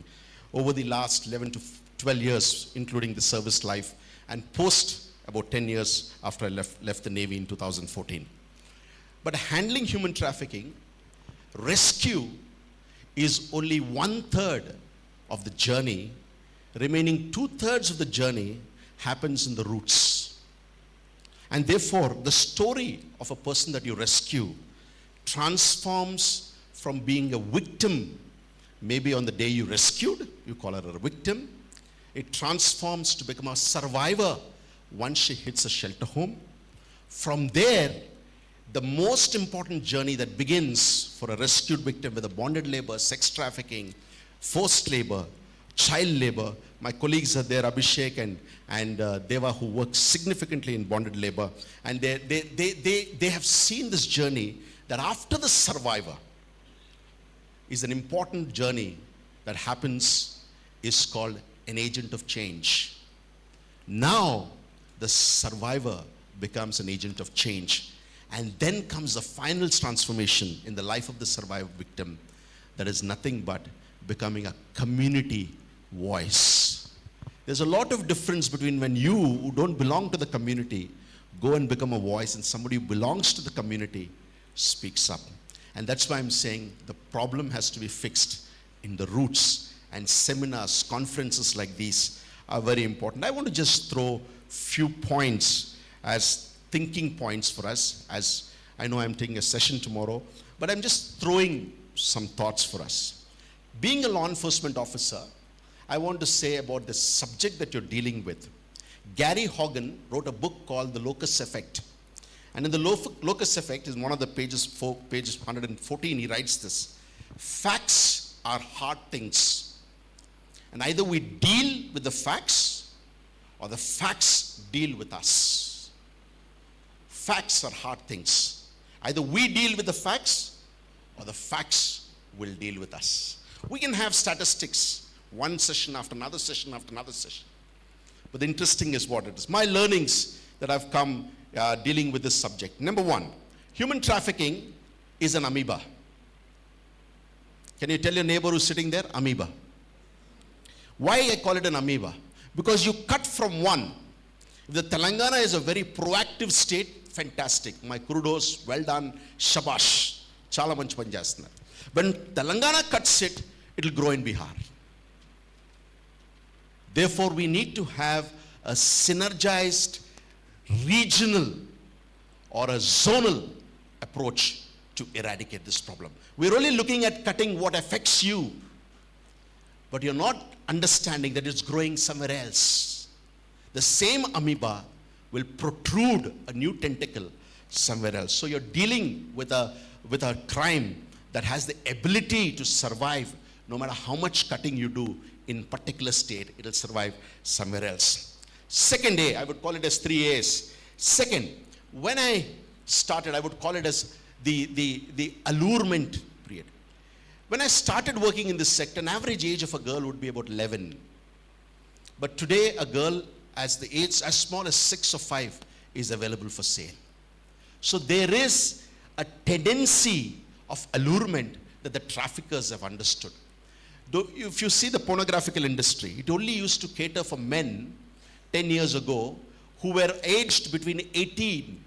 over the last 11 to 12 years, including the service life, and post about 10 years after I left the Navy in 2014. But handling human trafficking, rescue is only 1/3 of the journey. Remaining 2/3 of the journey happens in the roots. And therefore, the story of a person that you rescue transforms from being a victim, maybe on the day you rescued, you call her a victim. It transforms to become a survivor once she hits a shelter home. From there, the most important journey that begins for a rescued victim with a bonded labor, sex trafficking, forced labor, child labor. My colleagues are there, Abhishek and Deva, who work significantly in bonded labor. And they have seen this journey that after the survivor is an important journey that happens, is called an agent of change. Now, the survivor becomes an agent of change. And then comes the final transformation in the life of the survivor victim that is nothing but becoming a community voice. There's a lot of difference between when you, who don't belong to the community, go and become a voice, and somebody who belongs to the community speaks up. And that's why I'm saying the problem has to be fixed in the roots, and seminars, conferences like these are very important. I want to just throw few points as thinking points for us, as I know I'm taking a session tomorrow, but I'm just throwing some thoughts for us. Being a law enforcement officer, I want to say about the subject that you're dealing with. Gary Hogan wrote a book called The Locus Effect. And in the Locus Effect, is one of the pages 114, he writes this: facts are hard things. And either we deal with the facts or the facts deal with us. Facts are hard things. Either we deal with the facts or the facts will deal with us. We can have statistics, one session after another session after another session. But the interesting is what it is. My learnings that I've come dealing with this subject. Number one, human trafficking is an amoeba. Can you tell your neighbor who's sitting there? Amoeba. Why I call it an amoeba? Because you cut from one. If the Telangana is a very proactive state, fantastic. My kudos, well done, shabash. Chala manchi pani chestuన్నారు. When Telangana cuts it, it will grow in Bihar. Therefore, we need to have a synergized regional or a zonal approach to eradicate this problem. We're only looking at cutting what affects you, but you're not understanding that it's growing somewhere else. The same amoeba will protrude a new tentacle somewhere else. So you're dealing with a crime that has the ability to survive no matter how much cutting you do in particular state, it'll survive somewhere else. Second A, I would call it as 3 A's. Second, when I started, I would call it as the allurement period. When I started working in this sector, an average age of a girl would be about 11. But today, a girl as the age as small as 6 or 5 is available for sale. So there is a tendency of allurement that the traffickers have understood. Though if you see the pornographical industry, it only used to cater for men 10 years ago who were aged between 18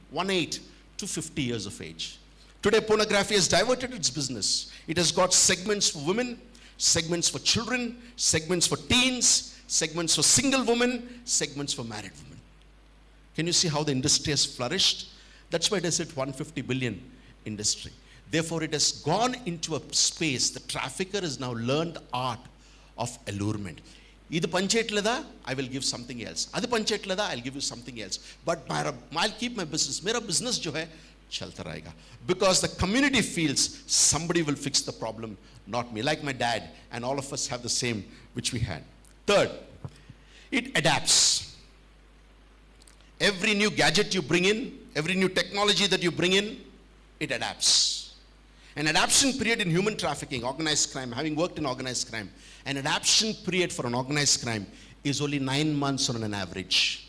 to 50 years of age. Today, pornography has diverted its business. It has got segments for women, segments for children, segments for teens, segments for single women, segments for married women. Can you see how the industry has flourished? That's why it is at 150 billion industry. Therefore, it has gone into a space. The trafficker has now learned the art of allurement. Idu panchetlada, I will give something else. Adu panchetlada, I'll give you something else. But I'll keep my business. Mera business jo hai, chalta rahega. Because the community feels somebody will fix the problem, not me. Like my dad, and all of us have the same which we had. Third, it adapts. Every new gadget you bring in, every new technology that you bring in, it adapts. An adaptation period in human trafficking, organized crime, having worked in organized crime, an adaptation period for an organized crime is only 9 months on an average.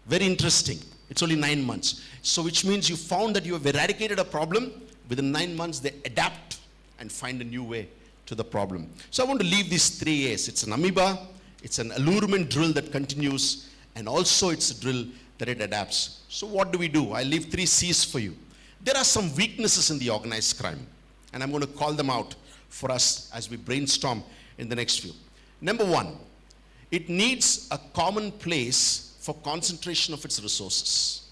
Very interesting. It's only 9 months. So which means you found that you have eradicated a problem. Within 9 months, they adapt and find a new way to the problem. So I want to leave these 3 A's. It's an amoeba, it's an allurement drill that continues, and also it's a drill that it adapts. So what do? I leave 3 C's for you. There are some weaknesses in the organized crime, and I'm going to call them out for us as we brainstorm in the next few. Number 1, it needs a common place for concentration of its resources.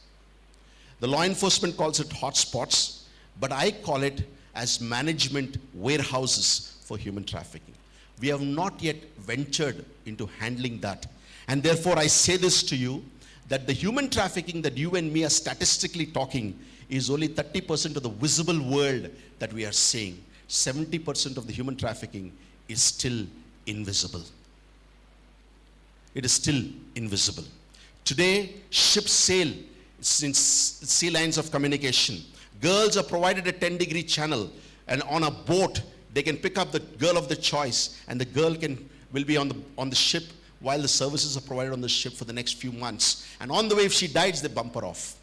The law enforcement calls it hotspots, but I call it as management warehouses for human trafficking. We have not yet ventured into handling that. And therefore, I say this to you, that the human trafficking that you and me are statistically talking is only 30% of the visible world that we are seeing. 70% of the human trafficking is still invisible. It is still invisible. Today, ships sail in sea lines of communication. Girls are provided a 10-degree channel, and on a boat, they can pick up the girl of their choice, and the girl will be on the ship while the services are provided on the ship for the next few months. And on the way, if she dies, they bump her off.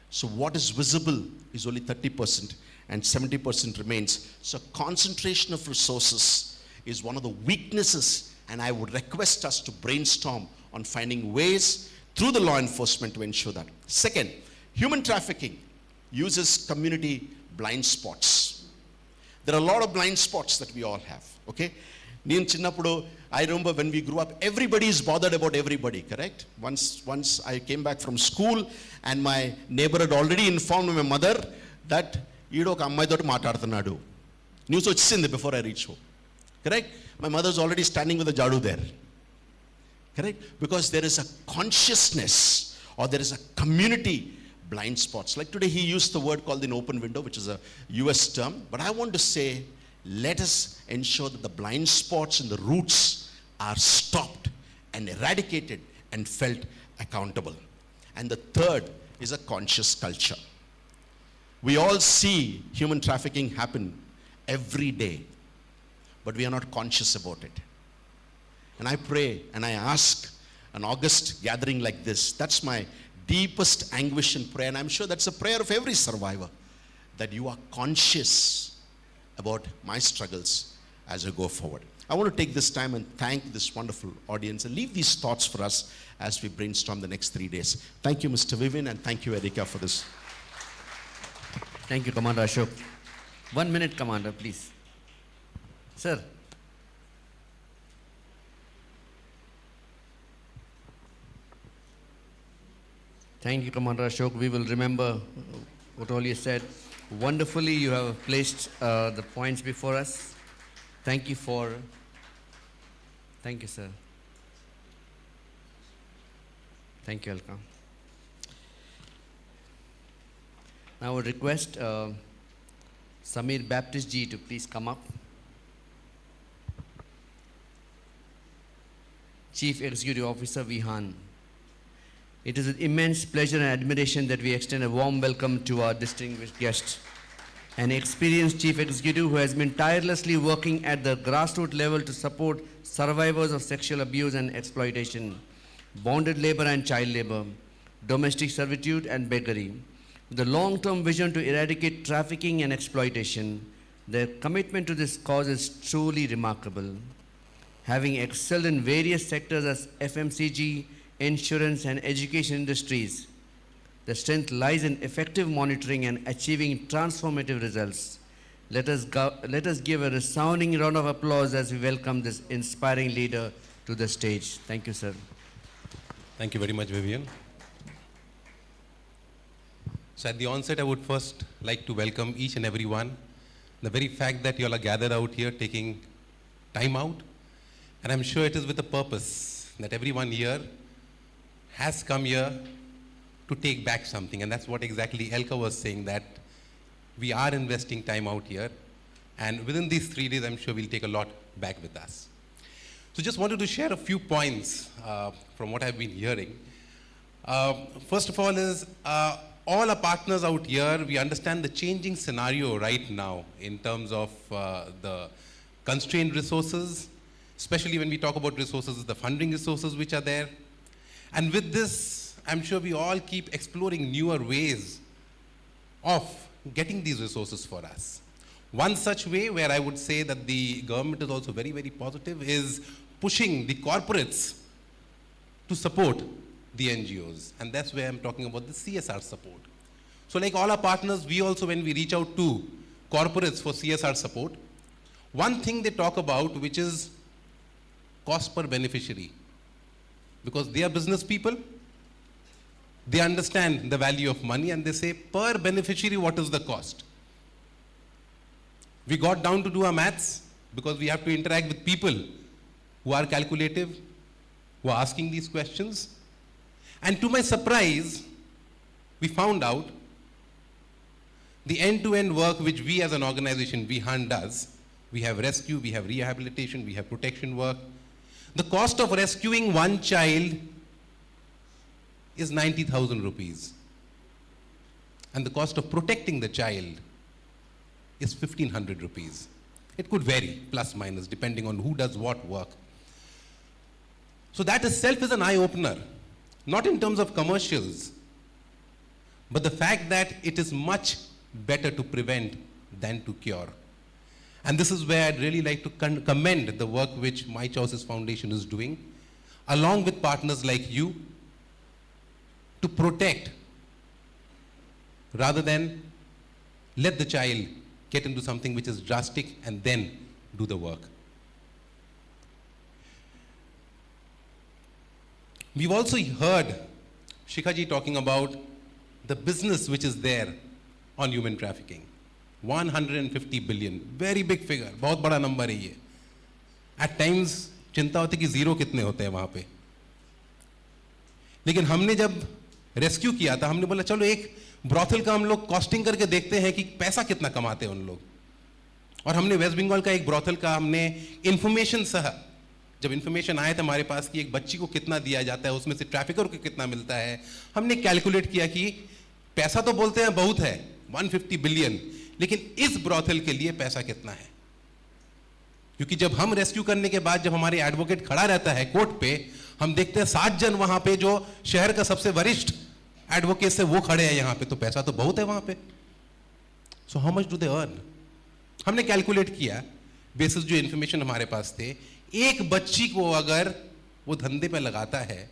So what is visible is only 30%, and 70% remains. So concentration of resources is one of the weaknesses, and I would request us to brainstorm on finding ways through the law enforcement to ensure that. Second, human trafficking uses community blind spots. There are a lot of blind spots that we all have, okay? I remember when we grew up, everybody is bothered about everybody, correct? Once I came back from school and my neighbor had already informed my mother that ఈడో ఒక అమ్మాయితోటి మాట్లాడుతున్నాడు. News వచ్చింది before I reach home, correct? My mother is already standing with a jadu there, correct? Because there is a consciousness or there is a community blind spots. Like today he used the word called an open window, which is a US term, but I want to say, let us ensure that the blind spots and the roots are stopped and eradicated and felt accountable. And the third is a conscious culture. We all see human trafficking happen every day, but we are not conscious about it. And I pray and I ask an August gathering like this, that's my deepest anguish and prayer, and I'm sure that's a prayer of every survivor, that you are conscious about my struggles as I go forward. I want to take this time and thank this wonderful audience and leave these thoughts for us as we brainstorm the next 3 days. Thank you, Mr. Vivian, and thank you, Erika, for this. Thank you, Commander Ashok. 1 minute, Commander, please. Sir. Thank you, Commander Ashok. We will remember what all you said. Wonderfully, you have placed the points before us. Thank you, sir. Thank you, Alka. Now I would request Samir Baptist ji to please come up. Chief Executive Officer Vihan. It is with immense pleasure and admiration that we extend a warm welcome to our distinguished guest, an experienced chief executive who has been tirelessly working at the grassroots level to support survivors of sexual abuse and exploitation, bonded labor and child labor, domestic servitude and beggary. With a long-term vision to eradicate trafficking and exploitation, their commitment to this cause is truly remarkable. Having excelled in various sectors as FMCG, insurance and education industries, the strength lies in effective monitoring and achieving transformative results. Let us give a resounding round of applause as we welcome this inspiring leader to the stage. Thank you, sir. Thank you very much, Vivian. So at the onset, I would first like to welcome each and every one. The very fact that you all are gathered out here taking time out, and I'm sure it is with a purpose that everyone here has come here to take back something, and that's what exactly Elka was saying, that we are investing time out here, and within these 3 days, I'm sure we'll take a lot back with us. So just wanted to share a few points from what I've been hearing. First of all is, all our partners out here, we understand the changing scenario right now in terms of the constrained resources, especially when we talk about resources, the funding resources which are there. And with this, I'm sure we all keep exploring newer ways of getting these resources for us. One such way where I would say that the government is also very, very positive is pushing the corporates to support the NGOs. And that's where I'm talking about the CSR support. So like all our partners, we also, when we reach out to corporates for CSR support, one thing they talk about, which is cost per beneficiary. Because they are business people, they understand the value of money, and they say, per beneficiary, what is the cost? We got down to do our maths because we have to interact with people who are calculative, who are asking these questions. And to my surprise, we found out the end-to-end work which we as an organization, Vihan, does, We have rescue, we have rehabilitation, we have protection work. The cost of rescuing one child is 90,000 rupees. And the cost of protecting the child is 1,500 rupees. It could vary, plus minus, depending on who does what work. So that itself is an eye-opener, not in terms of commercials, but the fact that it is much better to prevent than to cure. And this is where I'd really like to commend the work which My Choices Foundation is doing, along with partners like you, to protect rather than let the child get into something which is drastic and then do the work. We've also heard Shikhaji talking about the business which is there on human trafficking. 150 billion, very big figure, बहुत बड़ा number है ये. At times चिंता होती कि zero कितने होते हैं वहाँ पे. लेकिन हमने जब रेस्क्यू किया था, हमने बोला चलो एक ब्रॉथल का हम लोग कॉस्टिंग करके देखते हैं कि पैसा कितना कमाते हैं उन लोग. और हमने वेस्ट बंगाल का एक ब्रॉथल का हमने इंफॉर्मेशन सह, जब इंफॉर्मेशन आया था हमारे पास कि एक बच्ची को कितना दिया जाता है, उसमें से ट्रैफिकर को कितना मिलता है, हमने कैलकुलेट किया कि पैसा तो बोलते हैं बहुत है 150 बिलियन, लेकिन इस ब्रॉथल के लिए पैसा कितना है. क्योंकि जब हम रेस्क्यू करने के बाद जब हमारे एडवोकेट खड़ा रहता है कोर्ट पे, हम देखते हैं 7 जन वहां पे जो शहर का सबसे वरिष्ठ एडवोकेट से वो खड़े हैं यहाँ पे, तो पैसा तो बहुत है वहां पे. So how much do they earn? हमने कैलकुलेट किया बेसिस जो इंफॉर्मेशन हमारे पास थे, एक बच्ची को अगर वो धंधे पे लगाता है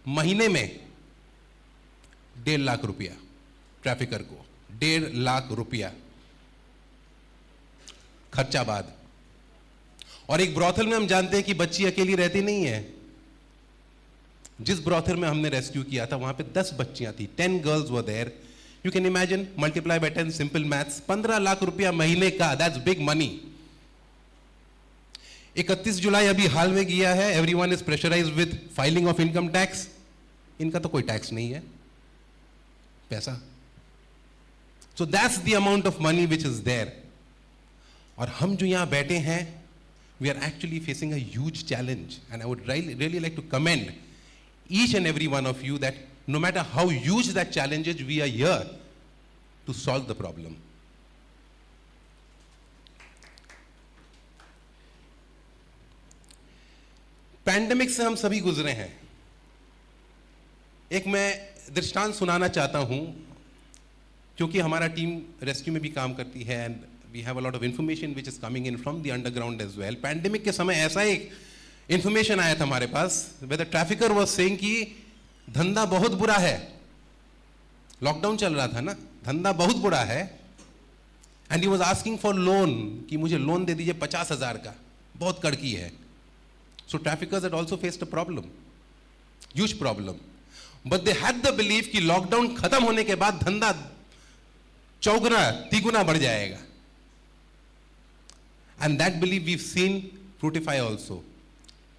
महीने में 1.5 लाख रुपया, ट्रैफिकर को 1.5 लाख रुपया खर्चा बाद. और एक ब्रॉथल में हम जानते हैं कि बच्ची अकेली रहती नहीं है. जिस ब्रॉथल में हमने रेस्क्यू किया था वहां पे 10 बच्चियां थी, 10 girls were there. You can imagine, multiply by 10, simple maths, 15 lakh रुपया महीने का, दैट्स बिग मनी. 31 जुलाई अभी हाल में गया है, everyone is pressurised with filing of income tax. इनका तो कोई टैक्स नहीं है, पैसा. So that's the amount of money which is there. और हम जो यहां बैठे हैं, we are actually facing a huge challenge, and I would really like to commend each and every one of you that no matter how huge that challenge is, we are here to solve the problem. Pandemic से हम सभी गुजरे हैं. एक मैं दृष्टांत सुनाना चाहता हूं, क्योंकि हमारा टीम रेस्क्यू में भी काम करती है, and we have a lot of information which is coming in from the underground as well. Pandemic के समय ऐसा एक information आया था हमारे पास, where the trafficker was saying कि धंधा बहुत बुरा है. लॉकडाउन चल रहा था ना, धंधा बहुत बुरा है, and he was asking for loan, कि मुझे लोन दे दीजिए 50,000 का, बहुत कड़की है. So traffickers had also faced a problem, huge problem, but they had the belief कि लॉकडाउन खत्म होने के बाद धंधा चौगुना तिगुना बढ़ जाएगा. And that belief we've seen fructify also.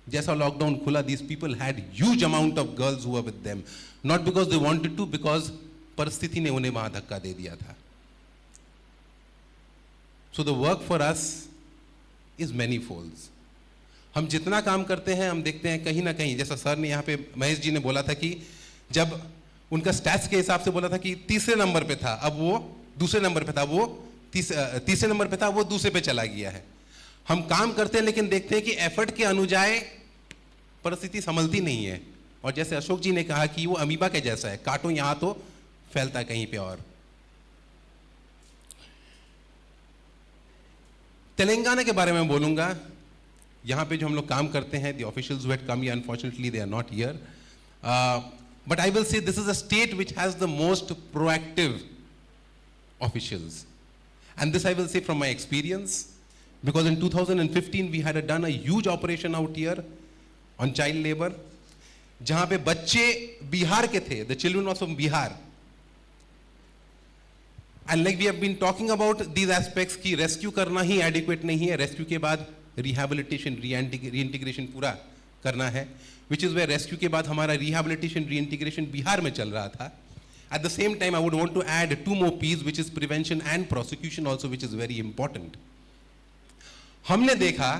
जैसा लॉकडाउन खुला, these people had huge amount of girls who were with them, not because they wanted to, because परिस्थिति ने उन्हें वहां धक्का दे दिया था. So the work for us is many folds. हम जितना काम करते हैं, हम देखते हैं कहीं ना कहीं, जैसा सर ने यहाँ पे महेश जी ने बोला था कि जब उनका स्टैट्स के हिसाब से बोला था कि तीसरे नंबर पे था, अब वो दूसरे नंबर पे था, वो तीसरे नंबर पे था, वो दूसरे पे चला गया है. हम काम करते हैं लेकिन देखते हैं कि एफर्ट के अनुजाय परिस्थिति संभलती नहीं है. और जैसे अशोक जी ने कहा कि वो अमीबा के जैसा है, काटो यहां तो फैलता है कहीं पे और. तेलंगाना के बारे में बोलूंगा. यहां पे जो हम लोग काम करते हैं, the officials who had come here, unfortunately they are not here, but I will say this is a state which has the most proactive officials. And this I will say from my experience, because in 2015 we had done a huge operation out here on child labor, जहां पे बच्चे बिहार के थे, the children was from Bihar. And like we have been talking about these aspects कि rescue करना ही adequate नहीं है, rescue के बाद rehabilitation, reintegration पूरा करना है, which is where rescue के बाद हमारा rehabilitation, reintegration बिहार में चल रहा था. At the same time, I would want to add 2 more P's, which is prevention and prosecution also, which is very important. हमने देखा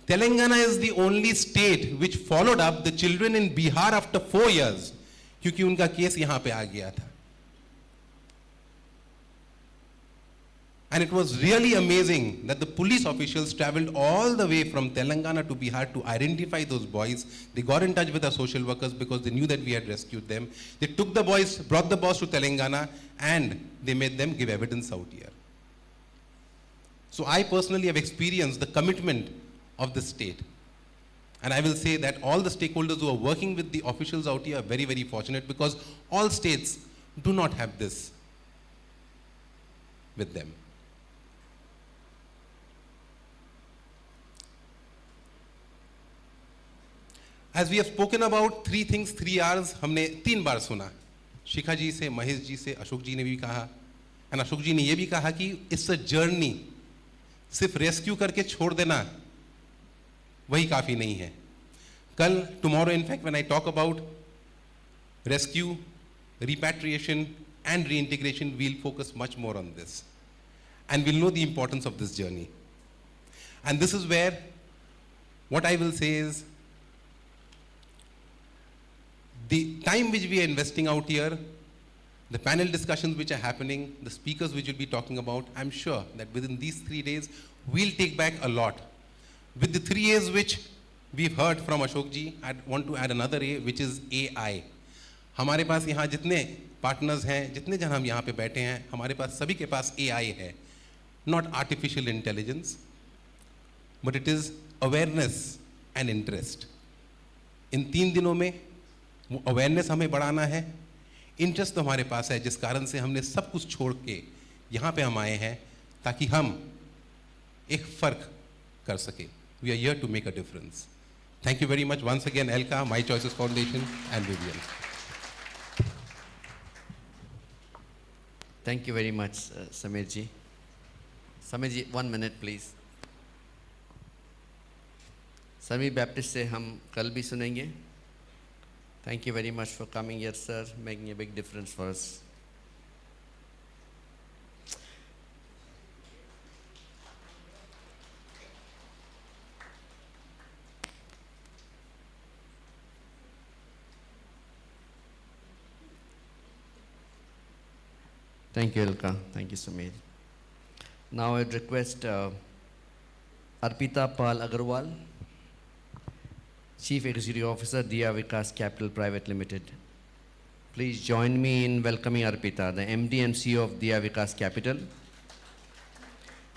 Telangana is the only state which followed up the children in Bihar after 4 years, क्योंकि उनका case यहाँ पे आ गया था. And it was really amazing that the police officials traveled all the way from Telangana to Bihar to identify those boys. They got in touch with our social workers because they knew that we had rescued them. They took the boys, brought the boys to Telangana, and they made them give evidence out here. So I personally have experienced the commitment of the state. And I will say that all the stakeholders who are working with the officials out here are very, very fortunate, because all states do not have this with them. As we have spoken about 3 things, 3 hours, हमने 3 बार सुना. शिखा जी से, महेश जी से, अशोक जी ने भी कहा. And Ashok जी ने ये भी कहा कि it's a journey. सिर्फ रेस्क्यू करके छोड़ देना वही काफी नहीं है. कल, tomorrow in fact, when I talk about rescue, repatriation and reintegration, we'll focus much more on this. And we'll know the importance of this journey. And this is where what I will say is, the time which we are investing out here, the panel discussions which are happening, the speakers which we'll be talking about, I'm sure that within these 3 days, we'll take back a lot. With the 3 A's which we've heard from Ashok ji, I want to add another A, which is AI. हमारे पास यहाँ जितने partners हैं, जितने जन हम यहाँ पे बैठे हैं, हमारे पास सभी के पास AI है. Not artificial intelligence, but it is awareness and interest. इन 3 दिनों में वो अवेयरनेस हमें बढ़ाना है, इंटरेस्ट तो हमारे पास है, जिस कारण से हमने सब कुछ छोड़ के यहाँ पे हम आए हैं, ताकि हम एक फर्क कर सके. We are here to make a difference. Thank you very much once again, Elka, My Choices Foundation, and Vivian. Thank you very much, Samir ji. Samir ji, 1 minute please. Sameer Baptist से हम कल भी सुनेंगे. Thank you very much for coming here, sir, making a big difference for us. Thank you, Ilka. Thank you, Samir. Now I would request Arpita Pal Agarwal, Chief Executive Officer, Diya Vikas Capital Private Limited. Please join me in welcoming Arpita, the MD and CEO of Diya Vikas Capital,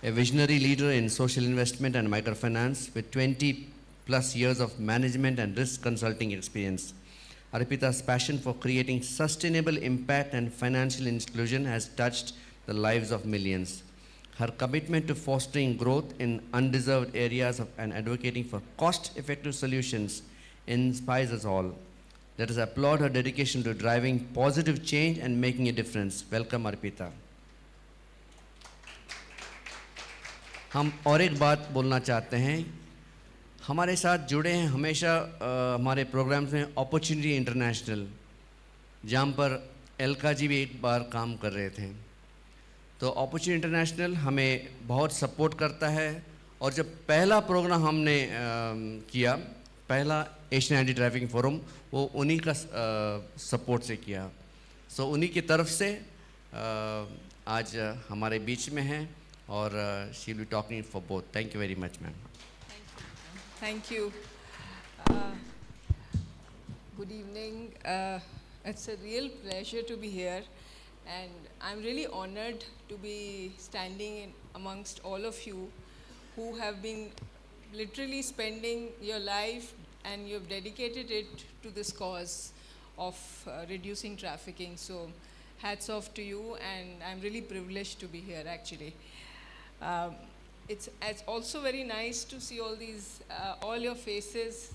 a visionary leader in social investment and microfinance with 20+ years of management and risk consulting experience. Arpita's passion for creating sustainable impact and financial inclusion has touched the lives of millions. Her commitment to fostering growth in undeserved areas and advocating for cost-effective solutions inspires us all. Let us applaud her dedication to driving positive change and making a difference. Welcome, Arpita. हम और एक बात बोलना चाहते हैं. हमारे साथ जुड़े हैं हमेशा हमारे प्रोग्राम्स में अपॉर्चुनिटी इंटरनेशनल, जहाँ पर एल्का जी भी एक बार काम कर रहे थे. तो अपॉर्चुनिटी इंटरनेशनल हमें बहुत सपोर्ट करता है, और जब पहला प्रोग्राम हमने किया, पहला एशियन एंटी ट्रैफिकिंग फोरम, वो उन्हीं का सपोर्ट से किया. सो उन्हीं की तरफ से आज हमारे बीच में हैं, और she will be talking for both. Thank you very much, ma'am. Thank you. Good evening. It's a real pleasure to be here, and I'm really honored to be standing amongst all of you who have been literally spending your life and you've dedicated it to this cause of reducing trafficking. So hats off to you, and I'm really privileged to be here actually. It's also very nice to see all these, all your faces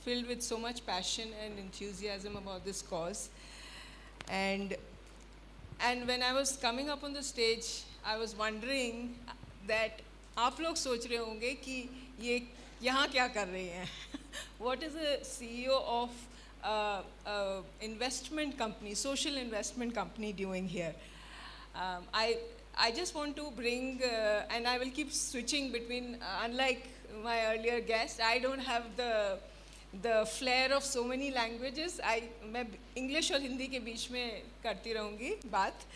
filled with so much passion and enthusiasm about this cause. And when I was coming up on the stage, I was wondering that आप लोग सोच रहे होंगे कि ये यहाँ क्या कर रहे हैं? What is a CEO of investment company, social investment company doing here? I just want to bring, and I will keep switching between, unlike my earlier guest, I don't have the flair of so many languages. मैं English और हिंदी के बीच में करती रहूँगी बात.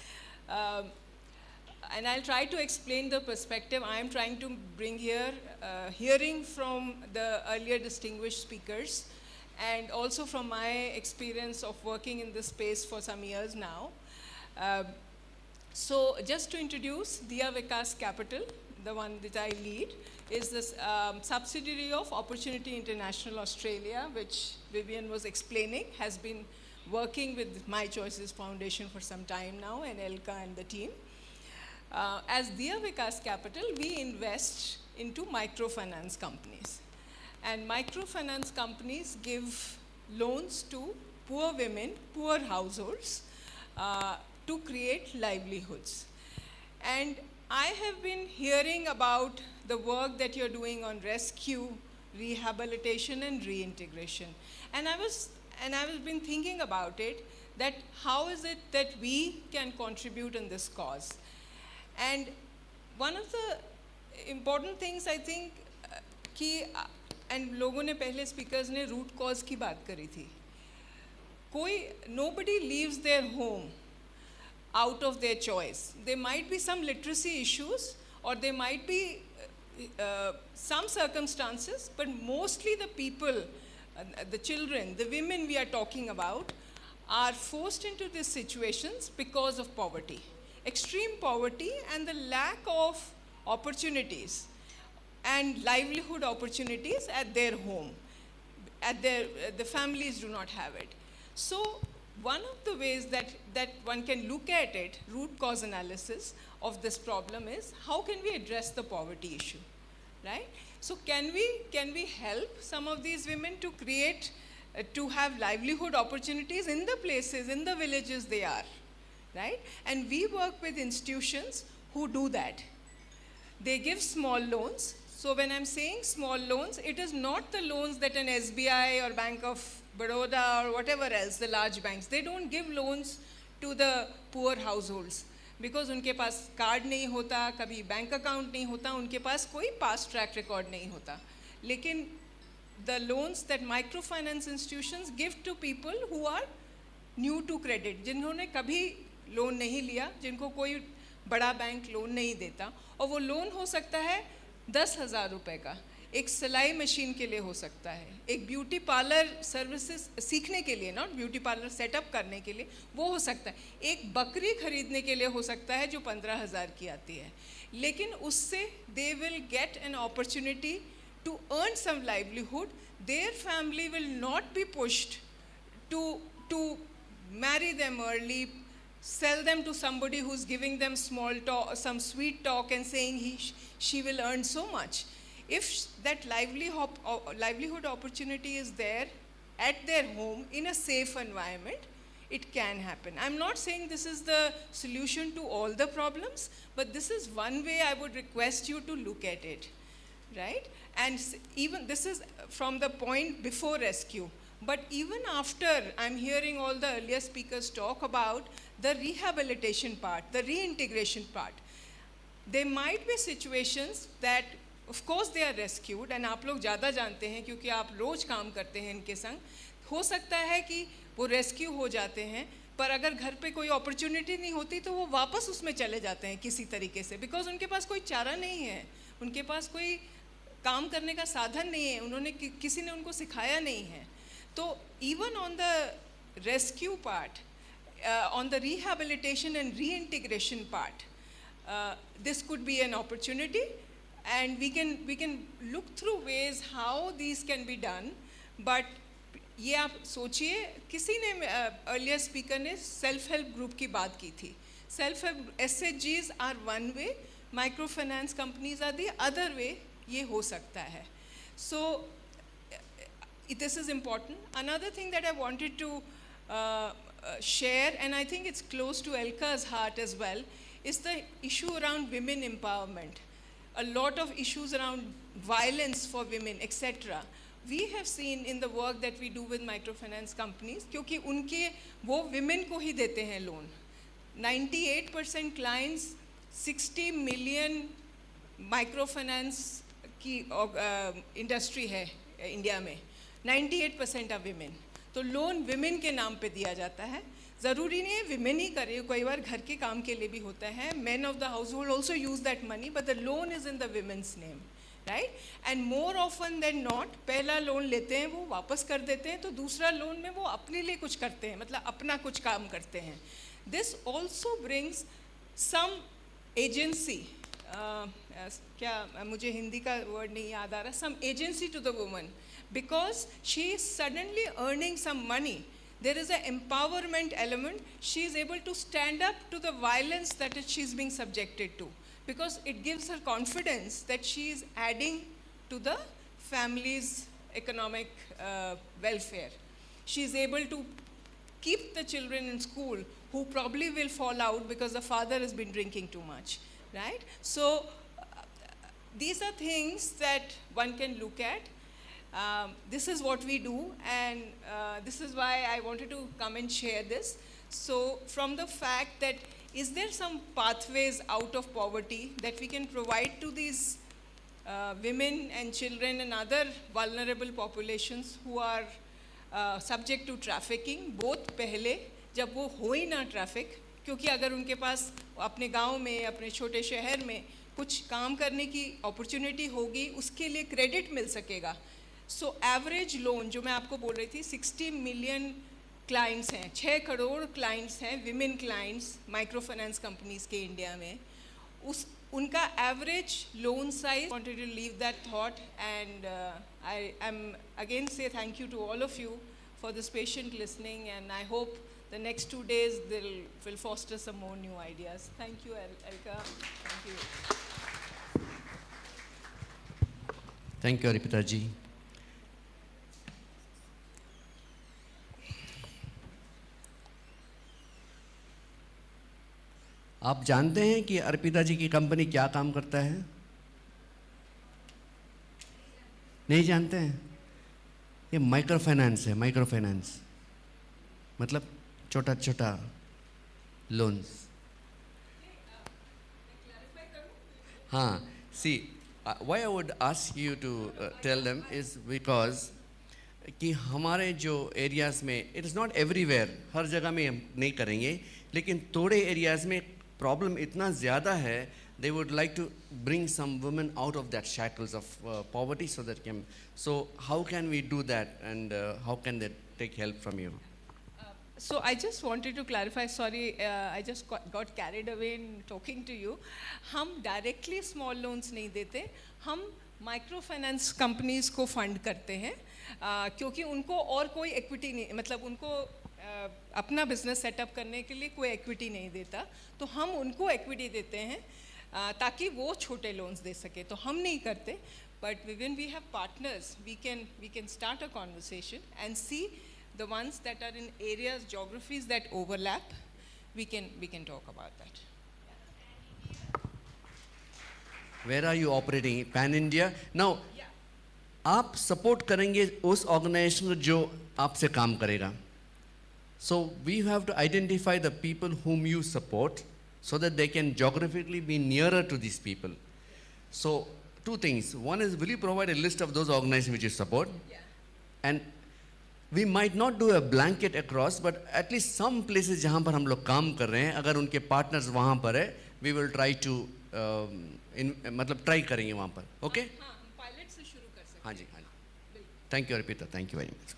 And I'll try to explain the perspective I am trying to bring here, hearing from the earlier distinguished speakers, and also from my experience of working in this space for some years now. So just to introduce, Diya Vikas Capital, the one that I lead, is this subsidiary of Opportunity International Australia, which Vivian was explaining, has been working with My Choices Foundation for some time now, and Elka and the team. As Diya Vikas Capital, we invest into microfinance companies. And microfinance companies give loans to poor women, poor households, to create livelihoods. And I have been hearing about the work that you're doing on rescue, rehabilitation, and reintegration. And I've been thinking about it, that how is it that we can contribute in this cause? And one of the important things I think and लोगों ने पहले speakers ने root cause की बात करी थी. Nobody leaves their home out of their choice. There might be some literacy issues, or there might be some circumstances, but mostly the people, the children, the women we are talking about, are forced into these situations because of poverty. Extreme poverty and the lack of opportunities and livelihood opportunities at their home. The families do not have it. So one of the ways that one can look at it, root cause analysis of this problem, is how can we address the poverty issue, right? So can we help some of these women to create, to have livelihood opportunities in the places, in the villages they are, right? And we work with institutions who do that. They give small loans. So when I'm saying small loans, it is not the loans that an SBI or Bank of Baroda or whatever else, the large banks, they don't give loans to the poor households because उनके पास card नहीं होता, कभी bank account नहीं होता, उनके पास कोई पास track record नहीं होता. लेकिन the loans that microfinance institutions give to people who are new to credit, जिन्होंने कभी लोन नहीं लिया, जिनको कोई बड़ा बैंक लोन नहीं देता, और वो लोन हो सकता है 10,000 रुपए का, एक सिलाई मशीन के लिए हो सकता है, एक ब्यूटी पार्लर सर्विसेज सीखने के लिए, नॉट ब्यूटी पार्लर सेटअप करने के लिए वो हो सकता है, एक बकरी खरीदने के लिए हो सकता है जो 15,000 की आती है. लेकिन उससे they will get an opportunity to earn some livelihood. Their family will not be pushed to marry them early, sell them to somebody who's giving them small talk, some sweet talk and saying she will earn so much. If that livelihood opportunity is there at their home in a safe environment, it can happen. I'm not saying this is the solution to all the problems, but this is one way I would request you to look at it, right? And even this is from the point before rescue. But even after, I'm hearing all the earlier speakers talk about the rehabilitation part, the reintegration part. There might be situations that, of course, they are rescued, and आप लोग ज़्यादा जानते हैं क्योंकि आप रोज़ काम करते हैं इनके संग. हो सकता है कि वो रेस्क्यू हो जाते हैं, पर अगर घर पे कोई अपॉर्चुनिटी नहीं होती तो वो वापस उसमें चले जाते हैं किसी तरीके से, बिकॉज उनके पास कोई चारा नहीं है, उनके पास कोई काम करने का साधन नहीं है, उन्होंने किसी ने उनको सिखाया नहीं है. तो even on the rescue part, on the rehabilitation and reintegration part, this could be an opportunity, and we can look through ways how these can be done. But ये आप सोचिए, किसी ने earlier speaker ने self help group की बात की थी. Self help SHGs are one way, microfinance companies are the other way. ये हो सकता है. So this is important. Another thing that I wanted to share, and I think it's close to Elka's heart as well, is the issue around women empowerment. A lot of issues around violence for women, etc. We have seen in the work that we do with microfinance companies, क्योंकि उनके वो women को ही देते हैं loan. 98% clients 60 million micro finance की industry है India में, 98% of women. तो लोन विमेन के नाम पे दिया जाता है। ज़रूरी नहीं है विमेन ही करे, कई बार घर के काम के लिए भी होता है। Men of the household also use that money, but the loan is in the women's name, right. And more often than not, पहला लोन लेते हैं वो वापस कर देते हैं, तो दूसरा लोन में वो अपने लिए कुछ करते हैं, मतलब अपना कुछ काम करते हैं। This also brings some agency, क्या मुझे हिंदी का वर्ड नहीं याद आ रहा, some agency to the woman, because she is suddenly earning some money. There is an empowerment element. She is able to stand up to the violence that she is being subjected to, because it gives her confidence that she is adding to the family's economic welfare. She is able to keep the children in school who probably will fall out because the father has been drinking too much, right? So these are things that one can look at. This is what we do, and this is why I wanted to come and share this. So from the fact that is there some pathways out of poverty that we can provide to these women and children and other vulnerable populations who are subject to trafficking, both पहले जब वो हो ही ना traffic, क्योंकि अगर उनके पास अपने गांव में, अपने छोटे शहर में कुछ काम करने की अपॉर्चुनिटी होगी, उसके लिए क्रेडिट मिल सकेगा। सो एवरेज लोन जो मैं आपको बोल रही थी, 60 मिलियन क्लाइंट्स हैं, 6 करोड़ क्लाइंट्स हैं, women clients micro finance companies के इंडिया में। उनका average loan size, wanted to leave that thought, and I am again say thank you to all of you for this patient listening, and I hope the next 2 days will foster some more new ideas. Thank you, Erika. Thank you. Thank you, Arpita ji. आप जानते हैं कि अर्पिता जी की company क्या काम करता है? नहीं जानते हैं? ये माइक्रो फाइनेंस है, माइक्रो फाइनेंस मतलब छोटा छोटा लोन्स। हाँ, see why I would ask you to tell them is because कि हमारे जो एरियाज़ में, इट इज़ नॉट एवरीवेयर, हर जगह में हम नहीं करेंगे, लेकिन थोड़े एरियाज़ में प्रॉब्लम इतना ज़्यादा है, they would like to bring some women out of that shackles of poverty, so that can, so how can we do that, and how can they take help from you? So I just wanted to clarify, sorry, I just got carried away in talking to you. हम directly small loans नहीं देते, हम micro finance companies को fund करते हैं, क्योंकि उनको और कोई इक्विटी नहीं, मतलब उनको अपना बिजनेस सेटअप करने के लिए कोई इक्विटी नहीं देता, तो हम उनको इक्विटी देते हैं ताकि वो छोटे लोन्स दे सके। तो हम नहीं करते, but when we have partners, we can start a conversation and see the ones that are in areas, geographies that overlap. We can talk about that. Where are you operating? Pan India? Now, आप support करेंगे उस organisation जो आपसे काम करेगा. So we have to identify the people whom you support so that they can geographically be nearer to these people. So 2 things. One is, will you provide a list of those organizations which you support? Yeah. And we might not do a blanket across, but at least some places जहाँ पर हम लोग काम कर रहे हैं, अगर उनके partners वहाँ पर है, we will try to मतलब try करेंगे वहाँ पर. Okay? हाँ, हम पायलट से शुरू कर सकते हैं. हाँ जी, हाँ जी. Thank you, Arpita. Thank you very much.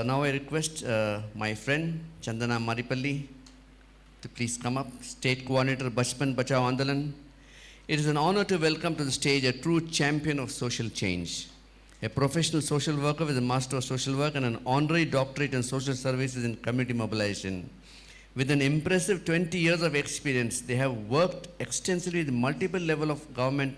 Now I request my friend Chandana Maripalli to please come up, State Coordinator Bachpan Bachao Andolan. It is an honor to welcome to the stage a true champion of social change, a professional social worker with a Master of Social Work and an honorary doctorate in social services and community mobilization. With an impressive 20 years of experience, they have worked extensively with multiple levels of government,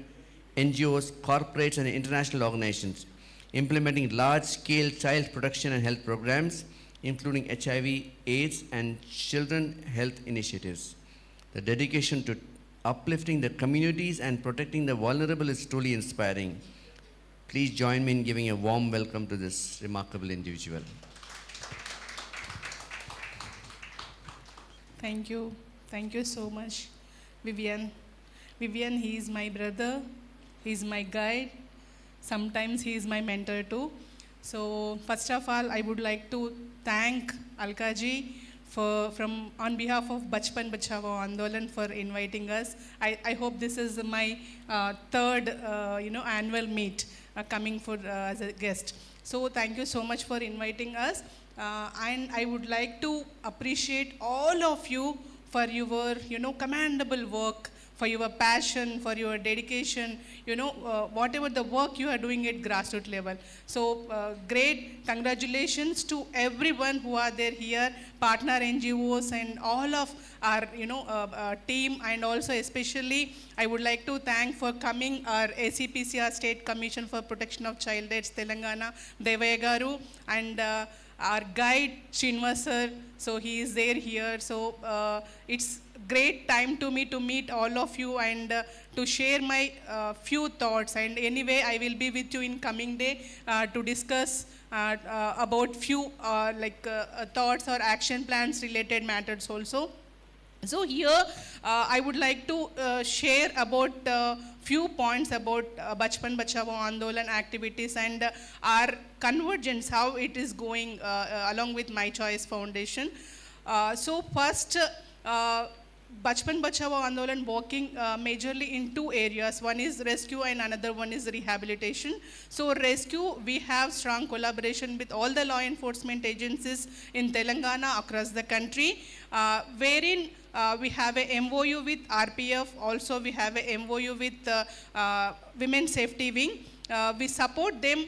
NGOs, corporates and international organizations, implementing large-scale child protection and health programs, including HIV, AIDS, and children health initiatives. The dedication to uplifting the communities and protecting the vulnerable is truly inspiring. Please join me in giving a warm welcome to this remarkable individual. Thank you. Thank you so much, Vivian. Vivian, he is my brother. He is my guide. Sometimes he is my mentor too. So first of all, I would like to thank Alkaji on behalf of Bachpan Bachao Andolan for inviting us. I hope this is my third annual meet coming for as a guest. So thank you so much for inviting us. And I would like to appreciate all of you for your commendable work, for your passion, for your dedication, whatever the work you are doing at grassroots level. So great congratulations to everyone who are there here, partner NGOs and all of our team, and also especially I would like to thank for coming our ACPCR State Commission for Protection of Child Rights Telangana, Devaya Garu, and our guide Srinivas sir. So he is there here. So it's great time to me to meet all of you and to share my few thoughts. And anyway, I will be with you in coming day to discuss about few thoughts or action plans related matters also. So here I would like to share about few points about Bachpan Bachao Andolan activities and our convergence, how it is going along with My Choice Foundation. So first, Bachpan Bachao Andolan working majorly in two areas. One is rescue and another one is rehabilitation. So rescue, we have strong collaboration with all the law enforcement agencies in Telangana across the country, wherein we have a MOU with RPF, also we have a MOU with Women's Safety Wing. We support them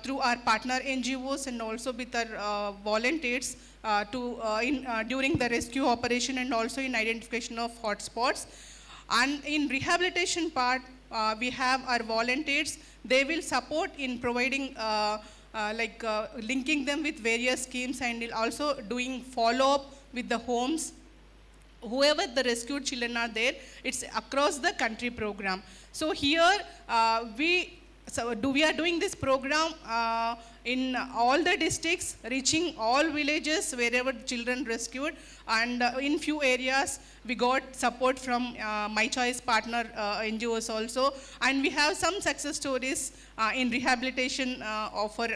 through our partner NGOs and also with our volunteers during the rescue operation and also in identification of hotspots. And in rehabilitation part, we have our volunteers. They will support in providing linking them with various schemes and also doing follow-up with the homes. Whoever the rescued children are there, it's across the country program. So here we are doing this program in all the districts, reaching all villages wherever children rescued, and in few areas we got support from My Choice partner NGOs also, and we have some success stories in rehabilitation for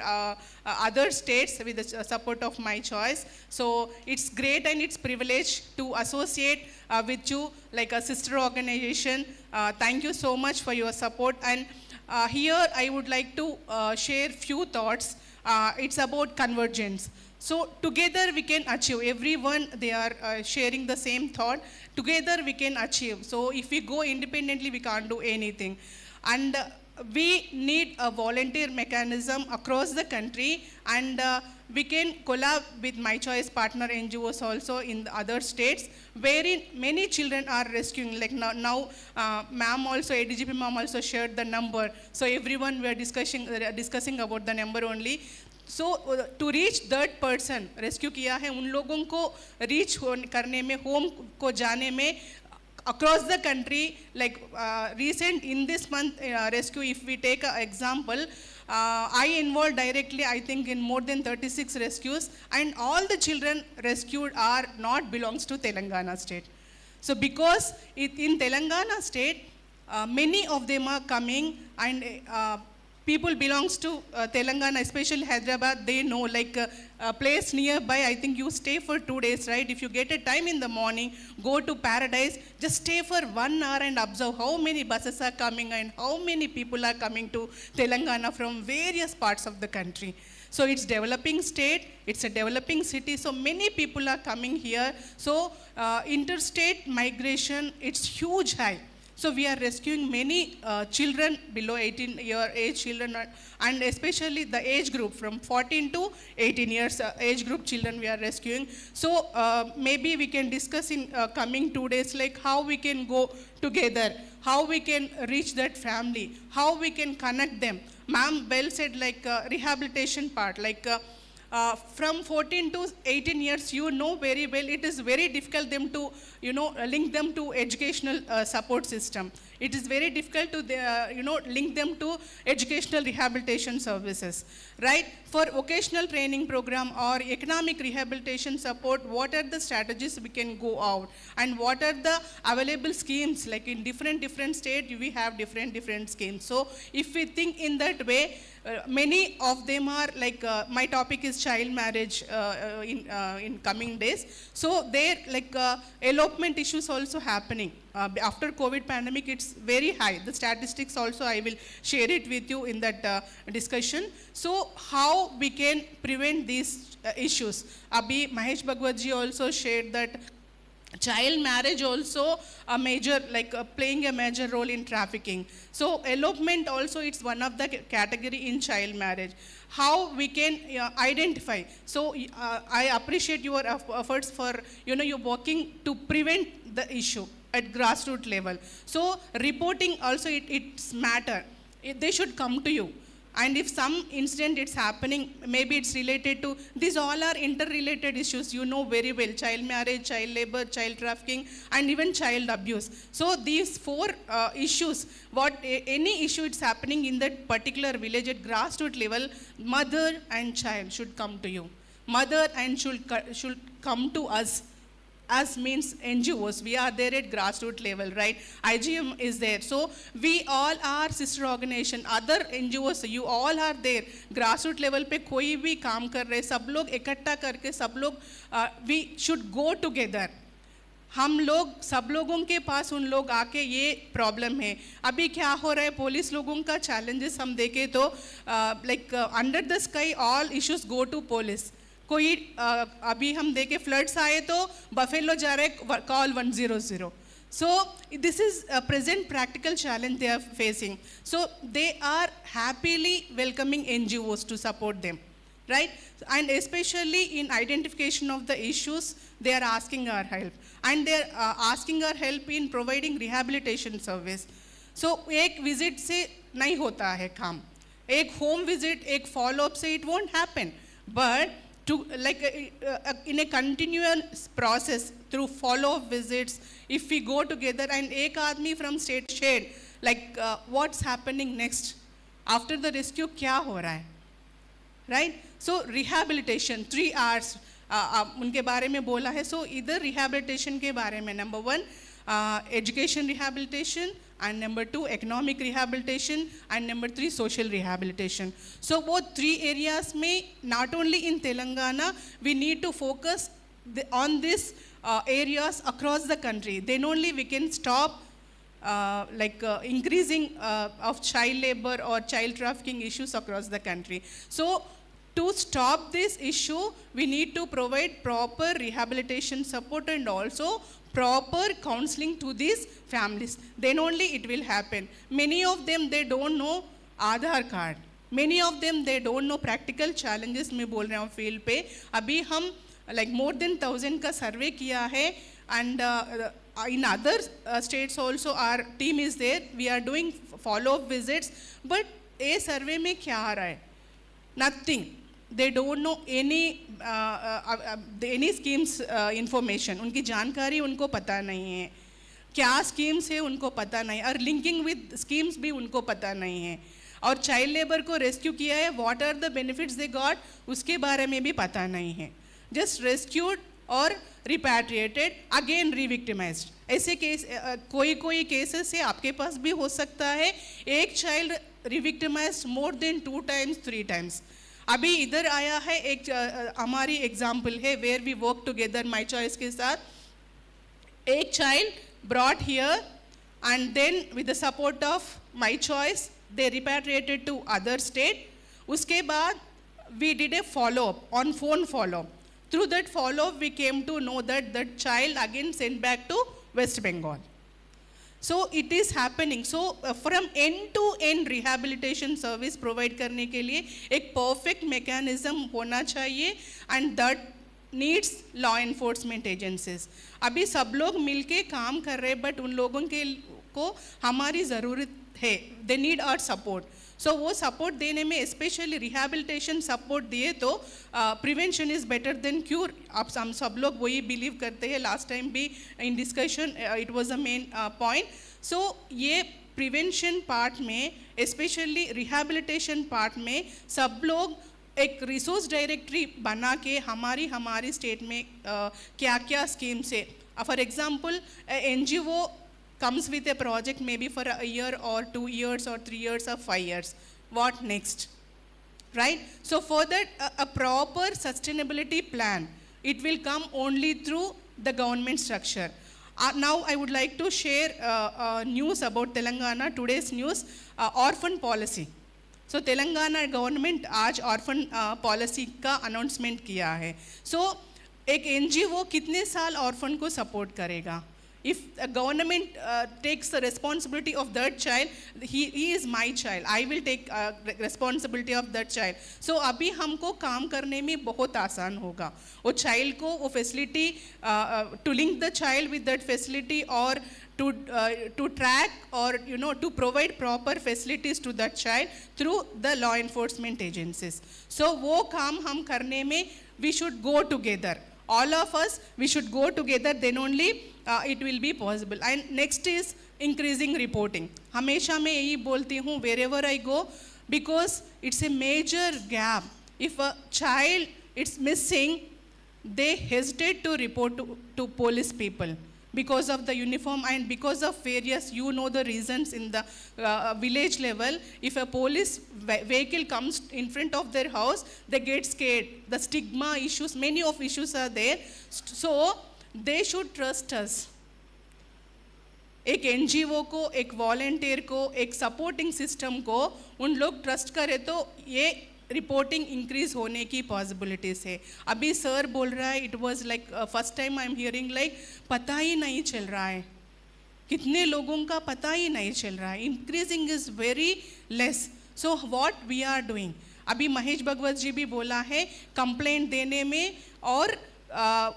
other states with the support of My Choice. So it's great and it's privilege to associate with you like a sister organization. Thank you so much for your support. And here I would like to share few thoughts. It's about convergence. So together we can achieve. Everyone, they are sharing the same thought. Together we can achieve. So if we go independently, we can't do anything. And we need a volunteer mechanism across the country, and we can collab with My Choice partner NGOs also in the other states, wherein many children are rescuing. Like now ma'am also, ADGP ma'am also shared the number. So everyone we are discussing about the number only. So to reach that person, rescue किया है, उन लोगों को reach करने में, home को जाने में, across the country, like recent in this month rescue, if we take an example, I involved directly, I think, in more than 36 rescues, and all the children rescued are not belongs to Telangana state. So because in Telangana state, many of them are coming, and people belongs to Telangana, especially Hyderabad, they know, like a place nearby, I think you stay for 2 days, right? If you get a time in the morning, go to Paradise, just stay for 1 hour and observe how many buses are coming and how many people are coming to Telangana from various parts of the country. So it's developing state, it's a developing city, so many people are coming here. So interstate migration, it's huge high. So we are rescuing many children below 18-year age children, and especially the age group from 14 to 18 years age group children we are rescuing. So maybe we can discuss in coming 2 days, like how we can go together, how we can reach that family, how we can connect them. Ma'am well said, like rehabilitation part, like from 14 to 18 years, you know very well, it is very difficult them to, link them to educational support system. It is very difficult to link them to educational rehabilitation services, right? For vocational training program or economic rehabilitation support, what are the strategies we can go out, and what are the available schemes? Like in different states, we have different schemes. So if we think in that way, many of them are like, my topic is child marriage in coming days. So there, like elopement issues also happening. After COVID pandemic, it's very high. The statistics also, I will share it with you in that discussion. So how we can prevent these issues? Abhi Mahesh Bhagwat ji also shared that child marriage also a major, playing a major role in trafficking. So elopement also, it's one of the category in child marriage. How we can identify. So I appreciate your efforts for, you're working to prevent the issue at grassroots level. So reporting also, it's matter. They should come to you. And if some incident it's happening, maybe it's related to, these all are interrelated issues, you know very well: child marriage, child labor, child trafficking, and even child abuse. So these four issues, any issue it's happening in that particular village at grassroots level, mother and child should come to you. Mother and should come to us. Us means NGOs, we are there at grassroots level, right? IGM is there. So we all are sister organization, other NGOs, you all are there. Grassroots level पे कोई भी काम कर रहे, सब लोग इकट्ठा करके सब लोग, we should go together. हम लोग, सब लोगों के पास उन लोग आके ये प्रॉब्लम है. अभी क्या हो रहा है, पुलिस लोगों का चैलेंजेस हम देखें तो under the sky all issues go to police. कोई अभी हम देखें फ्लड्स आए तो बफेलो जा रहे, call 100. So this is a present practical challenge they are facing. So they are happily welcoming NGOs to support them, right? And especially in identification of the issues, they are asking our help. And they are asking our help in providing rehabilitation service. So एक visit से नहीं होता है काम. एक home visit, एक follow up से it won't happen. But to in a continuous process through follow-up visits, if we go together and ek aadmi from state shared, what's happening next after the rescue, kya ho raha hai, right? So rehabilitation, 3 R's unke bare mein bola hai. So either rehabilitation ke bare mein, number 1 education rehabilitation, and number 2 economic rehabilitation, and number 3 social rehabilitation. So both 3 areas may, not only in Telangana, we need to focus on these areas across the country. Then only we can stop increasing of child labor or child trafficking issues across the country. So to stop this issue, we need to provide proper rehabilitation support and also proper counseling to these families. Then only it will happen. Many of them, they don't know Aadhaar card. Many of them, they don't know practical challenges. मैं बोल रहा हूँ field पे. अभी हम more than 1,000 का survey किया है, and in other states also our team is there. We are doing follow-up visits. But ये survey में क्या आ रहा है? Nothing. They don't know any schemes information. उनकी जानकारी उनको पता नहीं है. क्या schemes है उनको पता नहीं, और linking with schemes भी उनको पता नहीं है. और child labor को rescue किया है, what are the benefits they got, उसके बारे में भी पता नहीं है. Just rescued और repatriated, again re-victimized. ऐसे केस कोई cases से आपके पास भी हो सकता है. एक child re-victimized more than 2 times, 3 times. अभी इधर आया है एक हमारी एग्जाम्पल है where we work together my choice के साथ. एक child brought here and then with the support of my choice they repatriated to other state. उसके बाद we did a follow-up, on phone follow-up. Through that follow-up we came to know that that child again sent back to West Bengal. So it is happening. So from end to end rehabilitation service provide करने के लिए एक perfect mechanism होना चाहिए, and that needs law enforcement agencies. अभी सब लोग मिलके काम कर रहे हैं, but उन लोगों के को हमारी ज़रूरत है, they need our support. So वो सपोर्ट देने में स्पेशली रिहैबिलिटेशन सपोर्ट दिए तो prevention is better than cure. आप हम सब लोग वही बिलीव करते हैं. लास्ट टाइम भी in discussion it was a main point. So ये प्रिवेंशन पार्ट में स्पेशली रिहैबिलिटेशन पार्ट में सब लोग एक रिसोर्स डायरेक्टरी बना के हमारी स्टेट में क्या क्या स्कीम्स है. For example NGO comes with a project maybe for a year or 2 years or 3 years or 5 years. What next? Right? So for that, a proper sustainability plan, it will come only through the government structure. Now I would like to share news about Telangana, today's news, orphan policy. So Telangana government आज orphan policy का announcement किया है. So एक NGO कितने साल orphan को support करेगा? If a government takes the responsibility of that child, he is my child. I will take responsibility of that child. So अभी हमको काम करने में बहुत आसान होगा. वो child को वो facility to link the child with that facility or to track or to provide proper facilities to that child through the law enforcement agencies. So वो काम हम करने में we should go together. All of us, we should go together, then only it will be possible. And next is increasing reporting. हमेशा मैं यही बोलती हूँ wherever I go, because it's a major gap. If a child is missing, they hesitate to report to police people because of the uniform and because of various, the reasons in the village level. If a police vehicle comes in front of their house, they get scared. The stigma issues, many of issues are there. So they should trust us. एक NGO को, एक volunteer को, एक supporting system को उन लोग trust करे तो ये रिपोर्टिंग इंक्रीज होने की पॉसिबिलिटीज है. अभी सर बोल रहा है, it was like first time I am hearing like पता ही नहीं चल रहा है, कितने लोगों का पता ही नहीं चल रहा है. Increasing is very less. So what we are doing, अभी महेश भगवत जी भी बोला है कंप्लेंट देने में और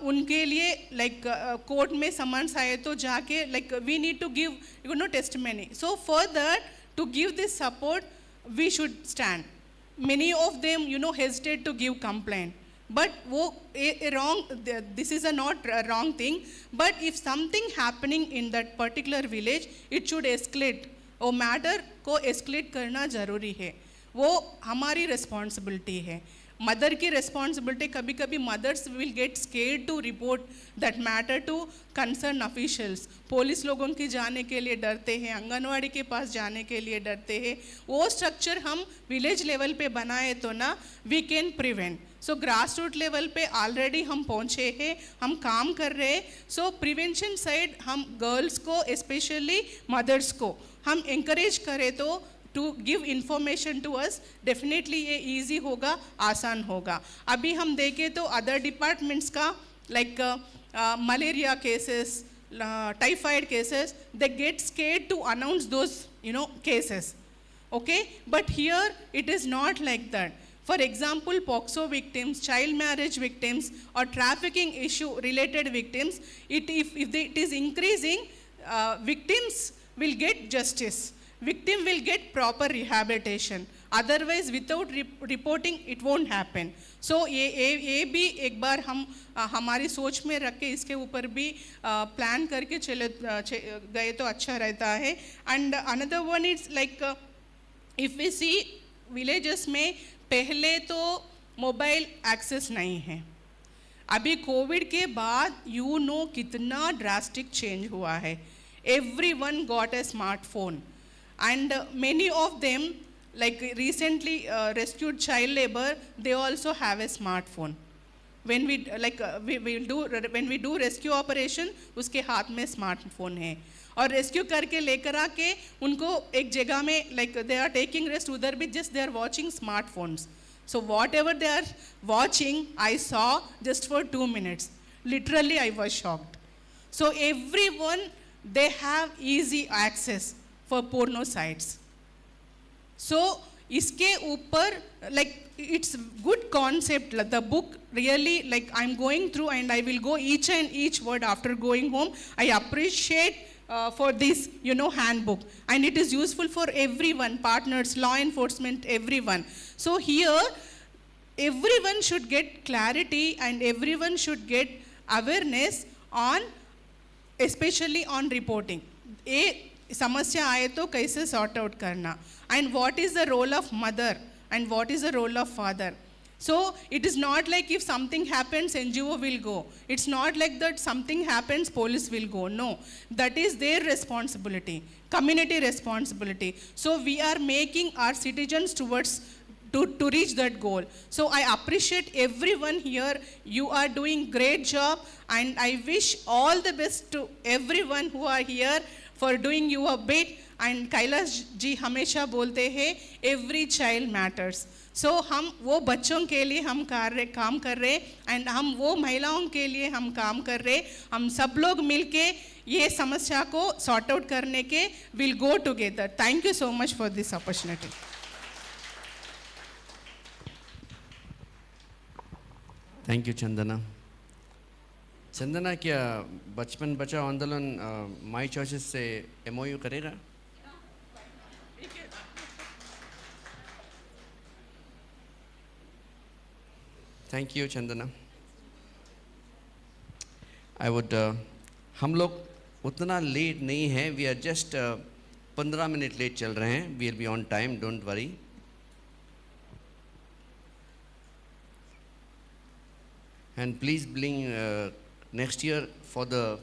उनके लिए लाइक कोर्ट में समन्स आए तो जाके like we need to give testimony. So for that to give this support we should stand. Many of them, hesitate to give complaint. But this is a not a wrong thing. But if something happening in that particular village, it should escalate. वो matter को escalate करना जरूरी है. वो हमारी responsibility है. Mother की responsibility, कभी कभी mothers will get scared to report that matter to concern officials. Police लोगों की जाने के लिए डरते हैं, आंगनवाड़ी के पास जाने के लिए डरते हैं. वो स्ट्रक्चर हम विलेज लेवल पे बनाए तो ना we can prevent. So grass root level पे ऑलरेडी हम पहुँचे हैं, हम काम कर रहे हैं. सो प्रिवेंशन साइड हम गर्ल्स को, स्पेशली मदर्स को हम इंकरेज करें तो to give information to us, definitely ये easy होगा, आसान होगा. अभी हम देखें तो other departments का like malaria cases, typhoid cases, they get scared to announce those cases. Okay, but here it is not like that. For example, POXO victims, child marriage victims, or trafficking issue related victims, if it is increasing, victims will get justice. Victim will get proper rehabilitation. Otherwise, without reporting, it won't happen. So ये भी एक बार हम हमारी सोच में रख के इसके ऊपर भी प्लान करके चले गए तो अच्छा रहता है. And another one is like if we see villages में पहले तो मोबाइल एक्सेस नहीं है. अभी कोविड के बाद कितना ड्रास्टिक चेंज हुआ है. Everyone got a smartphone. And many of them, like recently rescued child labor, they also have a smartphone. When we do rescue operation, उसके हाथ में smartphone है. और rescue करके लेकर आके उनको एक जगह में like they are taking rest, उधर भी just they are watching smartphones. So whatever they are watching, I saw just for 2 minutes. Literally, I was shocked. So everyone, they have easy access for porno sites. So इसके ऊपर like it's good concept. The book really, like I'm going through and I will go each and each word after going home. I appreciate for this, handbook. And it is useful for everyone, partners, law enforcement, everyone. So here, everyone should get clarity and everyone should get awareness on, especially on reporting. समस्या आए तो कैसे sort out करना, and what is the role of mother and what is the role of father. So it is not like if something happens, NGO will go. It's not like that something happens, police will go. No, that is their responsibility, community responsibility. So we are making our citizens towards to reach that goal. So I appreciate everyone here. You are doing great job, and I wish all the best to everyone who are here for doing your bit. And Kailash ji हमेशा बोलते हैं every child matters. So हम वो बच्चों के लिए हम काम कर रहे, and हम वो महिलाओं के लिए हम काम कर रहे. हम सब लोग मिलके ये समस्या को sort out करने के will go together. Thank you so much for this opportunity. Thank you Chandana. Chandana, क्या बचपन बचाओ आंदोलन माई चॉइसेस से MOU करेगा? Thank you Chandana. I would हम लोग उतना लेट नहीं है, we are just 15 minute late चल रहे हैं. We will be on time, don't worry. And please bring next year for the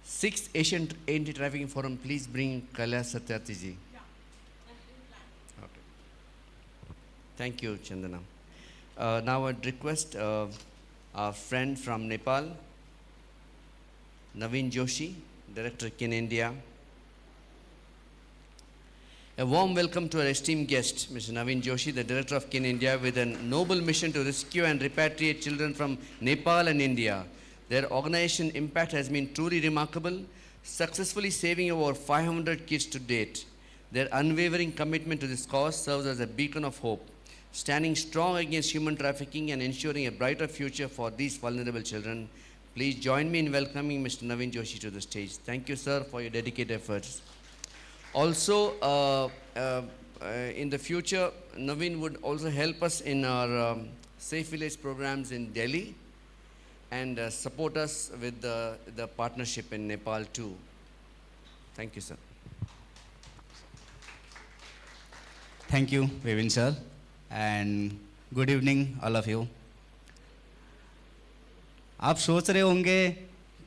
6th Asian Anti-Trafficking Forum, please bring Kailash Satyarthi ji. Okay. Thank you, Chandana. Now I'd request our friend from Nepal, Naveen Joshi, Director Kin India. A warm welcome to our esteemed guest, Mr. Naveen Joshi, the Director of Kin India, with a noble mission to rescue and repatriate children from Nepal and India. Their organization impact has been truly remarkable, successfully saving over 500 kids to date. Their unwavering commitment to this cause serves as a beacon of hope, standing strong against human trafficking and ensuring a brighter future for these vulnerable children. Please join me in welcoming Mr. Naveen Joshi to the stage. Thank you, sir, for your dedicated efforts. Also, in the future, Naveen would also help us in our Safe Village programs in Delhi and support us with the partnership in Nepal too. Thank you, sir. Thank you, Vivin sir, and good evening, all of you. आप सोच रहे होंगे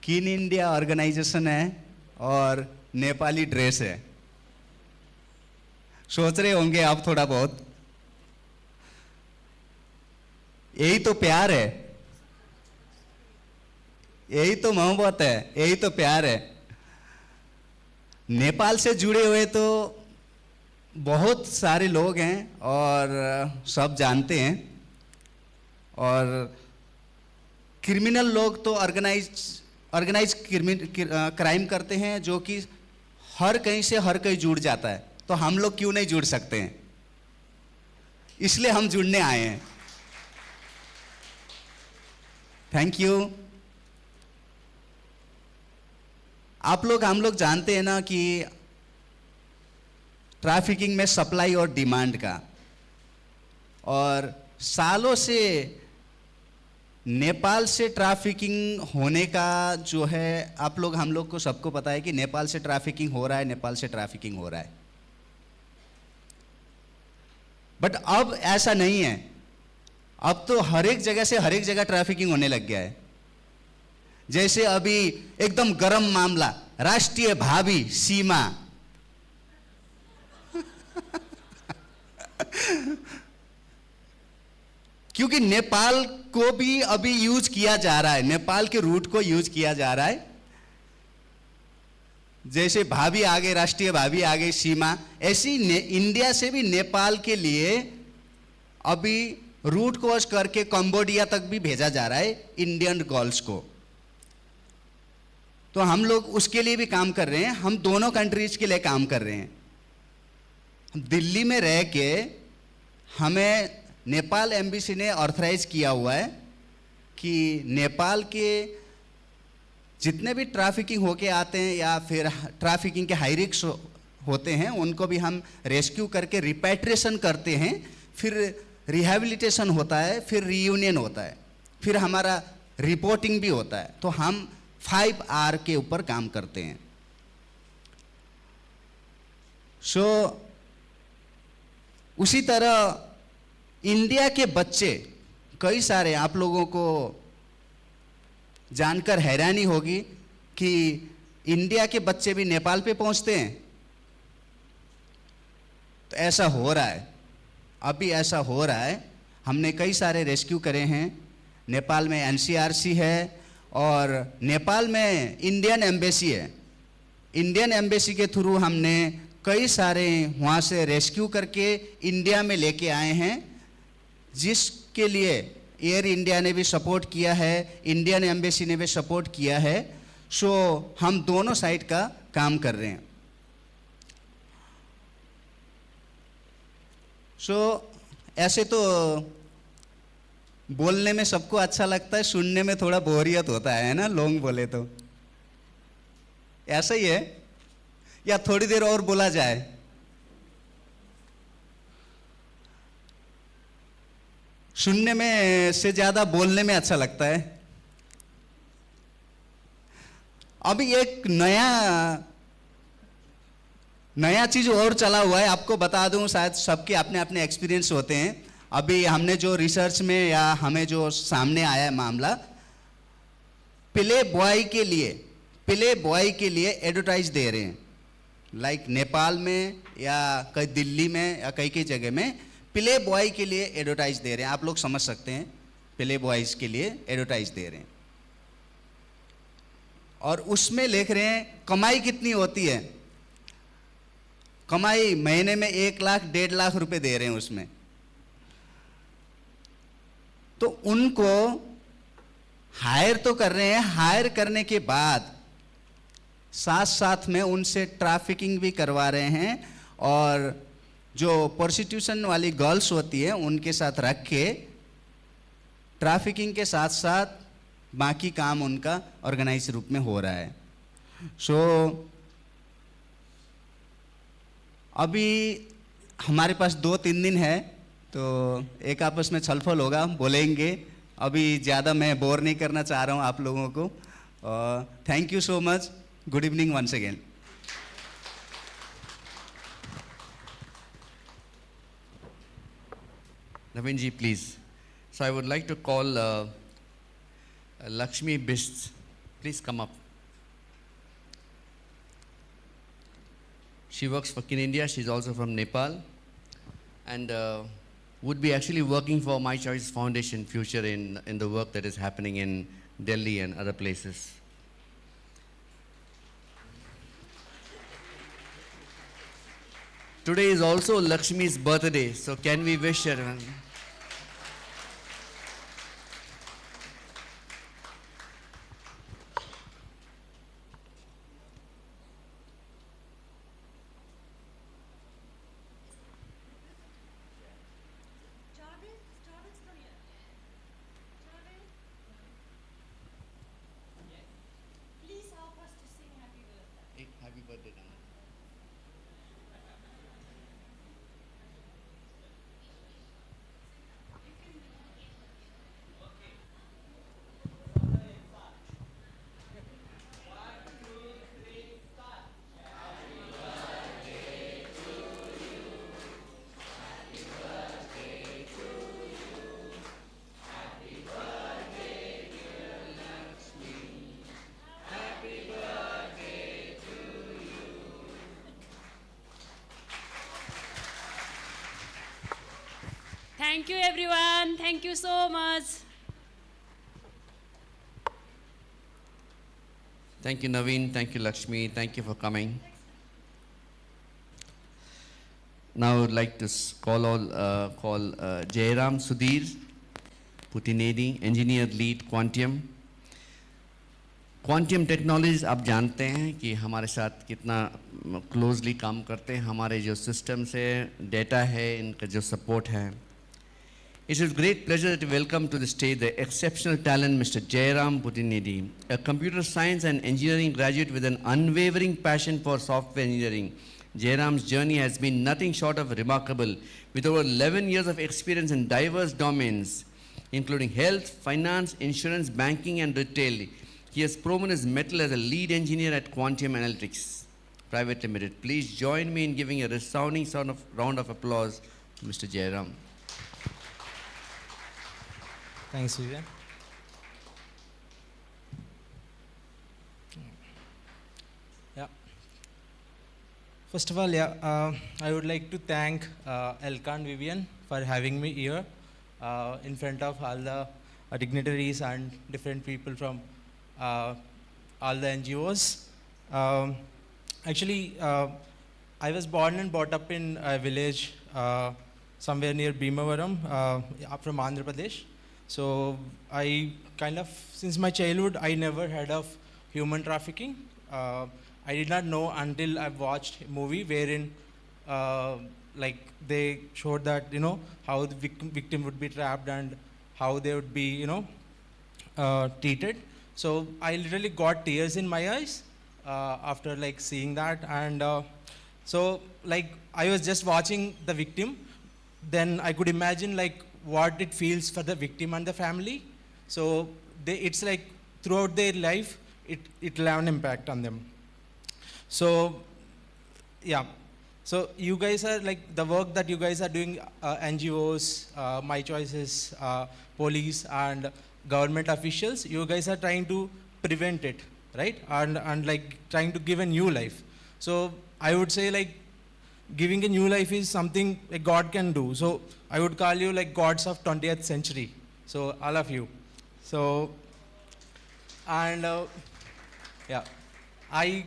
किन India organisation है और Nepali dress है. सोच रहे होंगे आप थोड़ा बहुत. यही तो प्यार है, यही तो मोहब्बत है, यही तो प्यार है. नेपाल से जुड़े हुए तो बहुत सारे लोग हैं और सब जानते हैं, और क्रिमिनल लोग तो ऑर्गेनाइज क्राइम करते हैं जो कि हर कहीं से हर कहीं जुड़ जाता है. तो हम लोग क्यों नहीं जुड़ सकते हैं? इसलिए हम जुड़ने आए हैं. Thank you. हम लोग जानते हैं ना कि ट्रैफिकिंग में सप्लाई और डिमांड का, और सालों से नेपाल से ट्रैफिकिंग होने का जो है, हम लोग को सबको पता है कि नेपाल से ट्रैफिकिंग हो रहा है, नेपाल से ट्रैफिकिंग हो रहा है. बट अब ऐसा नहीं है. अब तो हर एक जगह ट्रैफिकिंग होने लग गया है. जैसे अभी एकदम गरम मामला, राष्ट्रीय भावी सीमा. क्योंकि नेपाल को भी अभी यूज किया जा रहा है, नेपाल के रूट को यूज किया जा रहा है. जैसे भाभी आ गए, राष्ट्रीय भावी आ गई, सीमा, ऐसी इंडिया से भी नेपाल के लिए अभी रूट क्रॉस करके कंबोडिया तक भी भेजा जा रहा है इंडियन गर्ल्स को. तो हम लोग उसके लिए भी काम कर रहे हैं. हम दोनों कंट्रीज के लिए काम कर रहे हैं. दिल्ली में रह के हमें नेपाल एम्बेसी ने ऑथराइज किया हुआ है कि नेपाल के जितने भी ट्रैफिकिंग होके आते हैं या फिर ट्रैफिकिंग के हाई रिस्क होते हैं, उनको भी हम रेस्क्यू करके रिपैट्रिएशन करते हैं, फिर रिहैबिलिटेशन होता है, फिर रीयूनियन होता है, फिर हमारा रिपोर्टिंग भी होता है। तो हम 5R के ऊपर काम करते हैं। उसी तरह इंडिया के बच्चे कई सारे, आप लोगों को जानकर हैरानी होगी कि इंडिया के बच्चे भी नेपाल पे पहुंचते हैं। तो ऐसा हो रहा है, अभी ऐसा हो रहा है। हमने कई सारे रेस्क्यू करे हैं। नेपाल में NCRC है और नेपाल में इंडियन एम्बेसी है। इंडियन एम्बेसी के थ्रू हमने कई सारे वहाँ से रेस्क्यू करके इंडिया में लेके आए हैं, जिसके लिए एयर इंडिया ने भी सपोर्ट किया है, इंडियन एम्बेसी ने भी सपोर्ट किया है। हम दोनों साइड का काम कर रहे हैं। ऐसे तो बोलने में सबको अच्छा लगता है, सुनने में थोड़ा बोरियत होता है ना, लोग बोले तो। ऐसा ही है या थोड़ी देर और बोला जाए? सुनने में से ज्यादा बोलने में अच्छा लगता है। अभी एक नया चीज और चला हुआ है, आपको बता दूं, शायद सबके अपने अपने एक्सपीरियंस होते हैं। अभी हमने जो रिसर्च में या हमें जो सामने आया है मामला, प्ले बॉय के लिए एडवर्टाइज दे रहे हैं। लाइक नेपाल में या कई दिल्ली में या कई जगह में प्ले बॉय के लिए एडवर्टाइज दे रहे हैं। आप लोग समझ सकते हैं, प्ले बॉयज के लिए एडवर्टाइज दे रहे हैं और उसमें लिख रहे हैं कमाई कितनी होती है। कमाई महीने में 1 लाख 1.5 लाख रुपए दे रहे हैं उसमें। तो उनको हायर तो कर रहे हैं, हायर करने के बाद साथ साथ में उनसे ट्रैफिकिंग भी करवा रहे हैं और जो प्रोस्टिट्यूशन वाली गर्ल्स होती है उनके साथ रख के ट्रैफिकिंग के साथ साथ बाकी काम उनका ऑर्गेनाइज रूप में हो रहा है। अभी हमारे पास 2-3 दिन है, तो एक आपस में छलफल होगा, बोलेंगे। अभी ज़्यादा मैं बोर नहीं करना चाह रहा हूँ आप लोगों को। Thank you so much. Good evening once again. Naveen ji, please. So I would like to call Lakshmi Bist. Please come up. She works for Kin India. She's also from Nepal, and would be actually working for My Choice Foundation future in the work that is happening in Delhi and other places. Today is also Lakshmi's birthday, so can we wish her? Happy birthday, Nana. Thank you everyone. Thank you so much. Thank you, Naveen. Thank you, Lakshmi. Thank you for coming. Now I would like to call Jairam Sudhir Putinedi, Engineer Lead Quantum. Quantum technologies आप जानते हैं कि हमारे साथ कितना closely काम करते हैं। हमारे जो सिस्टम से डेटा है, इनका जो सपोर्ट है, It is with great pleasure to welcome to the stage the exceptional talent Mr. Jairam Putinidi, a computer science and engineering graduate with an unwavering passion for software engineering. Jairam's journey has been nothing short of remarkable, with over 11 years of experience in diverse domains, including health, finance, insurance, banking, and retail. He has proven his mettle as a lead engineer at Quantum Analytics Private Limited. Please join me in giving a resounding round of applause to Mr. Jairam. Thanks, Vivian. Yeah. First of all, I would like to thank Elka and Vivian for having me here in front of all the dignitaries and different people from all the NGOs. Actually, I was born and brought up in a village somewhere near Bhimavaram, from Andhra Pradesh. So I kind of, since my childhood, I never heard of human trafficking. I did not know until I watched a movie wherein like they showed that, you know, how the victim would be trapped and how they would be, you know, treated. So I literally got tears in my eyes after like seeing that. And so like I was just watching the victim, then I could imagine like what it feels for the victim and the family. So it's like throughout their life, it will have an impact on them. So yeah, so you guys are like, the work that you guys are doing, NGOs, My Choices, police and government officials, you guys are trying to prevent it, right? And like trying to give a new life. So I would say like giving a new life is something like God can do. So I would call you like gods of 20th century. So all of you. So, and yeah, I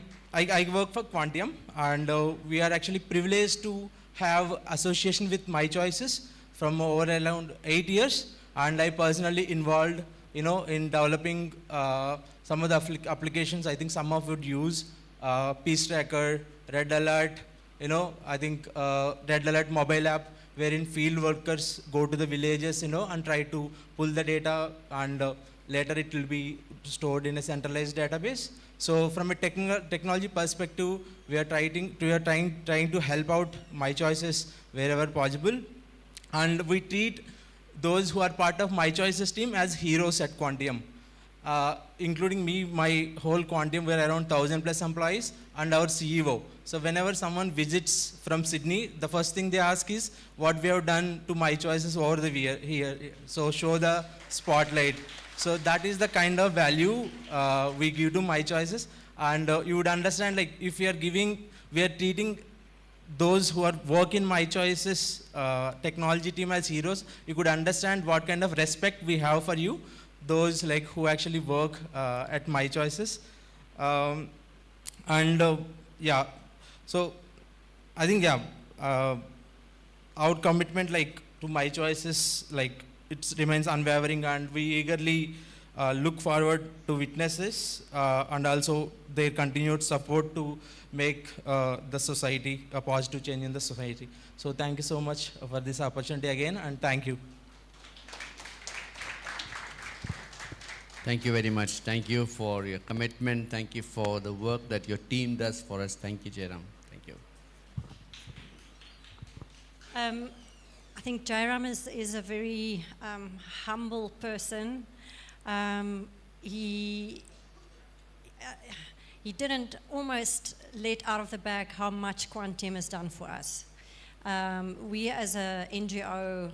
work for Quantium, and we are actually privileged to have association with My Choices from over around 8 years. And I personally involved, you know, in developing some of the applications. I think some of would use Peace Tracker, Red Alert, you know, I think Red Alert mobile app, wherein field workers go to the villages, you know, and try to pull the data, and later it will be stored in a centralized database. So from a technology perspective, we are trying to help out My Choices wherever possible. And we treat those who are part of My Choices team as heroes at Quantium. Including me, my whole Quantium, we're around 1,000 plus employees, and our CEO. So whenever someone visits from Sydney, the first thing they ask is what we have done to My Choices over the year here. So show the spotlight. So that is the kind of value we give to My Choices. And you would understand, like, if we are treating those who are work in My Choices technology team as heroes, you could understand what kind of respect we have for you, those like who actually work at My Choices. Yeah, so I think, yeah, our commitment like to My Choices, like it remains unwavering, and we eagerly look forward to witness this and also their continued support to make the society a positive change in the society. So thank you so much for this opportunity again, and thank you. Thank you very much. Thank you for your commitment. Thank you for the work that your team does for us. Thank you, Jairam. Thank you. I think Jairam is a very humble person. He didn't almost let out of the bag how much Quantium has done for us. We as a NGO,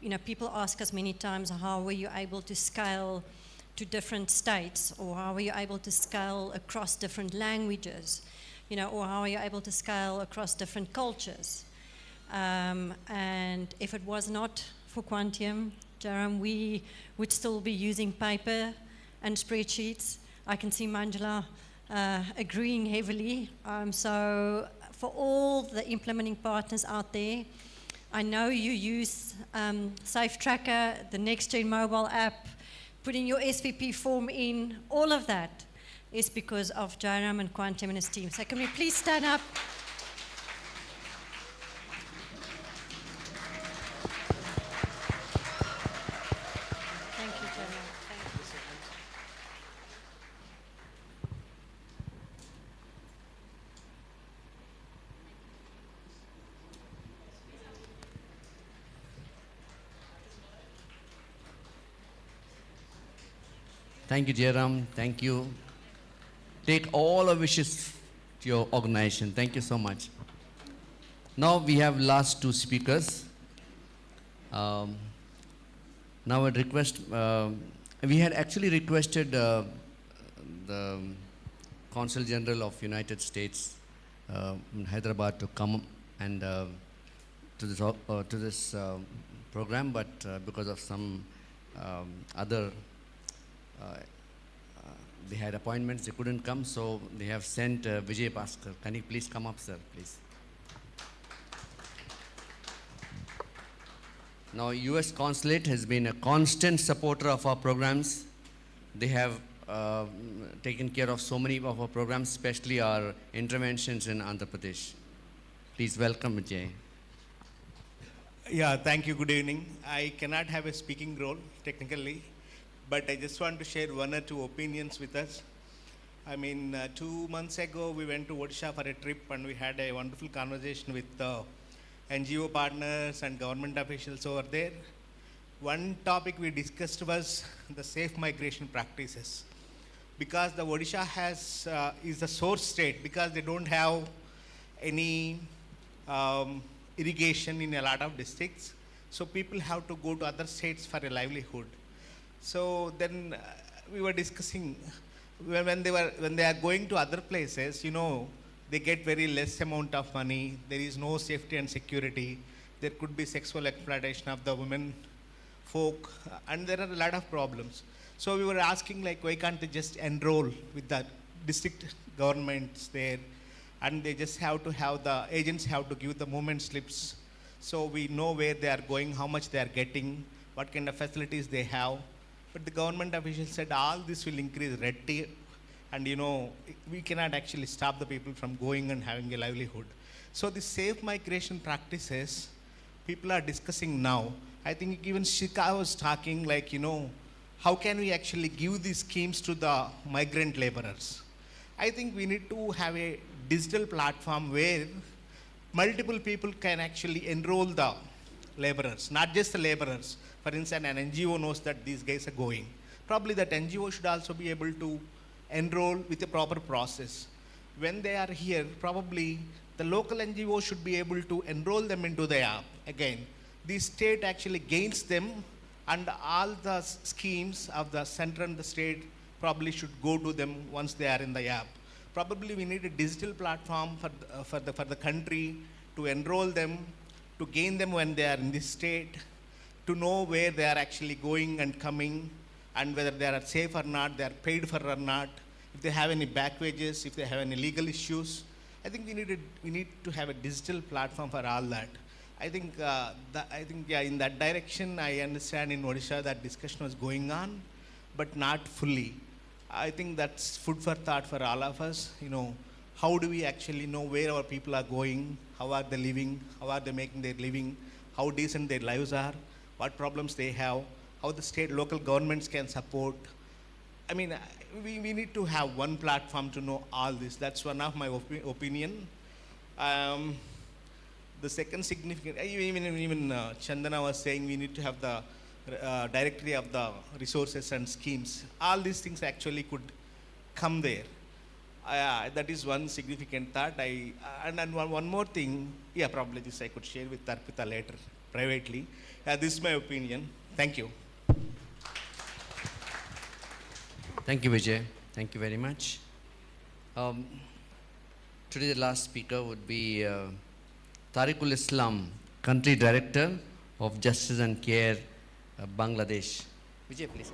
you know, people ask us many times, how were you able to scale to different states, or how are you able to scale across different languages, you know, or how are you able to scale across different cultures? And if it was not for Quantium, Jairam, we would still be using paper and spreadsheets. I can see Manjula agreeing heavily. So for all the implementing partners out there, I know you use Safe Tracker, the next-gen mobile app, putting your SVP form in, all of that is because of Jairam and Quantium and his team. So can we please stand up? Thank you, Jairam. Thank you. Take all our wishes to your organization. Thank you so much. Now we have last two speakers. Now a request, we had actually requested the Consul General of United States in Hyderabad to come and to this program, but because of some other they had appointments, they couldn't come, so they have sent Vijay Bhaskar. Can you please come up, sir, please? Now, U.S. Consulate has been a constant supporter of our programs. They have taken care of so many of our programs, especially our interventions in Andhra Pradesh. Please welcome Vijay. Yeah, thank you. Good evening. I cannot have a speaking role technically, but I just want to share one or two opinions with us. I mean, 2 months ago, we went to Odisha for a trip and we had a wonderful conversation with NGO partners and government officials over there. One topic we discussed was the safe migration practices. Because the Odisha is the source state, because they don't have any irrigation in a lot of districts, so people have to go to other states for a livelihood. So then we were discussing when they are going to other places, you know, they get very less amount of money. There is no safety and security. There could be sexual exploitation of the women folk, and there are a lot of problems. So we were asking, like, why can't they just enroll with the district governments there, and they just have to have the agents have to give the movement slips, so we know where they are going, how much they are getting, what kind of facilities they have. But the government officials said all this will increase red tape, and you know, we cannot actually stop the people from going and having a livelihood. So the safe migration practices people are discussing now. I think even Shika was talking, like, you know, how can we actually give these schemes to the migrant laborers? I think we need to have a digital platform where multiple people can actually enroll the laborers, not just the laborers. For instance, an NGO knows that these guys are going. Probably that NGO should also be able to enroll with a proper process. When they are here, probably the local NGO should be able to enroll them into the app. Again, the state actually gains them, and all the schemes of the center and the state probably should go to them once they are in the app. Probably we need a digital platform for the country to enroll them, to gain them when they are in this state, to know where they are actually going and coming, and whether they are safe or not, they are paid for or not, if they have any back wages, if they have any legal issues. I think we need to have a digital platform for all that. I think in that direction, I understand in Odisha that discussion was going on, but not fully. I think that's food for thought for all of us. You know, how do we actually know where our people are going, how are they living, how are they making their living, how decent their lives are, what problems they have, how the state, local governments can support. I mean, we need to have one platform to know all this. That's one of my opinion. The second significant, even Chandana was saying we need to have the directory of the resources and schemes. All these things actually could come there. That is one significant thought. And one more thing, yeah, probably this I could share with Tarpita later, privately. This is my opinion. Thank you. Thank you, Vijay. Thank you very much. Today the last speaker would be Tariqul Islam, Country Director of Justice and Care, Bangladesh. Vijay, please.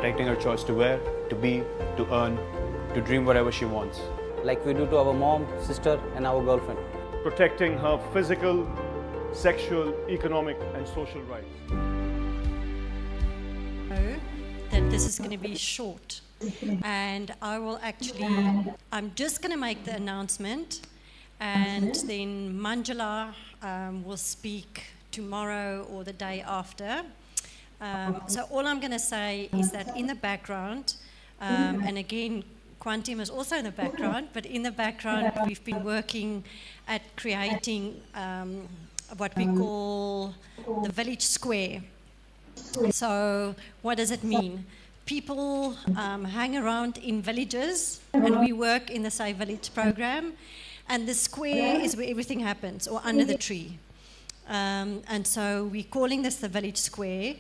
protecting her choice to wear, to be, to earn, to dream whatever she wants. Like we do to our mom, sister, and our girlfriend. Protecting her physical, sexual, economic, and social rights. That this is going to be short, and I'm just going to make the announcement, and then Manjula will speak tomorrow or the day after. So all I'm going to say is that in the background, and again, Quantum is also in the background, but in the background we've been working at creating what we call the village square. So what does it mean? People hang around in villages, and we work in the Safe Village program, and the square is where everything happens, or under the tree. And so we're calling this the village square.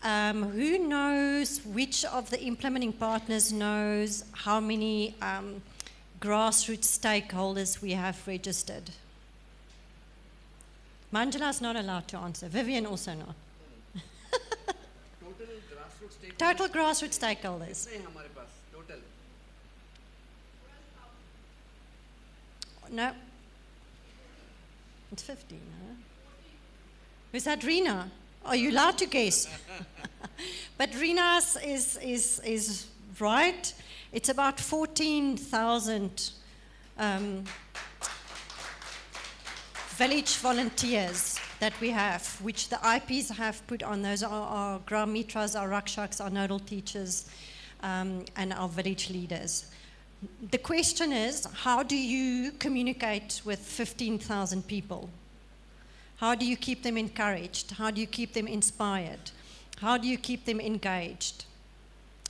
Who knows, which of the implementing partners knows how many grassroots stakeholders we have registered? Manjula's not allowed to answer. Vivian also not. Total grassroots stakeholders. No. It's 15, huh? Is that Rina? Are you allowed to guess? But Rina's is right. It's about 14,000 village volunteers that we have, which the IPs have put on. Those are our Gram Mitras, our Rakshaks, our nodal teachers, and our village leaders. The question is, how do you communicate with 15,000 people? How do you keep them encouraged? How do you keep them inspired? How do you keep them engaged?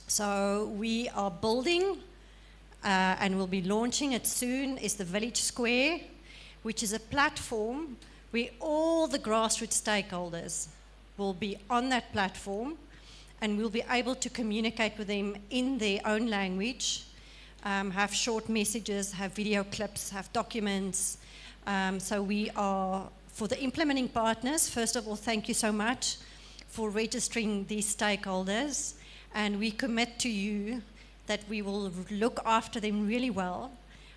So we are building, and we'll be launching it soon, is the Village Square, which is a platform where all the grassroots stakeholders will be on that platform, and we'll be able to communicate with them in their own language, have short messages, have video clips, have documents. So we are, for the implementing partners, first of all, thank you so much for registering these stakeholders, and we commit to you that we will look after them really well,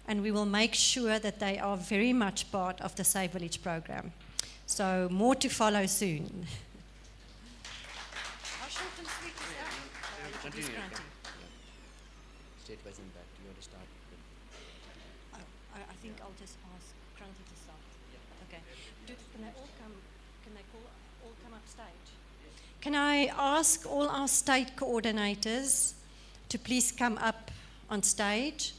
and we will make sure that they are very much part of the Safe Village program. So more to follow soon. How short and sweet is that? Continue. State by impact, you want to start? I think I'll just ask Kranti to start. Okay. Can they all come up stage? Can I ask all our state coordinators to please come up on stage?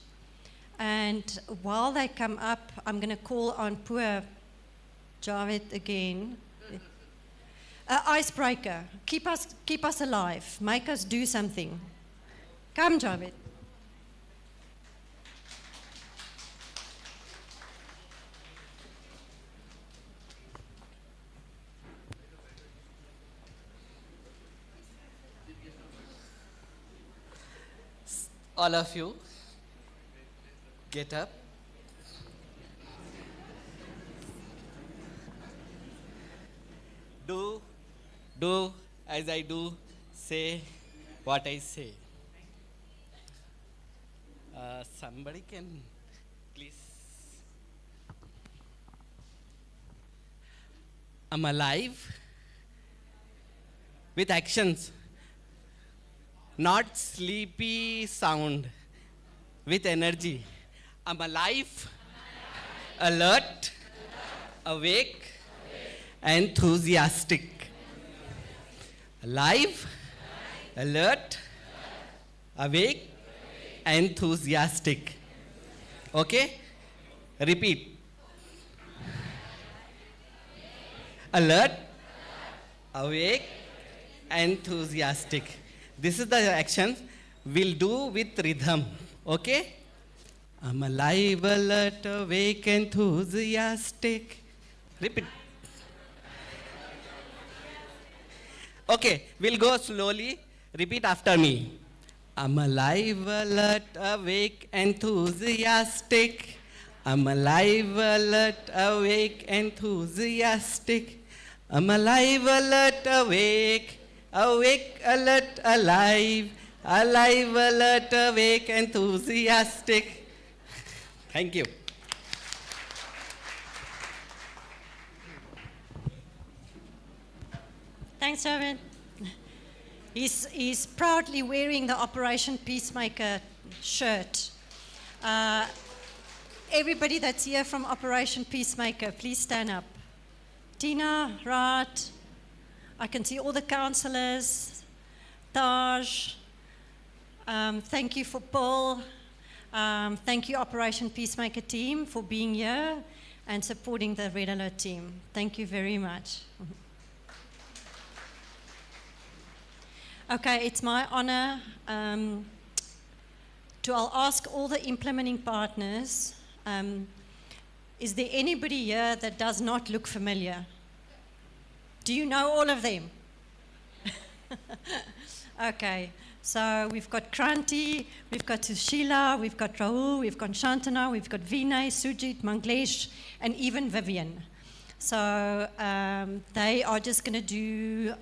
And while they come up, I'm going to call on poor Javed again. Icebreaker. Keep us alive. Make us do something. Come, Javed. All of you, get up. Do as I do, say what I say. Somebody can please. I'm alive with actions, not sleepy sound, with energy. I'm alive, alert, awake, enthusiastic. Alive, alert, awake, enthusiastic. Okay? Repeat. Alert, awake, enthusiastic. This is the action we'll do with rhythm. Okay? I'm alive, alert, awake, enthusiastic. Repeat. Okay, we'll go slowly. Repeat after me. I'm alive, alert, awake, enthusiastic. I'm alive, alert, awake, enthusiastic. I'm alive, alert, awake, Awake, alert, alive, alive, alert, awake, enthusiastic. Thank you. Thanks, Owen. He's proudly wearing the Operation Peacemaker shirt. Everybody that's here from Operation Peacemaker, please stand up. Tina, Rat, I can see all the councillors, Taj, thank you for Paul, thank you Operation Peacemaker team for being here and supporting the Red Alert team. Thank you very much. Okay, it's my honor I'll ask all the implementing partners, is there anybody here that does not look familiar? Do you know all of them? Okay, so we've got Kranti, we've got Sushila, we've got Rahul, we've got Shantana, we've got Vinay, Sujit, Manglesh, and even Vivian. So they are just going to do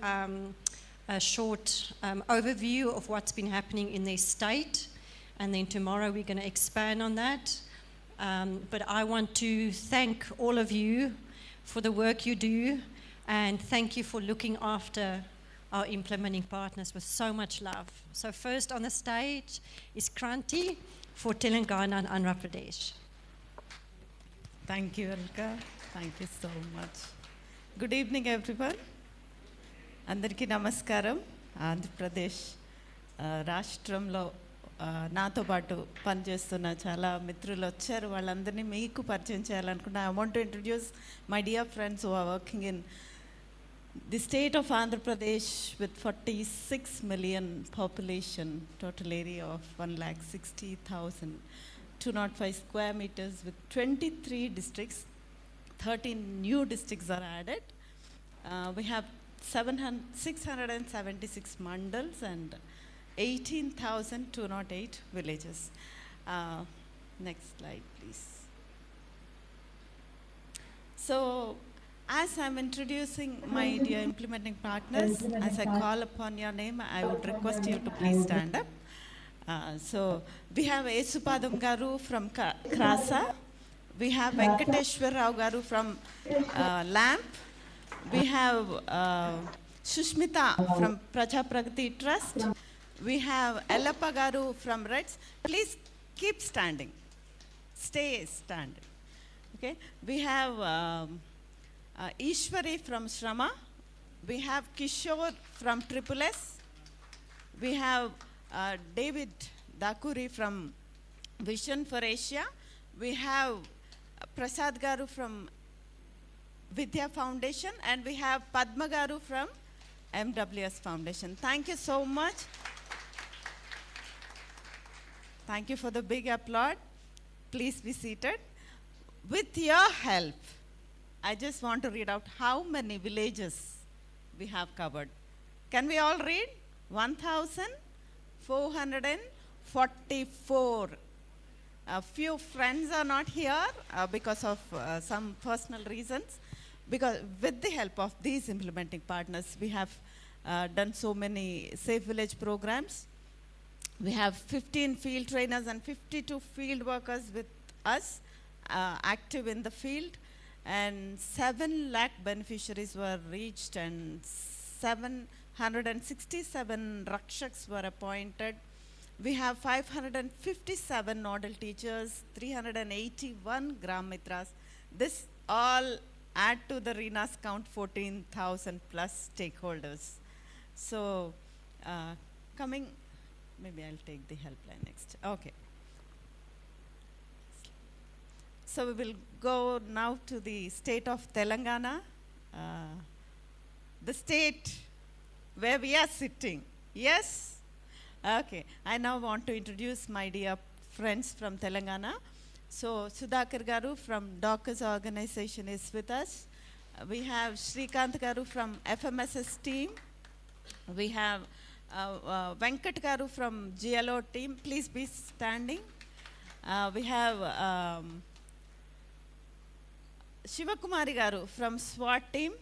a short overview of what's been happening in their state, and then tomorrow we're going to expand on that. But I want to thank all of you for the work you do, and thank you for looking after our implementing partners with so much love. So first on the stage is Kranti for Telangana and Andhra Pradesh. Thank you, Alka. Thank you so much. Good evening, everyone. అందరికీ నమస్కారం. ఆంధ్రప్రదేశ్ రాష్ట్రంలో నాతో పాటు పనిచేస్తున్న చాలా మిత్రులు వచ్చారు. వాళ్ళందరినీ మీకు పరిచయం చేయాలనుకున్నా. I want to introduce my dear friends who are working in the state of Andhra Pradesh with 46 million population, total area of 1,60,000, 205 square meters with 23 districts. 13 new districts are added. We have 676 mandals and 18,208 villages. Next slide, please. So, as I'm introducing my dear implementing partners, as I call upon your name, I would request you to please stand up. So, we have Esupadam Garu from Krasa. We have Venkateshwar Rao Garu from LAMP. We have Shushmita from Praja Pragati Trust. We have Ellappa Garu from Reds. Please keep standing. Stay standing. Okay. We have Ishwari from Shrama. We have Kishore from Triple S. We have David Dakuri from Vision for Asia. We have Prasad Garu from Vidya Foundation, and we have Padma Garu from MWS Foundation. Thank you so much. Thank you for the big applaud. Please be seated. With your help, I just want to read out how many villages we have covered. Can we all read? 1,444. A few friends are not here because of some personal reasons. Because with the help of these implementing partners, we have done so many safe village programs. We have 15 field trainers and 52 field workers with us active in the field, and 7 lakh beneficiaries were reached, and 767 rakshaks were appointed. We have 557 nodal teachers, 381 gram mitras. This all add to the RENA's count 14,000 plus stakeholders. So coming, maybe I'll take the helpline next. Okay. So we will go now to the state of Telangana, the state where we are sitting. Yes? Okay. I now want to introduce my dear friends from Telangana. So Sudhakar Garu from Dorcas organization is with us. We have Shrikant Garu from FMSS team. We have Venkat Garu from GLO team. Please be standing. We have Shivakumari Garu from SWAT team.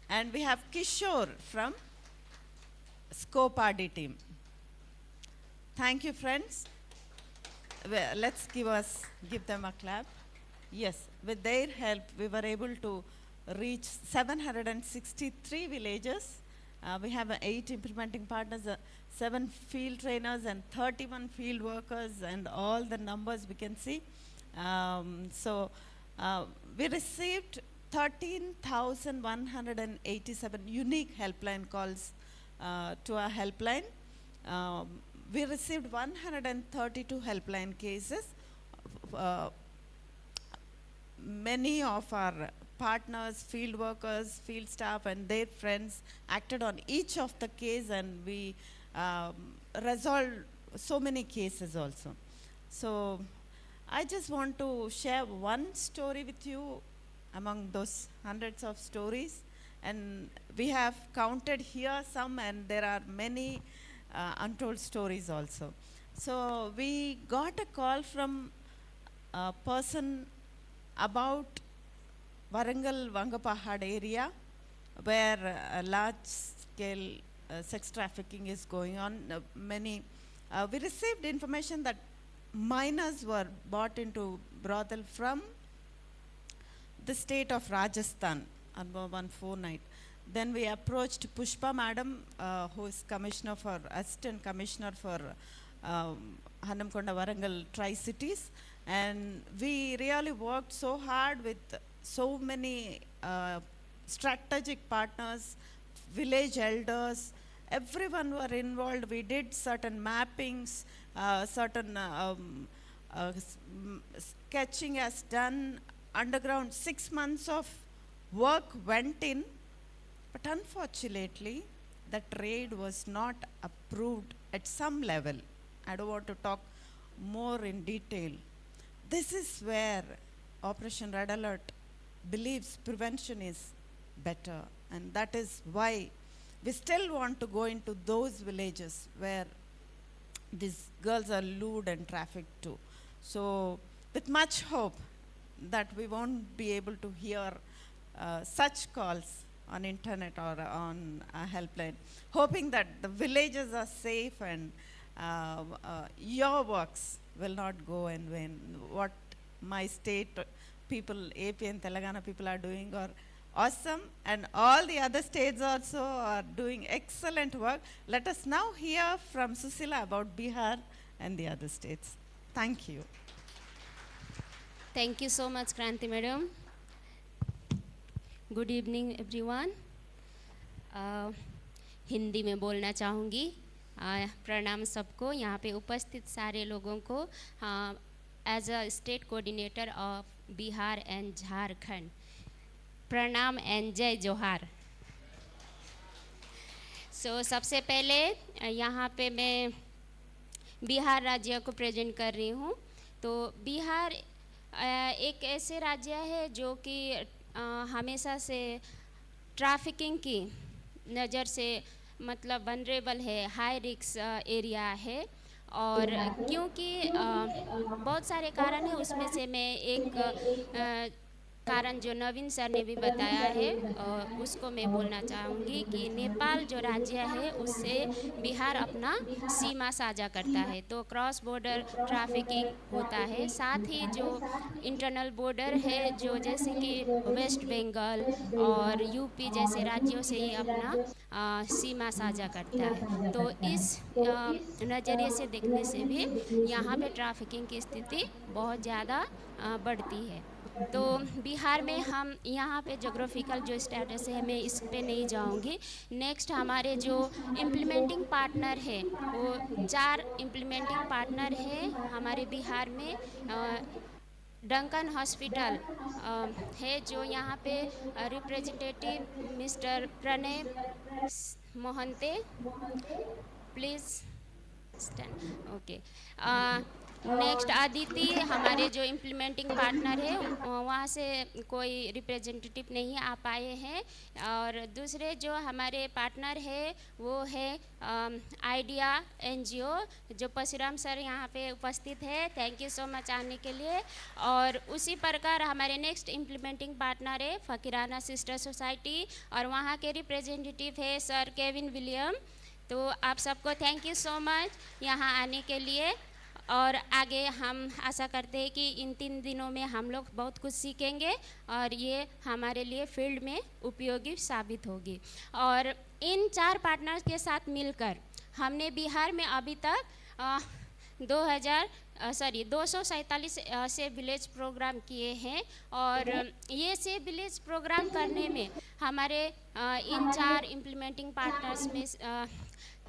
And we have Kishore from SCOPAD team. Thank you, friends. Well, let's give them a clap. Yes, with their help, we were able to reach 763 villages. We have 8 implementing partners, 7 field trainers, and 31 field workers, and all the numbers we can see. We received 13,187 unique helpline calls to our helpline. We received 132 helpline cases. Many of our partners, field workers, field staff, and their friends acted on each of the case, and we resolved so many cases also. So I just want to share one story with you among those hundreds of stories, and we have counted here some, and there are many untold stories also. So we got a call from a person about Warangal Vangapahad area, where a large scale sex trafficking is going on. We received information that minors were brought into brothel from the state of Rajasthan on 149. Then we approached Pushpa Madam, who is Assistant Commissioner for Hannamkonda Warangal Tri-Cities, and we really worked so hard with so many strategic partners, village elders, everyone who were involved. We did certain mappings, certain sketching as done underground. 6 months of work went in, but unfortunately, that raid was not approved at some level. I don't want to talk more in detail. This is where Operation Red Alert believes prevention is better, and that is why we still want to go into those villages where these girls are lured and trafficked to. So with much hope that we won't be able to hear such calls on internet or on a helpline, hoping that the villages are safe and your works will not go in vain. What my state people, AP and Telangana people are doing are awesome, and all the other states also are doing excellent work. Let us now hear from Susila about Bihar and the other states. Thank you. Thank you so much, Kranti Madam. Good evening everyone. Hindi में बोलना चाहूँगी. प्रणाम सबको, यहाँ पे उपस्थित सारे लोगों को. As a state coordinator of Bihar and Jharkhand, प्रणाम एंड जय जोहार. सबसे पहले यहाँ पे मैं बिहार राज्य को प्रेजेंट कर रही हूँ. तो बिहार एक ऐसे राज्य है जो कि हमेशा से ट्रैफिकिंग की नज़र से मतलब वनरेबल है, हाई रिस्क एरिया है. और क्योंकि बहुत सारे कारण हैं, उसमें से मैं एक कारण जो नवीन सर ने भी बताया है उसको मैं बोलना चाहूँगी कि नेपाल जो राज्य है उससे बिहार अपना सीमा साझा करता है. तो क्रॉस बॉर्डर ट्रैफिकिंग होता है. साथ ही जो इंटरनल बॉर्डर है, जो जैसे कि वेस्ट बंगाल और यूपी जैसे राज्यों से ये अपना सीमा साझा करता है. तो इस नज़रिए से देखने से भी यहाँ पे ट्रैफिकिंग की स्थिति बहुत ज़्यादा बढ़ती है. तो बिहार में हम यहाँ पे जोग्राफिकल जो स्टेटस है, मैं इस पे नहीं जाऊँगी. नेक्स्ट हमारे जो इम्प्लीमेंटिंग पार्टनर है वो 4 इम्प्लीमेंटिंग पार्टनर है हमारे बिहार में. डंकन हॉस्पिटल है जो यहाँ पे representative mister Pranay Mohanty, please stand. Okay. Next Aditi हमारे जो इम्प्लीमेंटिंग पार्टनर है, वहाँ से कोई रिप्रेजेंटेटिव नहीं आ पाए हैं. और दूसरे जो हमारे पार्टनर है वो है आइडिया एनजीओ, जो परशुराम सर यहाँ पे उपस्थित है. थैंक यू सो मच आने के लिए. और उसी प्रकार हमारे नेक्स्ट इम्प्लीमेंटिंग पार्टनर है फकीराना सिस्टर सोसाइटी, और वहाँ के रिप्रेजेंटेटिव है सर केविन विलियम. तो आप सबको थैंक यू सो मच यहाँ आने के लिए, और आगे हम आशा करते हैं कि इन 3 दिनों में हम लोग बहुत कुछ सीखेंगे और ये हमारे लिए फील्ड में उपयोगी साबित होगी। और इन 4 पार्टनर्स के साथ मिलकर हमने बिहार में अभी तक 247 से विलेज प्रोग्राम किए हैं, और ये से विलेज प्रोग्राम करने में हमारे इन 4 इम्प्लीमेंटिंग पार्टनर्स में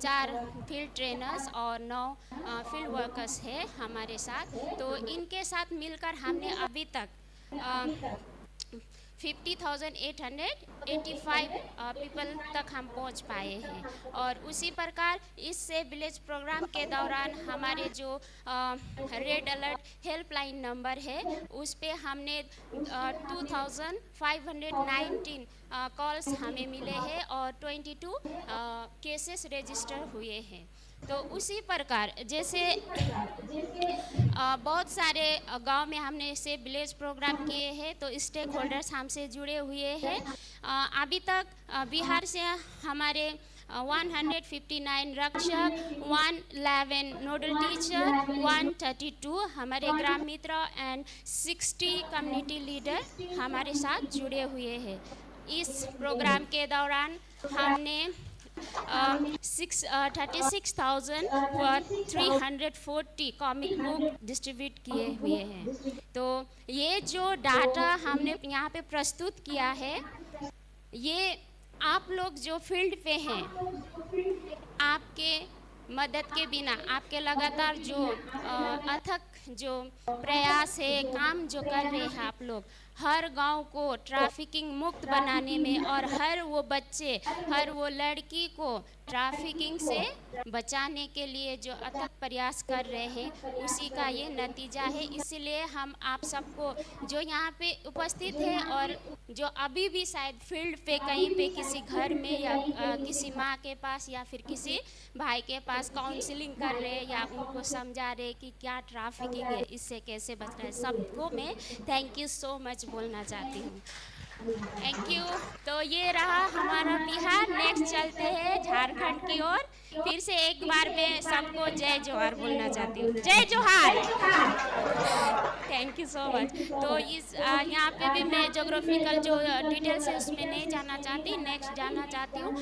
4 फील्ड ट्रेनर्स और 9 फील्ड वर्कर्स हैं हमारे साथ। तो इनके साथ मिलकर हमने अभी तक 50,885 पीपल तक हम पहुंच पाए हैं। और उसी प्रकार इससे विलेज प्रोग्राम के दौरान हमारे जो रेड अलर्ट हेल्पलाइन नंबर है उस पे हमने 2,519 कॉल्स हमें मिले हैं और 22 केसेस रजिस्टर हुए हैं। तो उसी प्रकार जैसे बहुत सारे गांव में हमने इसे विलेज प्रोग्राम किए हैं, तो स्टेक होल्डर्स हमसे जुड़े हुए हैं। अभी तक बिहार से हमारे 159 रक्षक, 111 नोडल टीचर, 132 हमारे ग्राम मित्र एंड 60 कम्युनिटी लीडर हमारे साथ जुड़े हुए हैं। इस प्रोग्राम के दौरान हमने 36,340 कॉमिक बुक डिस्ट्रीब्यूट किए हुए हैं। तो ये जो डाटा हमने यहाँ पे प्रस्तुत किया है, ये आप लोग जो फील्ड पे हैं, आपके मदद के बिना, आपके लगातार जो अथक जो प्रयास है, काम जो कर रहे हैं आप लोग, हर गांव को ट्रैफिकिंग मुक्त बनाने में और हर वो बच्चे, हर वो लड़की को ट्रैफिकिंग से बचाने के लिए जो अथक प्रयास कर रहे हैं, उसी का ये नतीजा है। इसलिए हम आप सबको जो यहाँ पे उपस्थित है और जो अभी भी शायद फील्ड पे कहीं पे किसी घर में या किसी माँ के पास या फिर किसी भाई के पास काउंसलिंग कर रहे हैं या उनको समझा रहे कि क्या ट्रैफिकिंग है, इससे कैसे बचना है, सबको मैं थैंक यू सो मच बोलना चाहती हूँ। Thank you. तो ये रहा हमारा बिहार। नेक्स्ट चलते हैं झारखंड की ओर। फिर से एक बार मैं सबको जय जोहार बोलना चाहती हूँ। जय जोहार। Thank you so much. तो इस यहाँ पे भी मैं जोग्राफिकल जो डिटेल्स है उसमें नहीं जाना चाहती, नेक्स्ट जाना चाहती हूँ।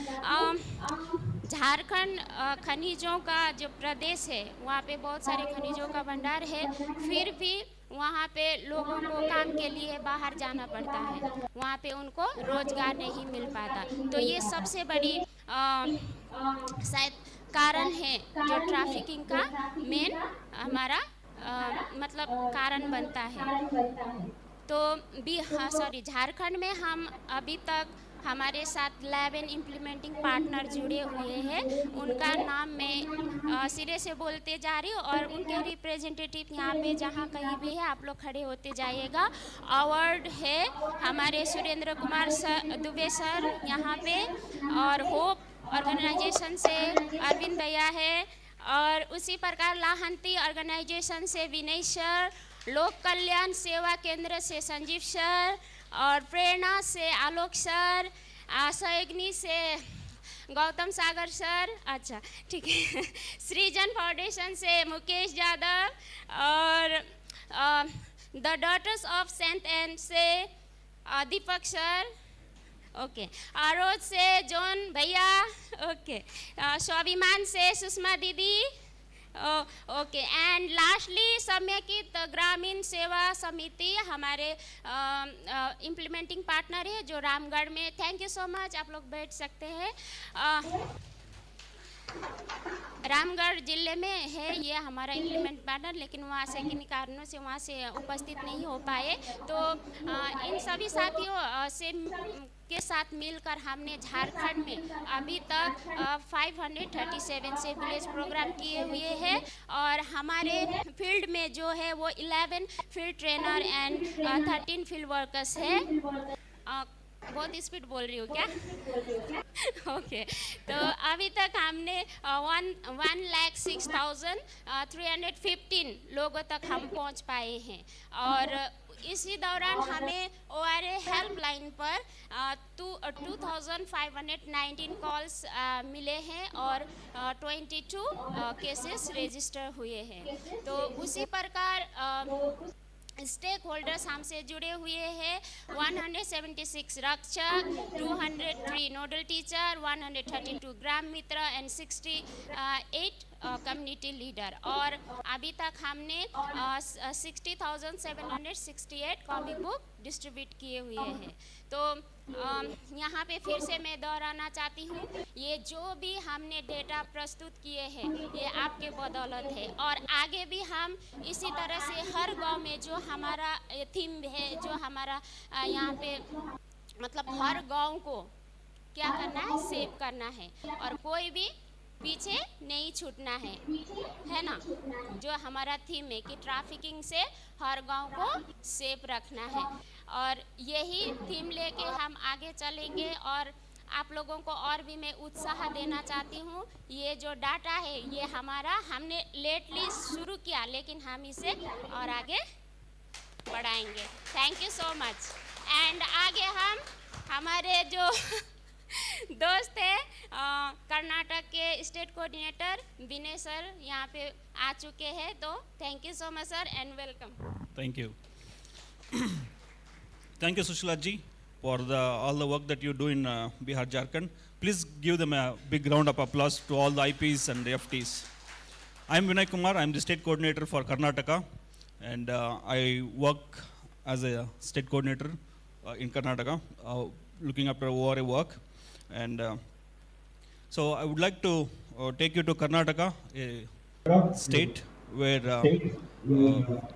झारखंड खनिजों का जो प्रदेश है, वहाँ पे बहुत सारे खनिजों का भंडार है, फिर भी वहाँ पे लोगों को काम के लिए बाहर जाना पड़ता है, वहाँ पे उनको रोजगार नहीं मिल पाता। तो ये सबसे बड़ी शायद कारण है जो ट्रैफिकिंग का मेन हमारा मतलब कारण बनता है। तो झारखंड में हम अभी तक हमारे साथ 11 इम्प्लीमेंटिंग पार्टनर जुड़े हुए हैं। उनका नाम मैं सिरे से बोलते जा रही हूँ और उनके रिप्रेजेंटेटिव यहाँ पे जहाँ कहीं भी है आप लोग खड़े होते जाइएगा। अवार्ड है हमारे सुरेंद्र कुमार दुबे सर यहाँ पे, और होप ऑर्गेनाइजेशन से अरविंद भैया है, और उसी प्रकार लाहंती ऑर्गेनाइजेशन से विनय सर, लोक कल्याण सेवा केंद्र से संजीव सर, और प्रेरणा से आलोक सर, सहयोगिनी से गौतम सागर सर, अच्छा ठीक है, सृजन फाउंडेशन से मुकेश यादव, और the daughters of saint and से दीपक सर, ओके, आरोज से जॉन भैया, ओके, स्वाभिमान से सुषमा दीदी, ओके, एंड लास्टली समेकित ग्रामीण सेवा समिति हमारे इम्प्लीमेंटिंग पार्टनर है जो रामगढ़ में। Thank you so much. आप लोग बैठ सकते हैं। रामगढ़ जिले में है ये हमारा इम्प्लीमेंट पार्टनर, लेकिन वहाँ से किन्हीं कारणों से वहाँ से उपस्थित नहीं हो पाए। तो इन सभी साथियों से के साथ मिलकर हमने झारखंड में अभी तक 537 से विलेज प्रोग्राम किए हुए हैं, और हमारे फील्ड में जो है वो 11 field trainer and 13 field workers है। बहुत स्पीड बोल रही हूँ क्या? ओके, तो अभी तक हमने 1,06,315 लोगों तक हम पहुँच पाए हैं, और इसी दौरान हमें ORA हेल्पलाइन पर 2519 कॉल्स मिले हैं और 22 केसेस रजिस्टर हुए हैं। तो उसी प्रकार स्टेक होल्डर्स हमसे जुड़े हुए हैं 176 रक्षक, 203 nodal teacher, 132 gram Mitra and 68 community leader. और अभी तक हमने 60,768 कॉमिक बुक डिस्ट्रीब्यूट किए हुए हैं। तो यहाँ पे फिर से मैं दोहराना चाहती हूँ, ये जो भी हमने डेटा प्रस्तुत किए हैं ये आपके बदौलत है और आगे भी हम इसी तरह से हर गांव में जो हमारा थीम है, जो हमारा यहाँ पे मतलब हर गांव को क्या करना है, सेव करना है और कोई भी पीछे नहीं छूटना है ना। जो हमारा थीम है कि ट्रैफिकिंग से हर गांव को सेफ रखना है और यही थीम लेके हम आगे चलेंगे। और आप लोगों को और भी मैं उत्साह देना चाहती हूँ, ये जो डाटा है ये हमारा हमने लेटली शुरू किया लेकिन हम इसे और आगे बढ़ाएंगे। Thank you so much. And आगे हम हमारे जो दोस्त है कर्नाटक के स्टेट कोऑर्डिनेटर विनय सर यहाँ पे आ चुके हैं। तो thank you so much sir and welcome. Thank you. Thank you, Sushila ji, for all the work that you do in Bihar, Jharkhand. Please give them a big round of applause to all the IPs and the FTs. I'm Vinay Kumar. I'm the state coordinator for Karnataka, and I work as a state coordinator in Karnataka, looking after ORA work. And so I would like to take you to Karnataka, a state where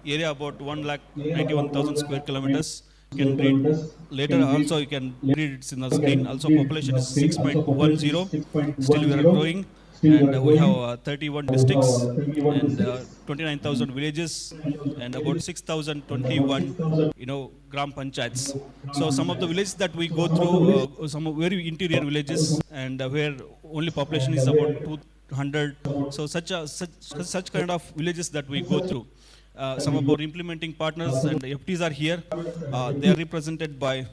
area about 191,000 square kilometers. You can read later also, you can read it in the screen. Also population is 6.10, still we are growing, and we have 31 districts and 29,000 villages and about 6,021 gram panchayats. So some of the villages that we go through, some very interior villages and where only population is about 200. So such kind of villages that we go through. Some of our implementing partners and FTs are here. They are represented by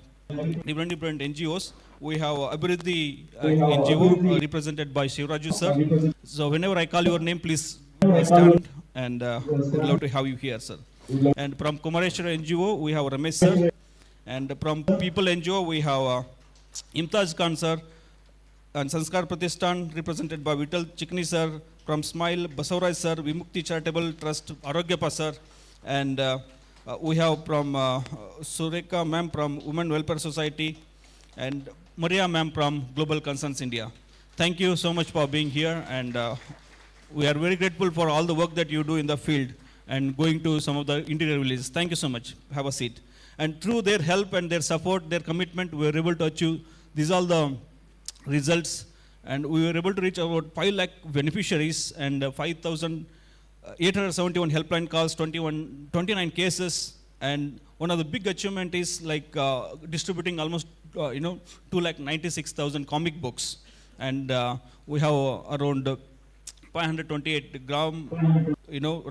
different NGOs. We have Abhiruddhi NGO represented by Shivraju sir. So whenever I call your name, please stand, and we'd love to have you here, sir. And from Kumareshwara NGO, we have Ramesh sir. And from People NGO, we have Imtaz Khan sir. And Sanskar Pratishthan represented by Vital Chikni sir. From Smile, Basavaraj sir, Vimukti Charitable Trust, Arogyapa sir. And we have from Sureka ma'am from Women Welfare Society, and Maria ma'am from Global Concerns India. Thank you so much for being here, and we are very grateful for all the work that you do in the field and going to some of the interior villages. Thank you so much. Have a seat. And through their help and their support, their commitment, we were able to achieve these all the results, and we were able to reach about 5 lakh beneficiaries and 5,871 helpline calls, 29 cases, and one of the big achievement is like distributing almost 2,96,000 comic books, and we have around 528 gram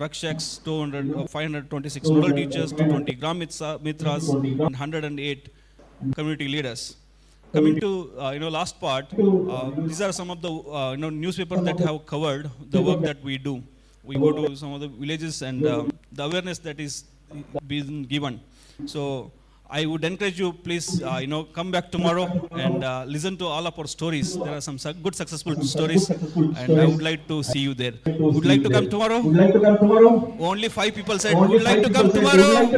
rakshaks, 526 nodal teachers, 220 gram mitras, and 108 community leaders. Coming to last part, these are some of the newspapers that have covered the work that we do. We go to some of the villages and the awareness that is being given. So I would encourage you, please, come back tomorrow and listen to all of our stories. There are some good successful stories, and I would like to see you there. Would like to come tomorrow? Only 5 people said would like to come tomorrow.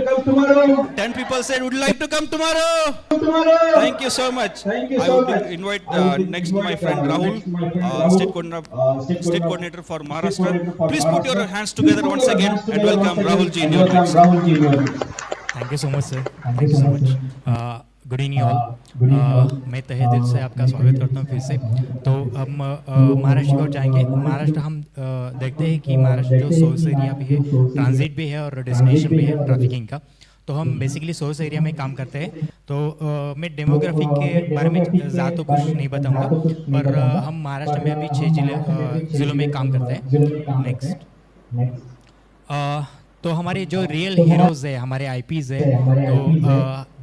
10 people said would like to come tomorrow. Thank you so much. I would invite next my friend Rahul, state coordinator for Maharashtra. Please put your hands together once again and welcome Rahul ji in your midst. Thank you so much sir, thank you so much. Good evening all. मैं तहे दिल से आपका स्वागत करता हूँ फिर से। तो हम महाराष्ट्र की ओर जाएंगे। महाराष्ट्र हम देखते हैं कि महाराष्ट्र जो सोर्स एरिया भी है, ट्रांजिट भी है और डेस्टिनेशन भी है ट्रैफिकिंग का। तो हम बेसिकली सोर्स एरिया में काम करते हैं। तो मैं डेमोग्राफिक के बारे में ज़्यादा तो कुछ नहीं बताऊँगा, पर हम महाराष्ट्र में अभी 6 जिलों में काम करते हैं। नेक्स्ट। तो हमारे जो रियल हीरोज़ है, हमारे आईपीज़ है, तो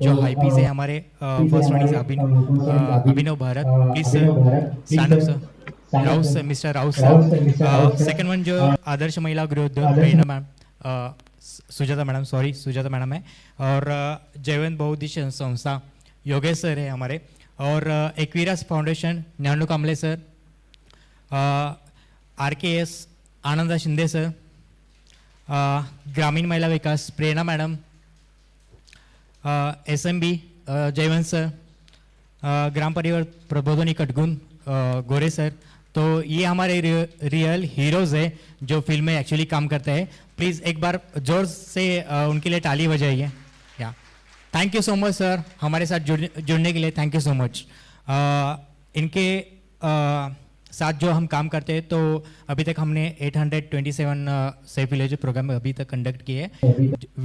जो आईपीज़ है हमारे, first one is Abhinav Bharat, please sir stand up sir, Raut sir, mister Raut sir. Second one जो Adarsh Mahila Grihudyog Prerna ma'am, Sujata madam, sorry Sujata madam है, और जयवंत बहुउद्देशीय संस्था योगेश सर है हमारे, और एक्वीरास foundation Nyanu Kamble sir, RKS Ananda Shinde sir, Gramin Mahila Vikas Prerna madam, SMB Jaywant sir, Gram Parivar Prabodhani कटगुन गोरे सर। तो ये हमारे रियल हीरोज़ है जो फिल्म में एक्चुअली काम करते हैं। प्लीज़ एक बार जोर से उनके लिए ताली बजाइए। या thank you so much sir, हमारे साथ जुड़ने के लिए थैंक यू सो मच। इनके साथ जो हम काम करते हैं, तो अभी तक हमने 827 सेफ विलेज प्रोग्राम अभी तक कंडक्ट किए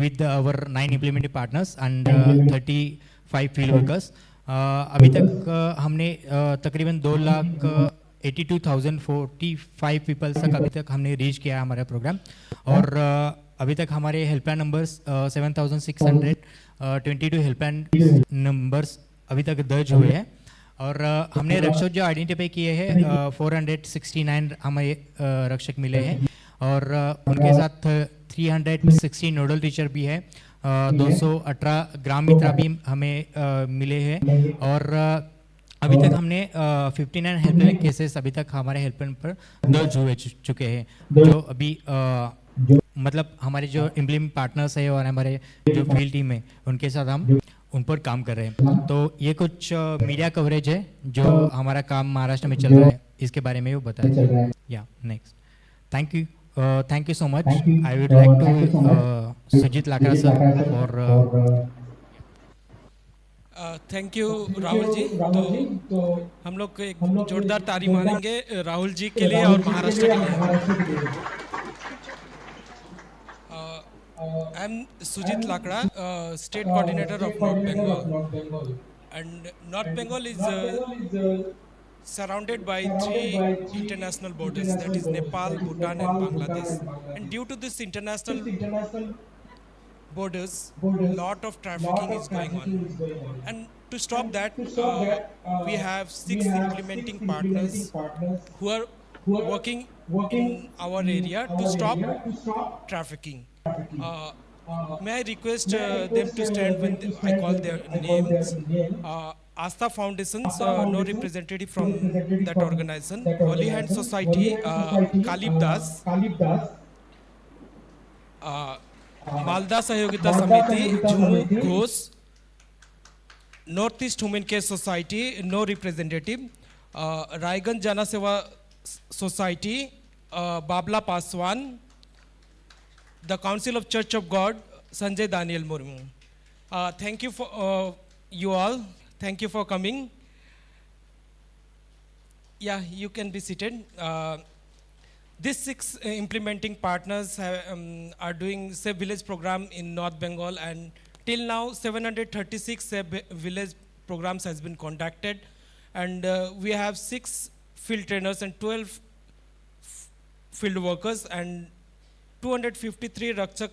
with our 9 implementing partners and 35 field workers. अभी तक हमने तकरीबन 2,82,045 पीपल्स तक अभी तक हमने रीच किया हमारा प्रोग्राम, और अभी तक हमारे हेल्पलाइन नंबर्स 7,622 हेल्पलाइन नंबर्स अभी तक दर्ज हुए हैं, और हमने रक्षक जो आइडेंटिफाई किए हैं 469 हमें रक्षक मिले हैं, और उनके साथ 360 नोडल टीचर भी है, 218 ग्राम मित्र भी हमें मिले हैं, और अभी तक हमने 59 हेल्पलाइन केसेस अभी तक हमारे हेल्पलाइन पर दर्ज हुए चुके हैं, जो अभी मतलब हमारे जो इम्प्लीमेंट पार्टनर्स है और हमारे जो फील्ड टीम है उनके साथ हम उन पर काम कर रहे हैं। तो ये कुछ मीडिया कवरेज है जो हमारा काम महाराष्ट्र में चल रहा है, इसके बारे में वो बताया। या next, thank you so much. I would like to Sujit Lakra sir और थैंक यू राहुल जी। तो हम लोग एक जोरदार ताली मारेंगे राहुल जी के लिए और महाराष्ट्र के लिए। I am Sujit Lakda, State Coordinator of North Bengal. And North Bengal is surrounded by 3 international borders, that is Nepal, Bhutan and Bangladesh. And due to this international borders, lot of trafficking is going on. And to stop that, we have 6 implementing partners who are working in our area to stop trafficking. May I request them to stand when I call their names? Astha Foundations, no representative from that organization. Holy Hand Society, Kalib Das. Malda Sahayogita Samiti, Jhumu Ghosh. Northeast Human Care Society, no representative. Raiganj Jana Seva Society, Babla Paswan. The Council of Church of God, Sanjay Daniel Murmu. Thank you for you all. Thank you for coming. Yeah, you can be seated. These 6 implementing partners are doing Safe Village program in North Bengal, and till now 736 Safe Village programs has been conducted, and we have 6 field trainers and 12 field workers, and 253 Rakshak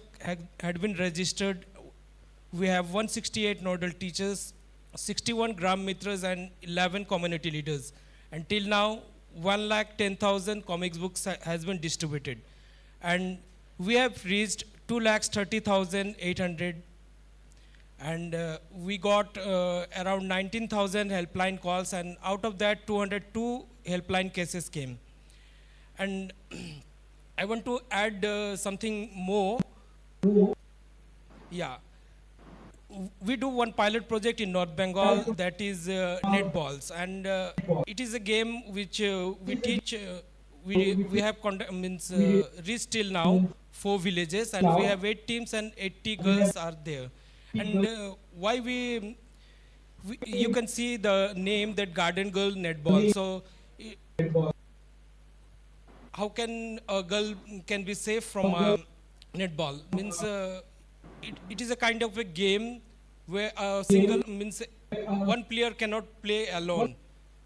had been registered. We have 168 nodal teachers, 61 Gram Mitras and 11 community leaders. Until now, 1,10,000 comics books has been distributed. And we have reached 2,30,800. And we got around 19,000 helpline calls, and out of that 202 helpline cases came. And I want to add something more. Yeah. We do one pilot project in North Bengal, that is netballs, and it is a game which we teach. We have reached till now 4 villages, and we have 8 teams and 80 girls are there. And why we you can see the name, that Garden Girl Netball. So how can a girl can be safe from netball? Means it is a kind of a game where a single one player cannot play alone.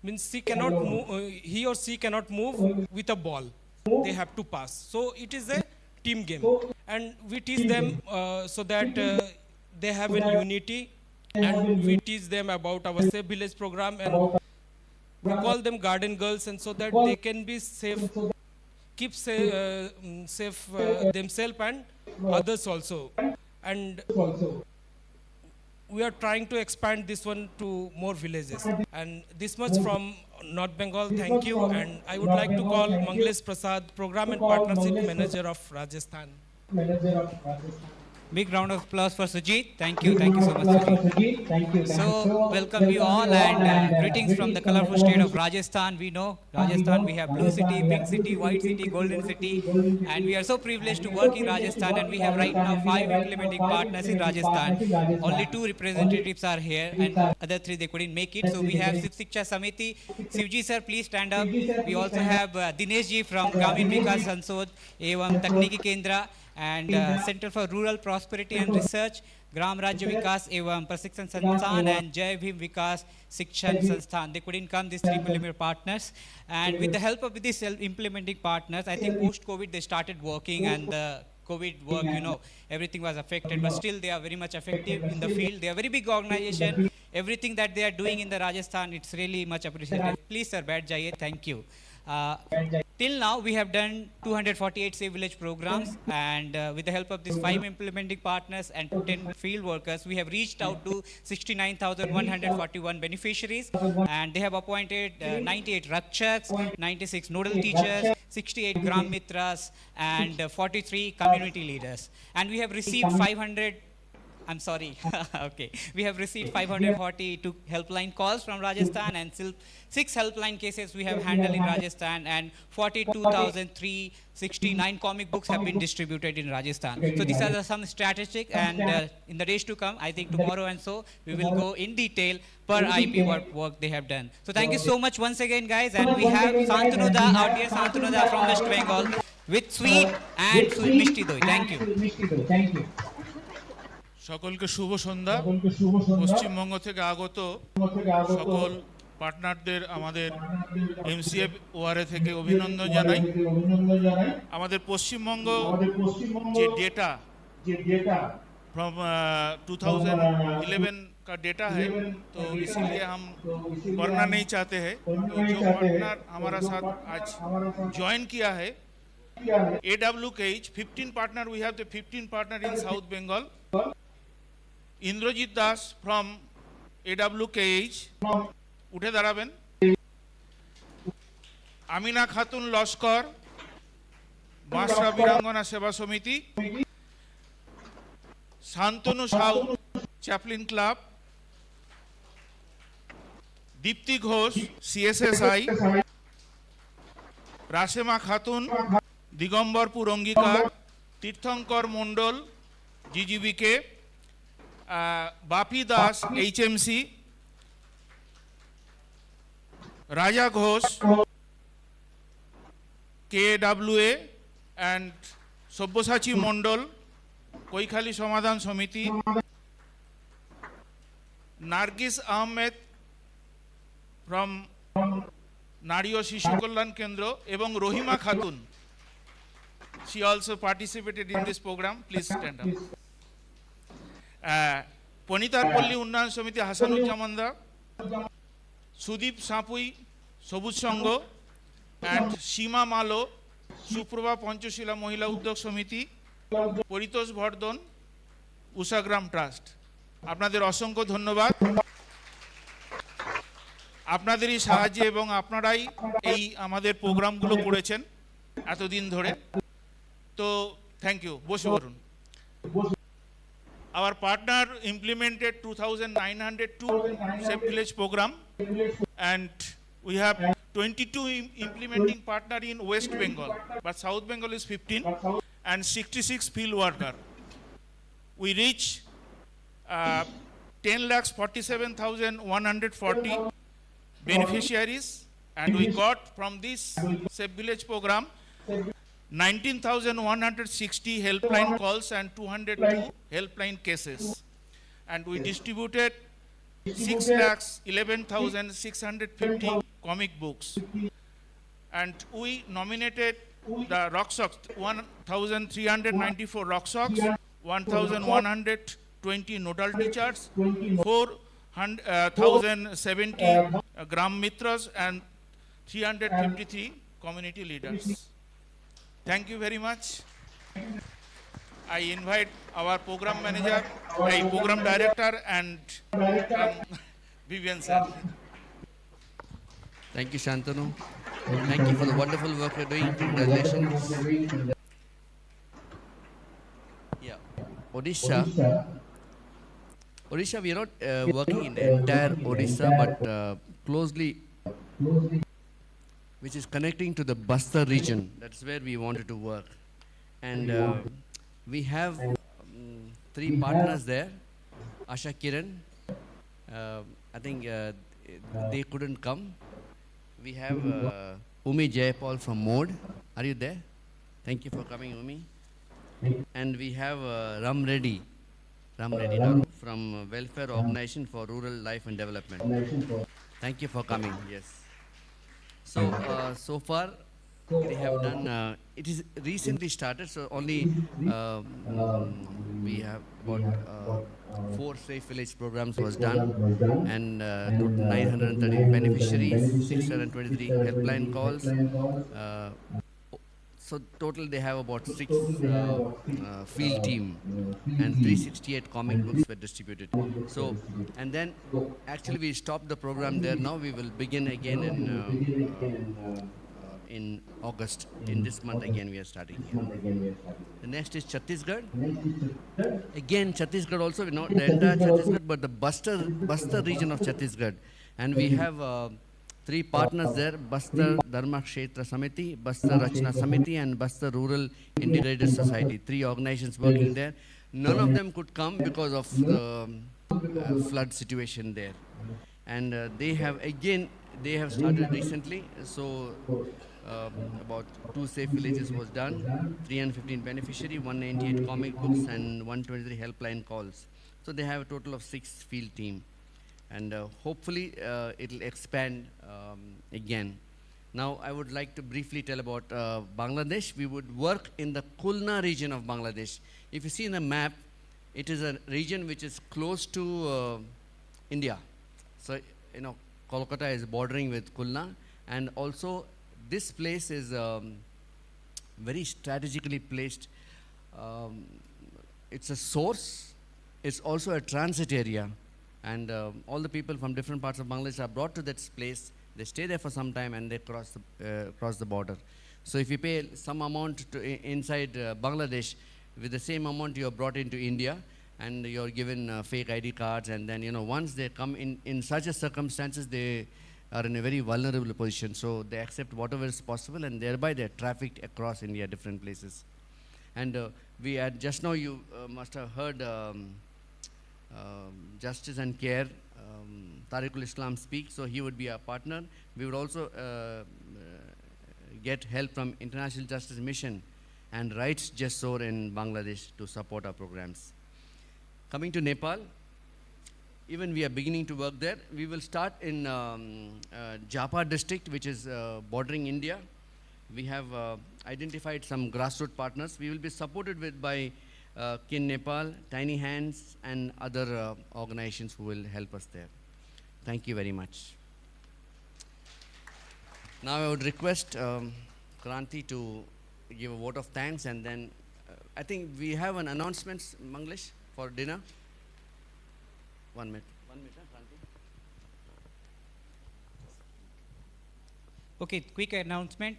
Means he cannot move, he or she cannot move with a ball. They have to pass. So it is a team game, and we teach them so that they have a unity, and we teach them about our Safe Village program, and we call them garden girls, and so that they can be safe, keep safe themselves and others also. And we are trying to expand this one to more villages. And this much from North Bengal, thank you. And I would like to call Manglesh Prasad, Program and Partnership Manager of Rajasthan. Big round of applause for Sujit. Thank you so much, Sujit. So, welcome you all, and greetings from the colorful state of Rajasthan. We know Rajasthan, we have blue city, pink city, white city, golden city, and we are so privileged to work in Rajasthan, and we have right now 5 implementing partners in Rajasthan. Only 2 representatives are here, and other 3 they couldn't make it. So we have Shiv Shiksha Samiti. Shivji sir, please stand up. We also have Dinesh ji from Gramin Vikas Sansod, Evam Takniki Kendra, and Center for Rural Prosperity and Research, Gram Rajya Vikas Evam Prashikshan Sansthan, and Jai Bhim Vikas Shikshan Sansthan. They couldn't come, these 3 implementing partners. And with the help of these implementing partners, I think post-COVID they started working, and the COVID work, you know, everything was affected, but still they are very much effective in the field. They are a very big organization. Everything that they are doing in the Rajasthan, it's really much appreciated. Please sir, baith jaiye. Thank you. Till now, we have done 248 Safe Village programs, and with the help of these 5 implementing partners and 10 field workers, we have reached out to 69,141 beneficiaries, and they have appointed 98 Rakshaks, 96 nodal teachers, 68 Gram Mitras, and 43 community leaders. And we have received 500 I'm sorry. Okay. We have received 542 helpline calls from Rajasthan, and 6 helpline cases we have handled in Rajasthan, and 42,369 comic books have been distributed in Rajasthan. So these are some statistics, and in the days to come, I think tomorrow and so, we will go in detail per IP work they have done. So thank you so much once again, guys. And we have Santanuda, our dear Santanuda from West Bengal, with sweet and Mishti Doi. Thank you. Thank you. সকলকে শুভ সন্ধ্যা। পশ্চিমবঙ্গ থেকে আগত সকল পার্টনারদের আমাদের এমসিএফ ওআরএ থেকে অভিনন্দন জানাই। আমাদের পশ্চিমবঙ্গ যে ডেটা फ्रॉम 2011 का डेटा है, तो इसीलिए हम वरना नहीं चाहते हैं। तो जो पार्टनर हमारा साथ आज ज्वाइन किया है, AWKH 15 partner, we have the 15 partner in South Bengal. Indrajit Das from AWKH, উঠে দাঁড়াবেন। Amina Khatun Laskar, Banshra Birangana Seba Samiti. Shantanu Sau, Chaplin club. Dipti Ghosh, CSSI। Rashema Khatun, Digambarpur Angikar. Tirthankar মণ্ডল, GGBK। বাপি দাস, HMC। রাজা ঘোষ, KWA, and সব্যসাচী মণ্ডল, কৈখালী সমাধান সমিতি। নার্গিস আহমেদ ফ্রম নারী ও শিশু কল্যাণ কেন্দ্র, এবং Rahima Khatun, she also participated in this program. Please stand up. পনিতার পল্লী উন্নয়ন সমিতি, হাসানুজ্জামানদা। সুদীপ সাঁপুই, সবুজ সংঘ, অ্যান্ড সীমা মালো, সুপ্রভা পঞ্চশীলা মহিলা উদ্যোগ সমিতি। পরিতোষ বর্ধন, উষাগ্রাম ট্রাস্ট। আপনাদের অসংখ্য ধন্যবাদ। আপনাদেরই সাহায্যে এবং আপনারাই এই আমাদের প্রোগ্রামগুলো করেছেন এতদিন ধরে। তো থ্যাংক ইউ। বসে পড়ুন। Our partner implemented 2,902 Safe Village program, and we have 22 implementing partner in West Bengal, but South Bengal is 15, and 66 field worker. We reach 10,47,140 beneficiaries, and we got from this Safe Village program 19,160 helpline calls and 202 helpline cases, and we distributed 6,11,650 comic books, and we nominated the rock socks, 1,394 rock socks, 1,120 nodal teachers, 4,070 Gram Mitras, and 353 community leaders. Thank you very much. I invite our program manager, program director, and Vivian sir. Thank you, Shantanu. Thank you for the wonderful work you're doing. Congratulations. Yeah. Odisha, we are not working in the entire Odisha, but closely, which is connecting to the Bastar region. That's where we wanted to work. And we have 3 partners there. Asha Kiran, I think they couldn't come. We have Umi Jayapal from Mode. Are you there? Thank you for coming, Umi. And we have Ram Reddy Garu from Welfare Organization for Rural Life and Development. Thank you for coming. Yes. So, so far, we have done, it is recently started, so only we have about 4 Safe Village programs was done, and 930 beneficiaries, 623 helpline calls. So total they have about 6 field team, and 368 comic books were distributed. So, and then actually we stopped the program there. Now we will begin again in August. In this month again we are starting here. The next is Chhattisgarh. Again Chhattisgarh also, not the entire Chhattisgarh, but the Bastar region of Chhattisgarh. And we have 3 partners there: Bastar Dharma Kshetra Samiti, Bastar Rachna Samiti, and Bastar Rural Integrated Society. 3 organizations working there. None of them could come because of the flood situation there. And they have started recently. So about 2 safe villages was done, 315 beneficiary, 198 comic books, and 123 helpline calls. So they have a total of 6 field team. And hopefully it will expand again. Now I would like to briefly tell about Bangladesh. We would work in the Khulna region of Bangladesh. If you see in the map, it is a region which is close to India. So, you know, Kolkata is bordering with Khulna, and also this place is very strategically placed. It's a source, it's also a transit area. And all the people from different parts of Bangladesh are brought to that place. They stay there for some time and they cross the border. So if you pay some amount inside Bangladesh, with the same amount you are brought into India, and you're given fake ID cards, and then, you know, once they come in such a circumstances, they are in a very vulnerable position. So they accept whatever is possible, and thereby they're trafficked across India, different places. And we had just now, you must have heard Justice and Care, Tariqul Islam speak, so he would be our partner. We would also get help from International Justice Mission and Rights Jessor in Bangladesh to support our programs. Coming to Nepal, even we are beginning to work there. We will start in Japa district, which is bordering India. We have identified some grassroots partners. We will be supported by Kin Nepal, Tiny Hands, and other organizations who will help us there. Thank you very much. Now I would request Kranti to give a vote of thanks, and then I think we have an announcement, Manglish, for dinner. 1 minute. 1 minute, Kranti. Okay, quick announcement.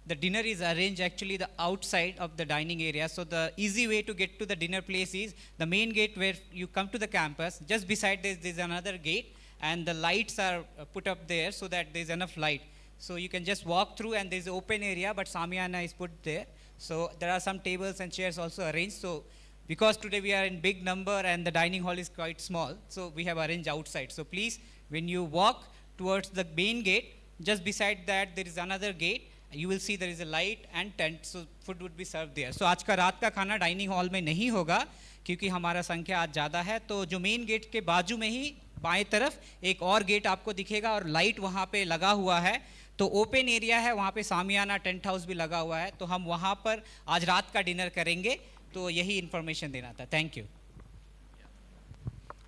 The dinner is arranged actually the outside of the dining area. So the easy way to get to the dinner place is the main gate where you come to the campus. Just beside this, there's another gate, and the lights are put up there so that there's enough light. So you can just walk through, and there's an open area, but Samiana is put there. So there are some tables and chairs also arranged. So because today we are in big number and the dining hall is quite small, so we have arranged outside. So please, when you walk towards the main gate, just beside that there is another gate. You will see there is a light and tent, so food would be served there. So आज का रात का खाना dining hall में नहीं होगा, क्योंकि हमारा संख्या आज ज़्यादा है. तो जो मेन गेट के बाजू में ही बाएं तरफ एक और गेट आपको दिखेगा, और लाइट वहाँ पे लगा हुआ है. तो ओपन एरिया है, वहाँ पे सामियाना टेंट हाउस भी लगा हुआ है, तो हम वहाँ पर आज रात का डिनर करेंगे. तो यही इन्फॉर्मेशन देना था. Thank you.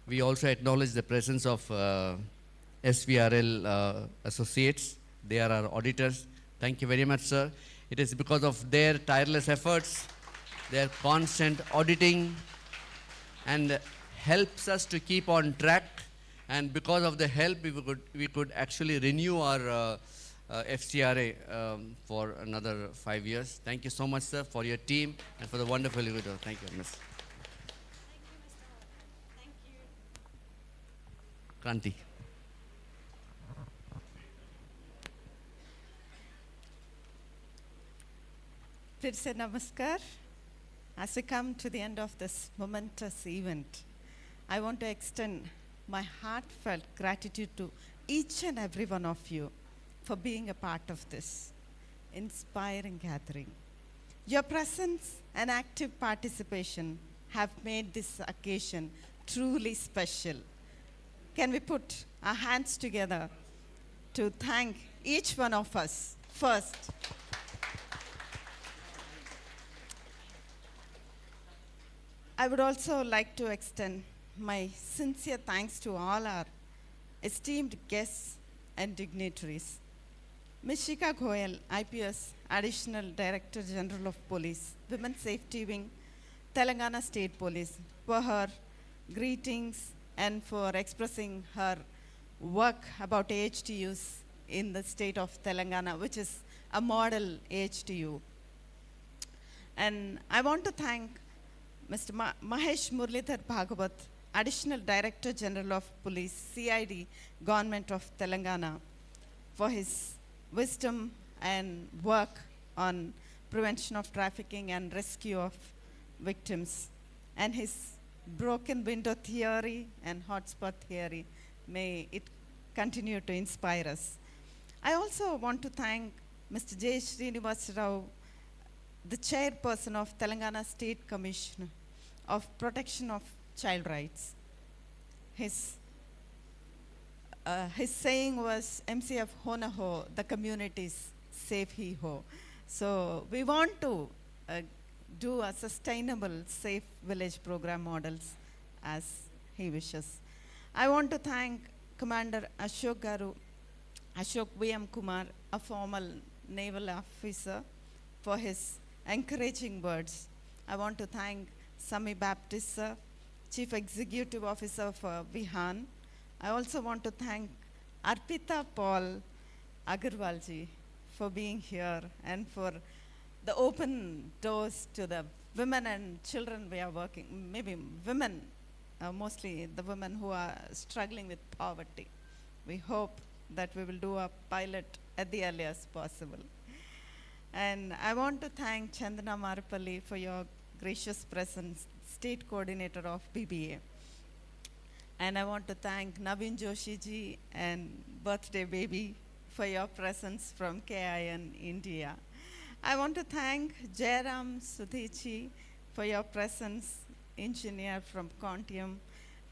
We also acknowledge the presence of SVRL associates. They are our auditors. Thank you very much, sir. It is because of their tireless efforts, their constant auditing, and helps us to keep on track. And because of the help, we could actually renew our FCRA for another 5 years. Thank you so much, sir, for your team and for the wonderful video. Thank you, Miss. Kranti. फिर से नमस्कार. As we come to the end of this momentous event, I want to extend my heartfelt gratitude to each and every one of you for being a part of this inspiring gathering. Your presence and active participation have made this occasion truly special. Can we put our hands together to thank each one of us first? I would also like to extend my sincere thanks to all our esteemed guests and dignitaries. Ms. Shika Goyal, IPS, Additional Director General of Police, Women's Safety Wing, Telangana State Police, for her greetings and for expressing her work about HTUs in the state of Telangana, which is a model HTU. And I want to thank Mr. Mahesh Murlidhar Bhagavat, Additional Director General of Police, CID, Government of Telangana, for his wisdom and work on prevention of trafficking and rescue of victims, and his broken window theory and hotspot theory. May it continue to inspire us. I also want to thank Mr. J. Srinivas Rao, the chairperson of Telangana State Commission of Protection of Child Rights. His saying was, MCF ho na ho, the communities safe he ho. So we want to do a sustainable safe village program models as he wishes. I want to thank Commander Ashok VM Kumar, a former naval officer, for his encouraging words. I want to thank Sami Baptist, sir, Chief Executive Officer for Vihan. I also want to thank Arpita Paul Agarwalji for being here and for the open doors to the women and children we are working, maybe women, mostly the women who are struggling with poverty. We hope that we will do a pilot at the earliest possible. And I want to thank Chandana Marapalli for your gracious presence, State Coordinator of BBA. And I want to thank Naveen Joshi ji and birthday baby for your presence from KIN India. I want to thank Jairam Sudhichi for your presence, engineer from Contium,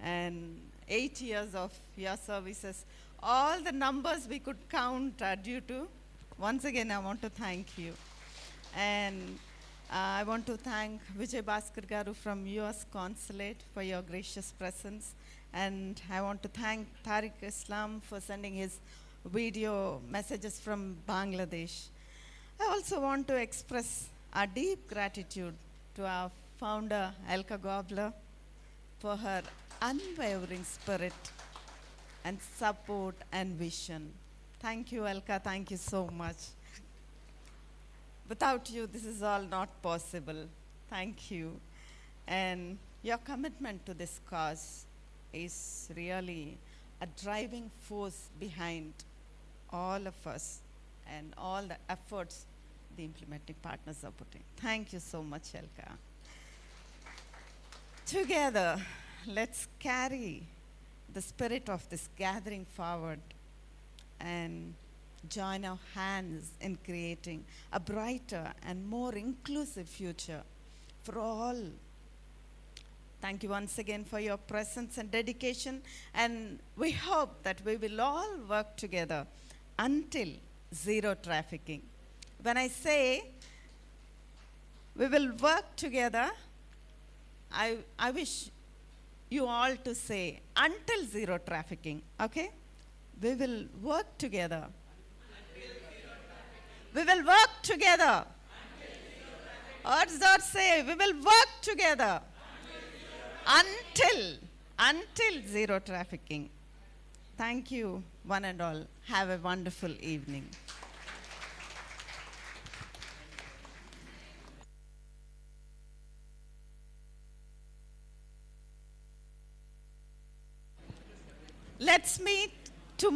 and 8 years of your services. All the numbers we could count are due to. Once again, I want to thank you. And I want to thank Vijay Bhaskar Garu from US Consulate for your gracious presence. And I want to thank Tariq Islam for sending his video messages from Bangladesh. I also want to express our deep gratitude to our founder, Elka Gobler, for her unwavering spirit and support and vision. Thank you, Elka. Thank you so much. Without you, this is all not possible. Thank you. And your commitment to this cause is really a driving force behind all of us and all the efforts the implementing partners are putting. Thank you so much, Elka. Together, let's carry the spirit of this gathering forward and join our hands in creating a brighter and more inclusive future for all. Thank you once again for your presence and dedication, and we hope that we will all work together until zero trafficking. When I say we will work together, I wish you all to say until zero trafficking, okay? We will work together. We will work together. Or say, we will work together until zero trafficking. Thank you, one and all. Have a wonderful evening. Let's meet